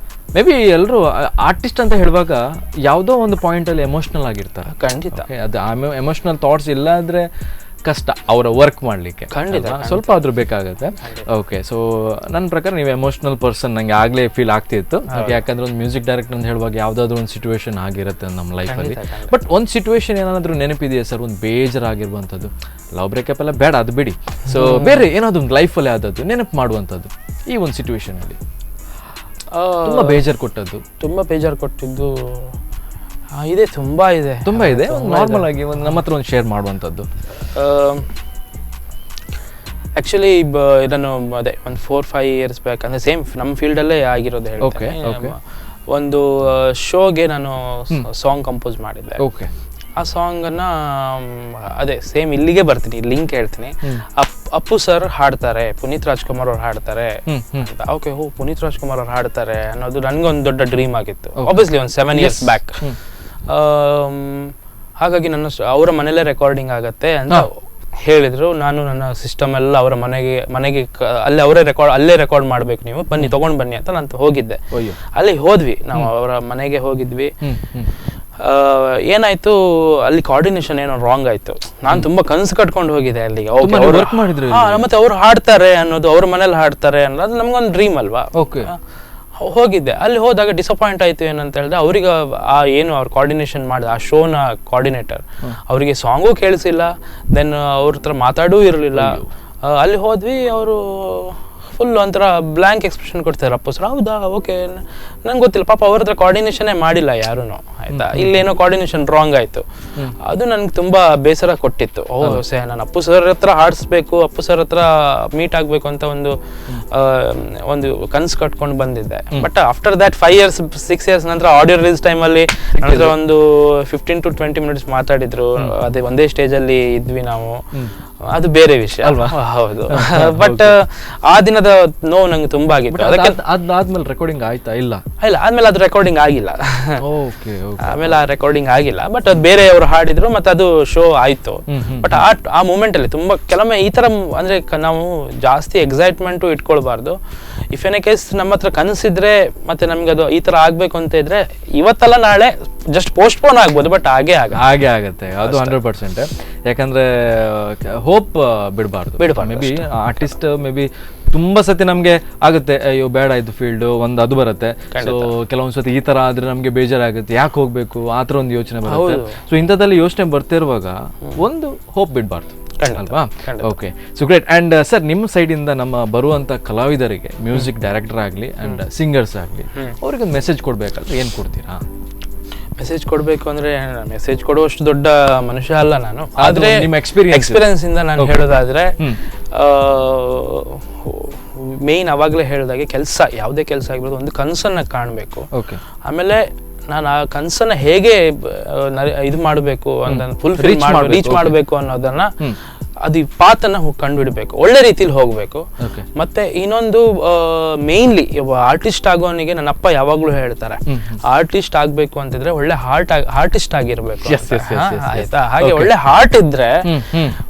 ಮೇ ಬಿ ಎಲ್ಲರೂ ಆರ್ಟಿಸ್ಟ್ ಅಂತ ಹೇಳುವಾಗ ಯಾವುದೋ ಒಂದು ಪಾಯಿಂಟ್ ಅಲ್ಲಿ ಎಮೋಷನಲ್ ಆಗಿರ್ತಾರೆ. ಖಂಡಿತ. ಅದು ಎಮೋಷನಲ್ ಥಾಟ್ಸ್ ಇಲ್ಲ ಅಂದ್ರೆ ಕಷ್ಟ ಅವರ ವರ್ಕ್ ಮಾಡ್ಲಿಕ್ಕೆ. ಖಂಡಿತ ಸ್ವಲ್ಪ ಆದ್ರೂ ಬೇಕಾಗತ್ತೆ. ಓಕೆ, ಸೊ ನನ್ನ ಪ್ರಕಾರ ನೀವು ಎಮೋಷನಲ್ ಪರ್ಸನ್ ನಂಗೆ ಆಗ್ಲೇ ಫೀಲ್ ಆಗ್ತಿತ್ತು. ಯಾಕಂದ್ರೆ ಒಂದು ಮ್ಯೂಸಿಕ್ ಡೈರೆಕ್ಟರ್ ಅಂತ ಹೇಳುವಾಗ ಯಾವ್ದಾದ್ರು ಒಂದು ಸಿಚುವೇಶನ್ ಆಗಿರುತ್ತೆ ನಮ್ಮ ಲೈಫಲ್ಲಿ. ಬಟ್ ಒಂದು ಸಿಚುವೇಶನ್ ಏನಾದ್ರೂ ನೆನಪಿದೆಯಾ ಸರ್, ಒಂದು ಬೇಜಾರಾಗಿರುವಂಥದ್ದು? ಲವ್ ಬ್ರೇಕಪ್ ಎಲ್ಲ ಬೇಡ, ಅದು ಬಿಡಿ. ಸೊ ಬೇರೆ ಏನಾದ್ರು ಒಂದು ಲೈಫಲ್ಲಿ ಆದದ್ದು ನೆನಪು ಮಾಡುವಂಥದ್ದು ಈ ಒಂದು ಸಿಚುವೇಶನ್ ಅಲ್ಲಿ ತುಂಬಾ ಬೇಜಾರು ಕೊಟ್ಟದ್ದು? ತುಂಬಾ ಬೇಜಾರು ಕೊಟ್ಟಿದ್ದು ಇದೆ, ತುಂಬಾ ಇದೆ. ನಾರ್ಮಲ್ ಆಗಿ ಒಂದು ನಮ್ಮ ಹತ್ರ ಒಂದು ಶೇರ್ ಮಾಡುವಂಥದ್ದು. ಆಕ್ಚುಲಿ ಇದನ್ನು ಅದೇ ಒಂದು 4-5 ಇಯರ್ಸ್ ಬ್ಯಾಕ್ ಅಂದ್ರೆ ಸೇಮ್ ನಮ್ಮ ಫೀಲ್ಡಲ್ಲೇ ಆಗಿರೋದು ಹೇಳ್ತೇನೆ. ಒಂದು ಶೋಗೆ ನಾನು ಸಾಂಗ್ ಕಂಪೋಸ್ ಮಾಡಿದ್ದೆ. ಆ ಸಾಂಗನ್ನು ಅದೇ ಸೇಮ್ ಇಲ್ಲಿಗೆ ಬರ್ತೀನಿ, ಲಿಂಕ್ ಹೇಳ್ತೀನಿ. ಅಪ್ಪು ಸರ್ ಹಾಡ್ತಾರೆ, ಪುನೀತ್ ರಾಜ್ಕುಮಾರ್ ಅವ್ರು ಹಾಡ್ತಾರೆ ಅಂತ. ಓಕೆ, ಪುನೀತ್ ರಾಜ್ಕುಮಾರ್ ಅವ್ರು ಹಾಡ್ತಾರೆ ಅನ್ನೋದು ನನಗೊಂದು ದೊಡ್ಡ ಡ್ರೀಮ್ ಆಗಿತ್ತು. ಆಬ್ವಿಯಸ್ಲಿ ಒಂದು 7 ಇಯರ್ಸ್ ಬ್ಯಾಕ್. ಹಾಗಾಗಿ ನನ್ನ ಅವರ ಮನೇಲೇ ರೆಕಾರ್ಡಿಂಗ್ ಆಗತ್ತೆ ಅಂತ ಹೇಳಿದ್ರು. ನಾನು ನನ್ನ ಸಿಸ್ಟಮ್ ಎಲ್ಲ ಅವರ ಮನೆಗೆ ಅಲ್ಲೇ ರೆಕಾರ್ಡ್ ಮಾಡ್ಬೇಕು, ನೀವು ಬನ್ನಿ ತಗೊಂಡ್ ಬನ್ನಿ ಅಂತ ನಾನು ಹೋಗಿದ್ದೆ. ಅಲ್ಲಿ ಹೋದ್ವಿ, ನಾವು ಅವರ ಮನೆಗೆ ಹೋಗಿದ್ವಿ. ಏನಾಯ್ತು, ಅಲ್ಲಿ ಕೋಆರ್ಡಿನೇಷನ್ ಏನೋ ರಾಂಗ್ ಆಯ್ತು. ನಾನು ತುಂಬಾ ಕನ್ಸು ಕಟ್ಕೊಂಡು ಹೋಗಿದ್ದೆ ಅಲ್ಲಿಗೆ. ಮತ್ತೆ ಅವ್ರು ಹಾಡ್ತಾರೆ ಅನ್ನೋದು, ಅವ್ರ ಮನೇಲಿ ಹಾಡ್ತಾರೆ ಅನ್ನೋದು ನಮ್ಗೊಂದು ಡ್ರೀಮ್ ಅಲ್ವಾ. ಹೋಗಿದ್ದೆ. ಅಲ್ಲಿ ಹೋದಾಗ ಡಿಸಪಾಯಿಂಟ್ ಆಯ್ತು. ಏನಂತ ಹೇಳಿದ್ರೆ ಅವ್ರಿಗೆ ಏನು ಅವ್ರ ಕೋಆರ್ಡಿನೇಷನ್ ಮಾಡಿದ ಆ ಶೋನ ಕೋಆರ್ಡಿನೇಟರ್ ಅವರಿಗೆ ಸಾಂಗೂ ಕೇಳಿಸಿಲ್ಲ, ದೆನ್ ಅವ್ರ ಹತ್ರ ಮಾತಾಡೂ ಇರಲಿಲ್ಲ. ಅಲ್ಲಿ ಹೋದ್ವಿ, ಅವರು ಫುಲ್ ಒಂಥರ ಬ್ಲ್ಯಾಂಕ್ ಎಕ್ಸ್ಪ್ರೆಷನ್ ಕೊಡ್ತಾರೆ. ಅಪ್ಪು ಸರ್ ಹೌದಾ, ಓಕೆ, ನಂಗೆ ಗೊತ್ತಿಲ್ಲ ಪಾಪ, ಅವ್ರ ಹತ್ರ ಕೋಆರ್ಡಿನೇಷನ್ನೇ ಮಾಡಿಲ್ಲ ಯಾರೂ, ಆಯ್ತಾ. ಇಲ್ಲೇನೋ ಕೋಆರ್ಡಿನೇಷನ್ ರಾಂಗ್ ಆಯ್ತು. ಅದು ನನ್ಗೆ ತುಂಬಾ ಬೇಸರ ಕೊಟ್ಟಿತ್ತು. ನಾನು ಅಪ್ಪು ಸರ್ ಹತ್ರ ಹಾಡಿಸ್ಬೇಕು, ಅಪ್ಪು ಸರ್ ಹತ್ರ ಮೀಟ್ ಆಗ್ಬೇಕು ಅಂತ ಒಂದು ಕನ್ಸು ಕಟ್ಕೊಂಡು ಬಂದಿದ್ದೆ. ಬಟ್ ಆಫ್ಟರ್ ದ್ಯಾಟ್ 5-6 ಇಯರ್ಸ್ ನಂತರ ಆಡಿಯೋ ರಿಲೀಸ್ ಟೈಮಲ್ಲಿ ನಂತರ ಒಂದು 15 to 20 minutes ಮಾತಾಡಿದ್ರು. ಅದೇ ಒಂದೇ ಸ್ಟೇಜಲ್ಲಿ ಇದ್ವಿ ನಾವು. ಅದು ಬೇರೆ ವಿಷಯ ಅಲ್ವಾ. ಹೌದು. ಬಟ್ ಆ ದಿನದ ನೋವು ನಂಗೆ ತುಂಬಾ ಆಗಿತ್ತು. ಅದಾದ್ಮೇಲೆ ರೆಕಾರ್ಡಿಂಗ್ ಆಯ್ತಾ? ಇಲ್ಲ, ಆದ್ಮೇಲೆ ಅದು ರೆಕಾರ್ಡಿಂಗ್ ಆಗಿಲ್ಲ. ಆಮೇಲೆ ಆ ರೆಕಾರ್ಡಿಂಗ್ ಆಗಿಲ್ಲ. ಬಟ್ ಅದು ಬೇರೆಯವರು ಹಾಡಿದ್ರು, ಮತ್ತೆ ಅದು ಶೋ ಆಯ್ತು. ಬಟ್ ಆ ಮೂಮೆಂಟ್ ಅಲ್ಲಿ ತುಂಬಾ ಕೆಲವೊಮ್ಮೆ ಈ ತರ ಅಂದ್ರೆ ನಾವು ಜಾಸ್ತಿ ಎಕ್ಸೈಟ್ಮೆಂಟ್ ಇಟ್ಕೊಳ್ಬಾರ್ದು. ಇಫ್ ಎನ್ ಕೇಸ್ ನಮ್ಮ ಹತ್ರ ಕನಸಿದ್ರೆ ಮತ್ತೆ ನಮ್ಗೆ ಅದು ಈ ತರ ಆಗ್ಬೇಕು ಅಂತ ಇದ್ರೆ ಇವತ್ತಲ್ಲ ನಾಳೆ ಜಸ್ಟ್ ಪೋಸ್ಟ್ಪೋನ್ ಆಗ್ಬೋದು, ಬಟ್ ಹಾಗೆ ಆಗತ್ತೆ ಅದು 100%. ಯಾಕಂದ್ರೆ ಹೋಪ್ ಬಿಡಬಾರ್ದು. May be artist may be ತುಂಬಾ ಸತಿ ನಮ್ಗೆ ಆಗುತ್ತೆ, ಅಯ್ಯೋ ಬೇಡ ಇದು ಫೀಲ್ಡ್ ಒಂದು ಅದು ಬರುತ್ತೆ. ಸೊ ಕೆಲವೊಂದ್ ಸತಿ ಈ ತರ ಆದ್ರೆ ನಮ್ಗೆ ಬೇಜಾರಾಗುತ್ತೆ, ಯಾಕೆ ಹೋಗ್ಬೇಕು ಆ ತರ ಒಂದು ಯೋಚನೆ ಬರುತ್ತೆ. ಸೊ ಇಂಥದ್ದಲ್ಲಿ ಯೋಚನೆ ಬರ್ತಿರುವಾಗ ಒಂದು ಹೋಪ್ ಬಿಡಬಾರ್ದು ಅಲ್ವಾ. Okay, so great. And sir, ನಿಮ್ಮ ಸೈಡ್ ಇಂದ ನಮ್ಮ ಬರುವಂತ ಕಲಾವಿದರಿಗೆ, ಮ್ಯೂಸಿಕ್ ಡೈರೆಕ್ಟರ್ ಆಗ್ಲಿ ಅಂಡ್ ಸಿಂಗರ್ಸ್ ಆಗ್ಲಿ, ಅವ್ರಿಗೆ ಒಂದು ಮೆಸೇಜ್ ಕೊಡ್ಬೇಕಂದ್ರೆ ಏನ್ ಕೊಡ್ತೀರಾ? ಮೆಸೇಜ್ ಕೊಡಬೇಕು ಅಂದರೆ ಮೆಸೇಜ್ ಕೊಡುವಷ್ಟು ದೊಡ್ಡ ಮನುಷ್ಯ ಅಲ್ಲ ನಾನು. ಆದರೆ ನಿಮ್ಮ ಎಕ್ಸ್ಪೀರಿಯನ್ಸ್ ಇಂದ ನಾನು ಹೇಳೋದಾದರೆ ಮೇಯ್ನ್ ಅವಾಗಲೇ ಹೇಳಿದಾಗೆ ಕೆಲಸ, ಯಾವುದೇ ಕೆಲಸ ಆಗಿರೋದು ಒಂದು ಕನಸನ್ನು ಕಾಣಬೇಕು. ಆಮೇಲೆ ನಾನು ಆ ಕನಸನ್ನ ಹೇಗೆ ಇದು ಮಾಡಬೇಕು ಅಂತ ಫುಲ್ಫಿಲ್ ರೀಚ್ ಮಾಡಬೇಕು ಅನ್ನೋದನ್ನ ಅದು ಪಾತನ್ನ ಕಂಡುಹಿಡಬೇಕು, ಒಳ್ಳೆ ರೀತಿಲಿ ಹೋಗ್ಬೇಕು. ಮತ್ತೆ ಇನ್ನೊಂದು ಮೇನ್ಲಿ ಆರ್ಟಿಸ್ಟ್ ಆಗೋನಿಗೆ ನನ್ನ ಅಪ್ಪ ಯಾವಾಗ್ಲೂ ಹೇಳ್ತಾರೆ, ಆರ್ಟಿಸ್ಟ್ ಆಗ್ಬೇಕು ಅಂತಿದ್ರೆ ಒಳ್ಳೆ ಆರ್ಟಿಸ್ಟ್ ಆಗಿರ್ಬೇಕು ಆಯ್ತಾ. ಹಾಗೆ ಒಳ್ಳೆ ಹಾರ್ಟ್ ಇದ್ರೆ,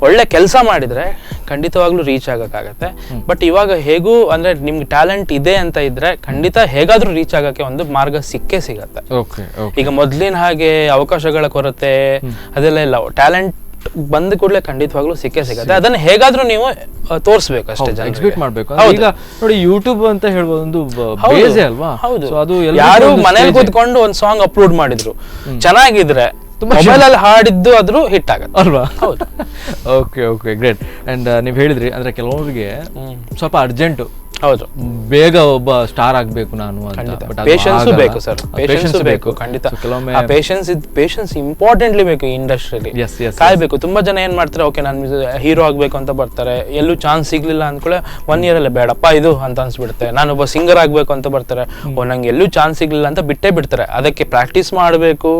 ಒಳ್ಳೆ ಕೆಲಸ ಮಾಡಿದ್ರೆ ಖಂಡಿತವಾಗ್ಲೂ ರೀಚ್ ಆಗಕ್ಕಾಗತ್ತೆ. ಬಟ್ ಇವಾಗ ಹೇಗೂ ಅಂದ್ರೆ ನಿಮ್ಗೆ ಟ್ಯಾಲೆಂಟ್ ಇದೆ ಅಂತ ಇದ್ರೆ ಖಂಡಿತ ಹೇಗಾದ್ರೂ ರೀಚ್ ಆಗಕ್ಕೆ ಒಂದು ಮಾರ್ಗ ಸಿಕ್ಕೇ ಸಿಗತ್ತೆ. ಈಗ ಮೊದ್ಲಿನ ಹಾಗೆ ಅವಕಾಶಗಳ ಕೊರತೆ ಅದೆಲ್ಲ ಇಲ್ಲ, ಟ್ಯಾಲೆಂಟ್ ಬಂದ ಕೂಡಲೇ ಖಂಡಿತವಾಗ್ಲೂ ಸಿಕ್ಕೇ ಸಿಗತ್ತೆ. ಅದನ್ನ ಹೇಗಾದ್ರೂ ನೀವು ತೋರಿಸ್ಬೇಕು ಅಷ್ಟೇ, ಎಕ್ಸ್ಪೆಕ್ಟ್ ಮಾಡ್ಬೇಕು. ಈಗ ನೋಡಿ ಯೂಟ್ಯೂಬ್ ಅಂತ ಹೇಳ್ಬೋದು ಒಂದು ಬೇಸೇ ಅಲ್ವಾ. ಹೌದು, ಅದು ಯಾರು ಮನೇಲಿ ಕೂತ್ಕೊಂಡು ಒಂದ್ ಸಾಂಗ್ ಅಪ್ಲೋಡ್ ಮಾಡಿದ್ರು ಚೆನ್ನಾಗಿದ್ರೆ ಮೊಬೈಲ್ ಅಲ್ಲಿ ಹಾಡಿದ್ದು ಆದ್ರೂ ಹಿಟ್ ಆಗತ್ತೆ ಅಲ್ವಾ. Okay okay great. ಅಂಡ್ ನೀವು ಹೇಳಿದ್ರಿ ಅಂದ್ರೆ ಕೆಲವರಿಗೆ ಸ್ವಲ್ಪ ಅರ್ಜೆಂಟ್, ಹೌದು, ಬೇಗ ಒಬ್ಬ ಸ್ಟಾರ್ ಆಗ್ಬೇಕು ನಾನು ಅಂತ. ಪೇಷನ್ಸ್ ಬೇಕು ಸರ್, ಪೇಷನ್ಸ್ ಬೇಕು ಖಂಡಿತ. ಪೇಷನ್ಸ್ ಇಂಪಾರ್ಟೆಂಟ್ಲಿ ಬೇಕು ಈ ಇಂಡಸ್ಟ್ರಿಯಲ್ಲಿ. ಕಾಯ್ಬೇಕು. ತುಂಬಾ ಜನ ಏನ್ ಮಾಡ್ತಾರೆ, ಓಕೆ ನಾನು ಹೀರೋ ಆಗ್ಬೇಕು ಅಂತ ಬರ್ತಾರೆ, ಎಲ್ಲೂ ಚಾನ್ಸ್ ಸಿಗ್ಲಿಲ್ಲ ಅಂದ್ಕೊಳ್ಳೆ 1 year ಅಲ್ಲೇ ಬೇಡಪ್ಪ ಇದು ಅಂತ ಅನ್ಸ್ಬಿಡುತ್ತೆ. ನಾನೊಬ್ಬ ಸಿಂಗರ್ ಆಗ್ಬೇಕು ಅಂತ ಬರ್ತಾರೆ, ನಂಗೆ ಎಲ್ಲೂ ಚಾನ್ಸ್ ಸಿಗ್ಲಿಲ್ಲ ಅಂತ ಬಿಟ್ಟೇ ಬಿಡ್ತಾರೆ. ಅದಕ್ಕೆ ಪ್ರಾಕ್ಟೀಸ್ ಮಾಡಬೇಕು,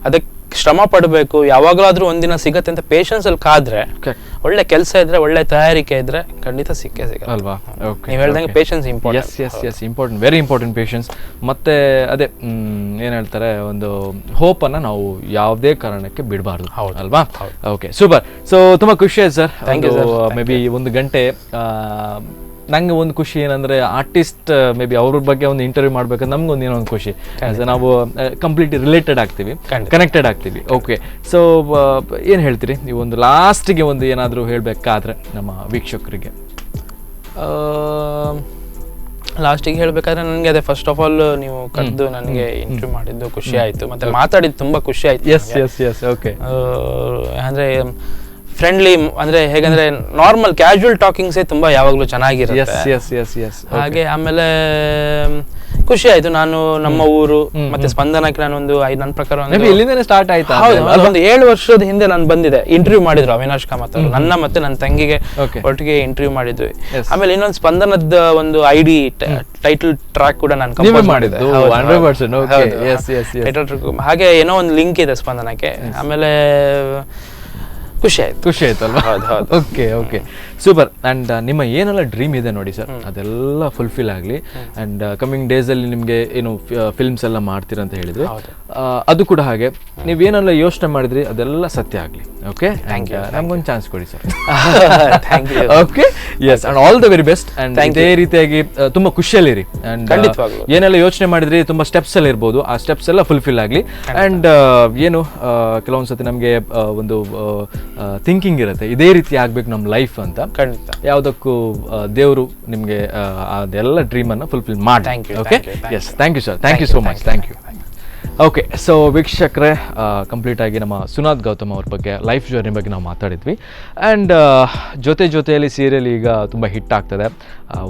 ಅದಕ್ಕೆ ಶ್ರಮ ಪಡಬೇಕು, ಯಾವಾಗಲಾದ್ರೂ ಒಂದಿನ ಸಿಗತ್ತೆ ಅಂತ ಪೇಷನ್ಸ್ ಅಲ್ಲಿ ಕಾದ್ರೆ, ಒಳ್ಳೆ ಕೆಲಸ ಇದ್ರೆ, ಒಳ್ಳೆ ತಯಾರಿಕೆ ಇದ್ರೆ ಖಂಡಿತ ಸಿಕ್ಕೇ ಸಿಗತ್ತೆ ಅಲ್ವಾ. ನೀವು ಹೇಳ್ದಂಗೆ patience important. Yes important, very important patience. ಮತ್ತೆ ಅದೇ ಏನ್ ಹೇಳ್ತಾರೆ, ಒಂದು ಹೋಪ್ ಅನ್ನ ನಾವು ಯಾವುದೇ ಕಾರಣಕ್ಕೆ ಬಿಡಬಾರ್ದು ಅಲ್ವಾ. Okay super. ಸೊ ತುಂಬಾ ಖುಷಿ ಆಯ್ತು ಸರ್. ಮೇ ಬಿ 1 ಗಂಟೆ ನಂಗೆ ಒಂದು ಖುಷಿ ಏನಂದ್ರೆ, ಆರ್ಟಿಸ್ಟ್ ಮೇ ಬಿ ಅವ್ರ ಬಗ್ಗೆ ಒಂದು ಇಂಟರ್ವ್ಯೂ ಮಾಡ್ಬೇಕಂದ್ರೆ ನಮ್ಗೊಂದು ಏನೋ ಒಂದು ಖುಷಿ, ನಾವು ಕಂಪ್ಲೀಟ್ಲಿ ರಿಲೇಟೆಡ್ ಆಗ್ತೀವಿ, ಕನೆಕ್ಟೆಡ್ ಆಗ್ತೀವಿ. ಓಕೆ, ಸೊ ಏನು ಹೇಳ್ತೀರಿ ನೀವು ಒಂದು ಲಾಸ್ಟಿಗೆ ಒಂದು ಏನಾದರೂ ಹೇಳಬೇಕಾದ್ರೆ ನಮ್ಮ ವೀಕ್ಷಕರಿಗೆ? ಲಾಸ್ಟಿಗೆ ಹೇಳ್ಬೇಕಾದ್ರೆ ನನಗೆ ಅದೇ ಫಸ್ಟ್ ಆಫ್ ಆಲ್ ನೀವು ಕರೆದು ನನಗೆ ಇಂಟರ್ವ್ಯೂ ಮಾಡಿದ್ದು ಖುಷಿ ಆಯ್ತು, ಮತ್ತೆ ಮಾತಾಡಿದ್ದು ತುಂಬಾ ಖುಷಿ ಆಯ್ತು. ಓಕೆ, ಅಂದ್ರೆ ಫ್ರೆಂಡ್ಲಿ ಅಂದ್ರೆ ಹೇಗಂದ್ರೆ ನಾರ್ಮಲ್ ಕ್ಯಾಶುವಲ್ ಟಾಕಿಂಗ್ಸೇ ತುಂಬಾ ಯಾವಾಗ್ಲೂ ಚೆನ್ನಾಗಿರುತ್ತೆ. ಹಾಗೆ ಆಮೇಲೆ ಖುಷಿ ಆಯ್ತು. ನಾನು ನಮ್ಮ ಊರು ಮತ್ತೆ ಸ್ಪಂದನಕ್ಕೆ ನಾನೊಂದು ನನ್ನ ಪ್ರಕಾರ ಸ್ಟಾರ್ಟ್ ಆಯ್ತು. ಒಂದು 7 ವರ್ಷದ ಹಿಂದೆ ನಾನು ಬಂದಿದೆ, ಇಂಟರ್ವ್ಯೂ ಮಾಡಿದ್ರು ಅವಿನಾಶ್ ಕಾಮತ್ ಅವರು, ನನ್ನ ಮತ್ತೆ ನನ್ನ ತಂಗಿಗೆ ಒಟ್ಟಿಗೆ ಇಂಟರ್ವ್ಯೂ ಮಾಡಿದ್ವಿ. ಆಮೇಲೆ ಇನ್ನೊಂದು ಸ್ಪಂದನದ ಒಂದು ID ಟೈಟಲ್ ಟ್ರ್ಯಾಕ್ ಕೂಡ ನಾನು ಕಂಪೋಸ್ ಮಾಡಿದ್ದೆ. ಹಾಗೆ ಏನೋ ಒಂದು ಲಿಂಕ್ ಇದೆ ಸ್ಪಂದನಕ್ಕೆ. ಆಮೇಲೆ ಖುಷಿ ಆಯ್ತು ಅಲ್ವಾ. Okay okay super. ಅಂಡ್ ನಿಮ್ಮ ಏನೆಲ್ಲ ಡ್ರೀಮ್ ಇದೆ ನೋಡಿ ಸರ್, ಅದೆಲ್ಲ ಫುಲ್ಫಿಲ್ ಆಗಲಿ. ಅಂಡ್ ಕಮಿಂಗ್ ಡೇಸ್ ಅಲ್ಲಿ ನಿಮಗೆ ಏನು ಫಿಲ್ಮ್ಸ್ ಎಲ್ಲ ಮಾಡ್ತೀರ ಅಂತ ಹೇಳಿದ್ರೆ, ಅದು ಕೂಡ ಹಾಗೆ ನೀವೇನೆಲ್ಲ ಯೋಚನೆ ಮಾಡಿದ್ರಿ ಅದೆಲ್ಲ ಸತ್ಯ ಆಗಲಿ. ಓಕೆ, ನಮ್ಗೊಂದು ಚಾನ್ಸ್ ಕೊಡಿ sir. Okay, yes, and all the very best. And ಇದೇ ರೀತಿಯಾಗಿ ತುಂಬಾ ಖುಷಿಯಲ್ಲಿರಿ. ಅಂಡ್ ಏನೆಲ್ಲ ಯೋಚನೆ ಮಾಡಿದ್ರಿ ತುಂಬಾ ಸ್ಟೆಪ್ಸ್ ಎಲ್ಲ ಇರ್ಬೋದು, ಆ ಸ್ಟೆಪ್ಸ್ ಎಲ್ಲ ಫುಲ್ಫಿಲ್ ಆಗಲಿ. ಅಂಡ್ ಏನು ಕೆಲವೊಂದ್ಸತಿ ನಮಗೆ ಒಂದು ಥಿಂಕಿಂಗ್ ಇರುತ್ತೆ, ಇದೇ ರೀತಿ ಆಗ್ಬೇಕು ನಮ್ಮ ಲೈಫ್ ಅಂತ. ಖಂಡಿತ ಯಾವುದಕ್ಕೂ ದೇವರು ನಿಮಗೆ ಅದೆಲ್ಲ ಡ್ರೀಮನ್ನು ಫುಲ್ಫಿಲ್ ಮಾಡಿ. Okay, yes, thank you sir, thank you so much, thank you. Okay, so ವೀಕ್ಷಕರೇ, ಕಂಪ್ಲೀಟಾಗಿ ನಮ್ಮ ಸುನಾದ್ ಗೌತಮ್ ಅವ್ರ ಬಗ್ಗೆ, ಲೈಫ್ ಜರ್ನಿ ಬಗ್ಗೆ ನಾವು ಮಾತಾಡಿದ್ವಿ. ಆ್ಯಂಡ್ ಜೊತೆಯಲ್ಲಿ ಸೀರಿಯಲ್ ಈಗ ತುಂಬ ಹಿಟ್ ಆಗ್ತದೆ.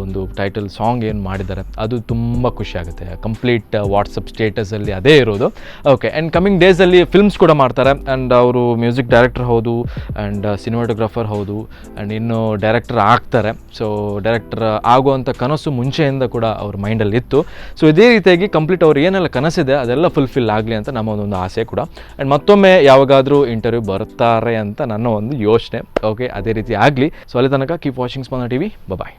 ಒಂದು ಟೈಟಲ್ ಸಾಂಗ್ ಏನು ಮಾಡಿದ್ದಾರೆ ಅದು ತುಂಬ ಖುಷಿ ಆಗುತ್ತೆ. ಕಂಪ್ಲೀಟ್ ವಾಟ್ಸಪ್ ಸ್ಟೇಟಸಲ್ಲಿ ಅದೇ ಇರೋದು. ಓಕೆ, ಆ್ಯಂಡ್ ಕಮಿಂಗ್ ಡೇಸಲ್ಲಿ ಫಿಲ್ಮ್ಸ್ ಕೂಡ ಮಾಡ್ತಾರೆ. ಆ್ಯಂಡ್ ಅವರು ಮ್ಯೂಸಿಕ್ ಡೈರೆಕ್ಟರ್ ಹೌದು, ಆ್ಯಂಡ್ ಸಿನಿಮಾಟೋಗ್ರಾಫರ್ ಹೌದು, ಆ್ಯಂಡ್ ಇನ್ನು ಡೈರೆಕ್ಟರ್ ಆಗ್ತಾರೆ. ಸೊ ಡೈರೆಕ್ಟರ್ ಆಗುವಂಥ ಕನಸು ಮುಂಚೆಯಿಂದ ಕೂಡ ಅವ್ರ ಮೈಂಡಲ್ಲಿ ಇತ್ತು. ಸೊ ಇದೇ ರೀತಿಯಾಗಿ ಕಂಪ್ಲೀಟ್ ಅವ್ರು ಏನೆಲ್ಲ ಕನಸಿದೆ ಅದೆಲ್ಲ ಫುಲ್ಫಿಲ್ ಆಗಲಿ ಅಂತ ನಮ್ಮ ಒಂದು ಆಸೆ ಕೂಡ. ಆ್ಯಂಡ್ ಮತ್ತೊಮ್ಮೆ ಯಾವಾಗಾದರೂ ಇಂಟರ್ವ್ಯೂ ಬರ್ತಾರೆ ಅಂತ ನನ್ನ ಒಂದು ಯೋಚನೆ. ಓಕೆ, ಅದೇ ರೀತಿ ಆಗಲಿ. ಸೊ ಅಲ್ಲಿ ತನಕ ಕೀಪ್ ವಾಚಿಂಗ್ ಸ್ಪಂದನ TV. ಬಾಯ್.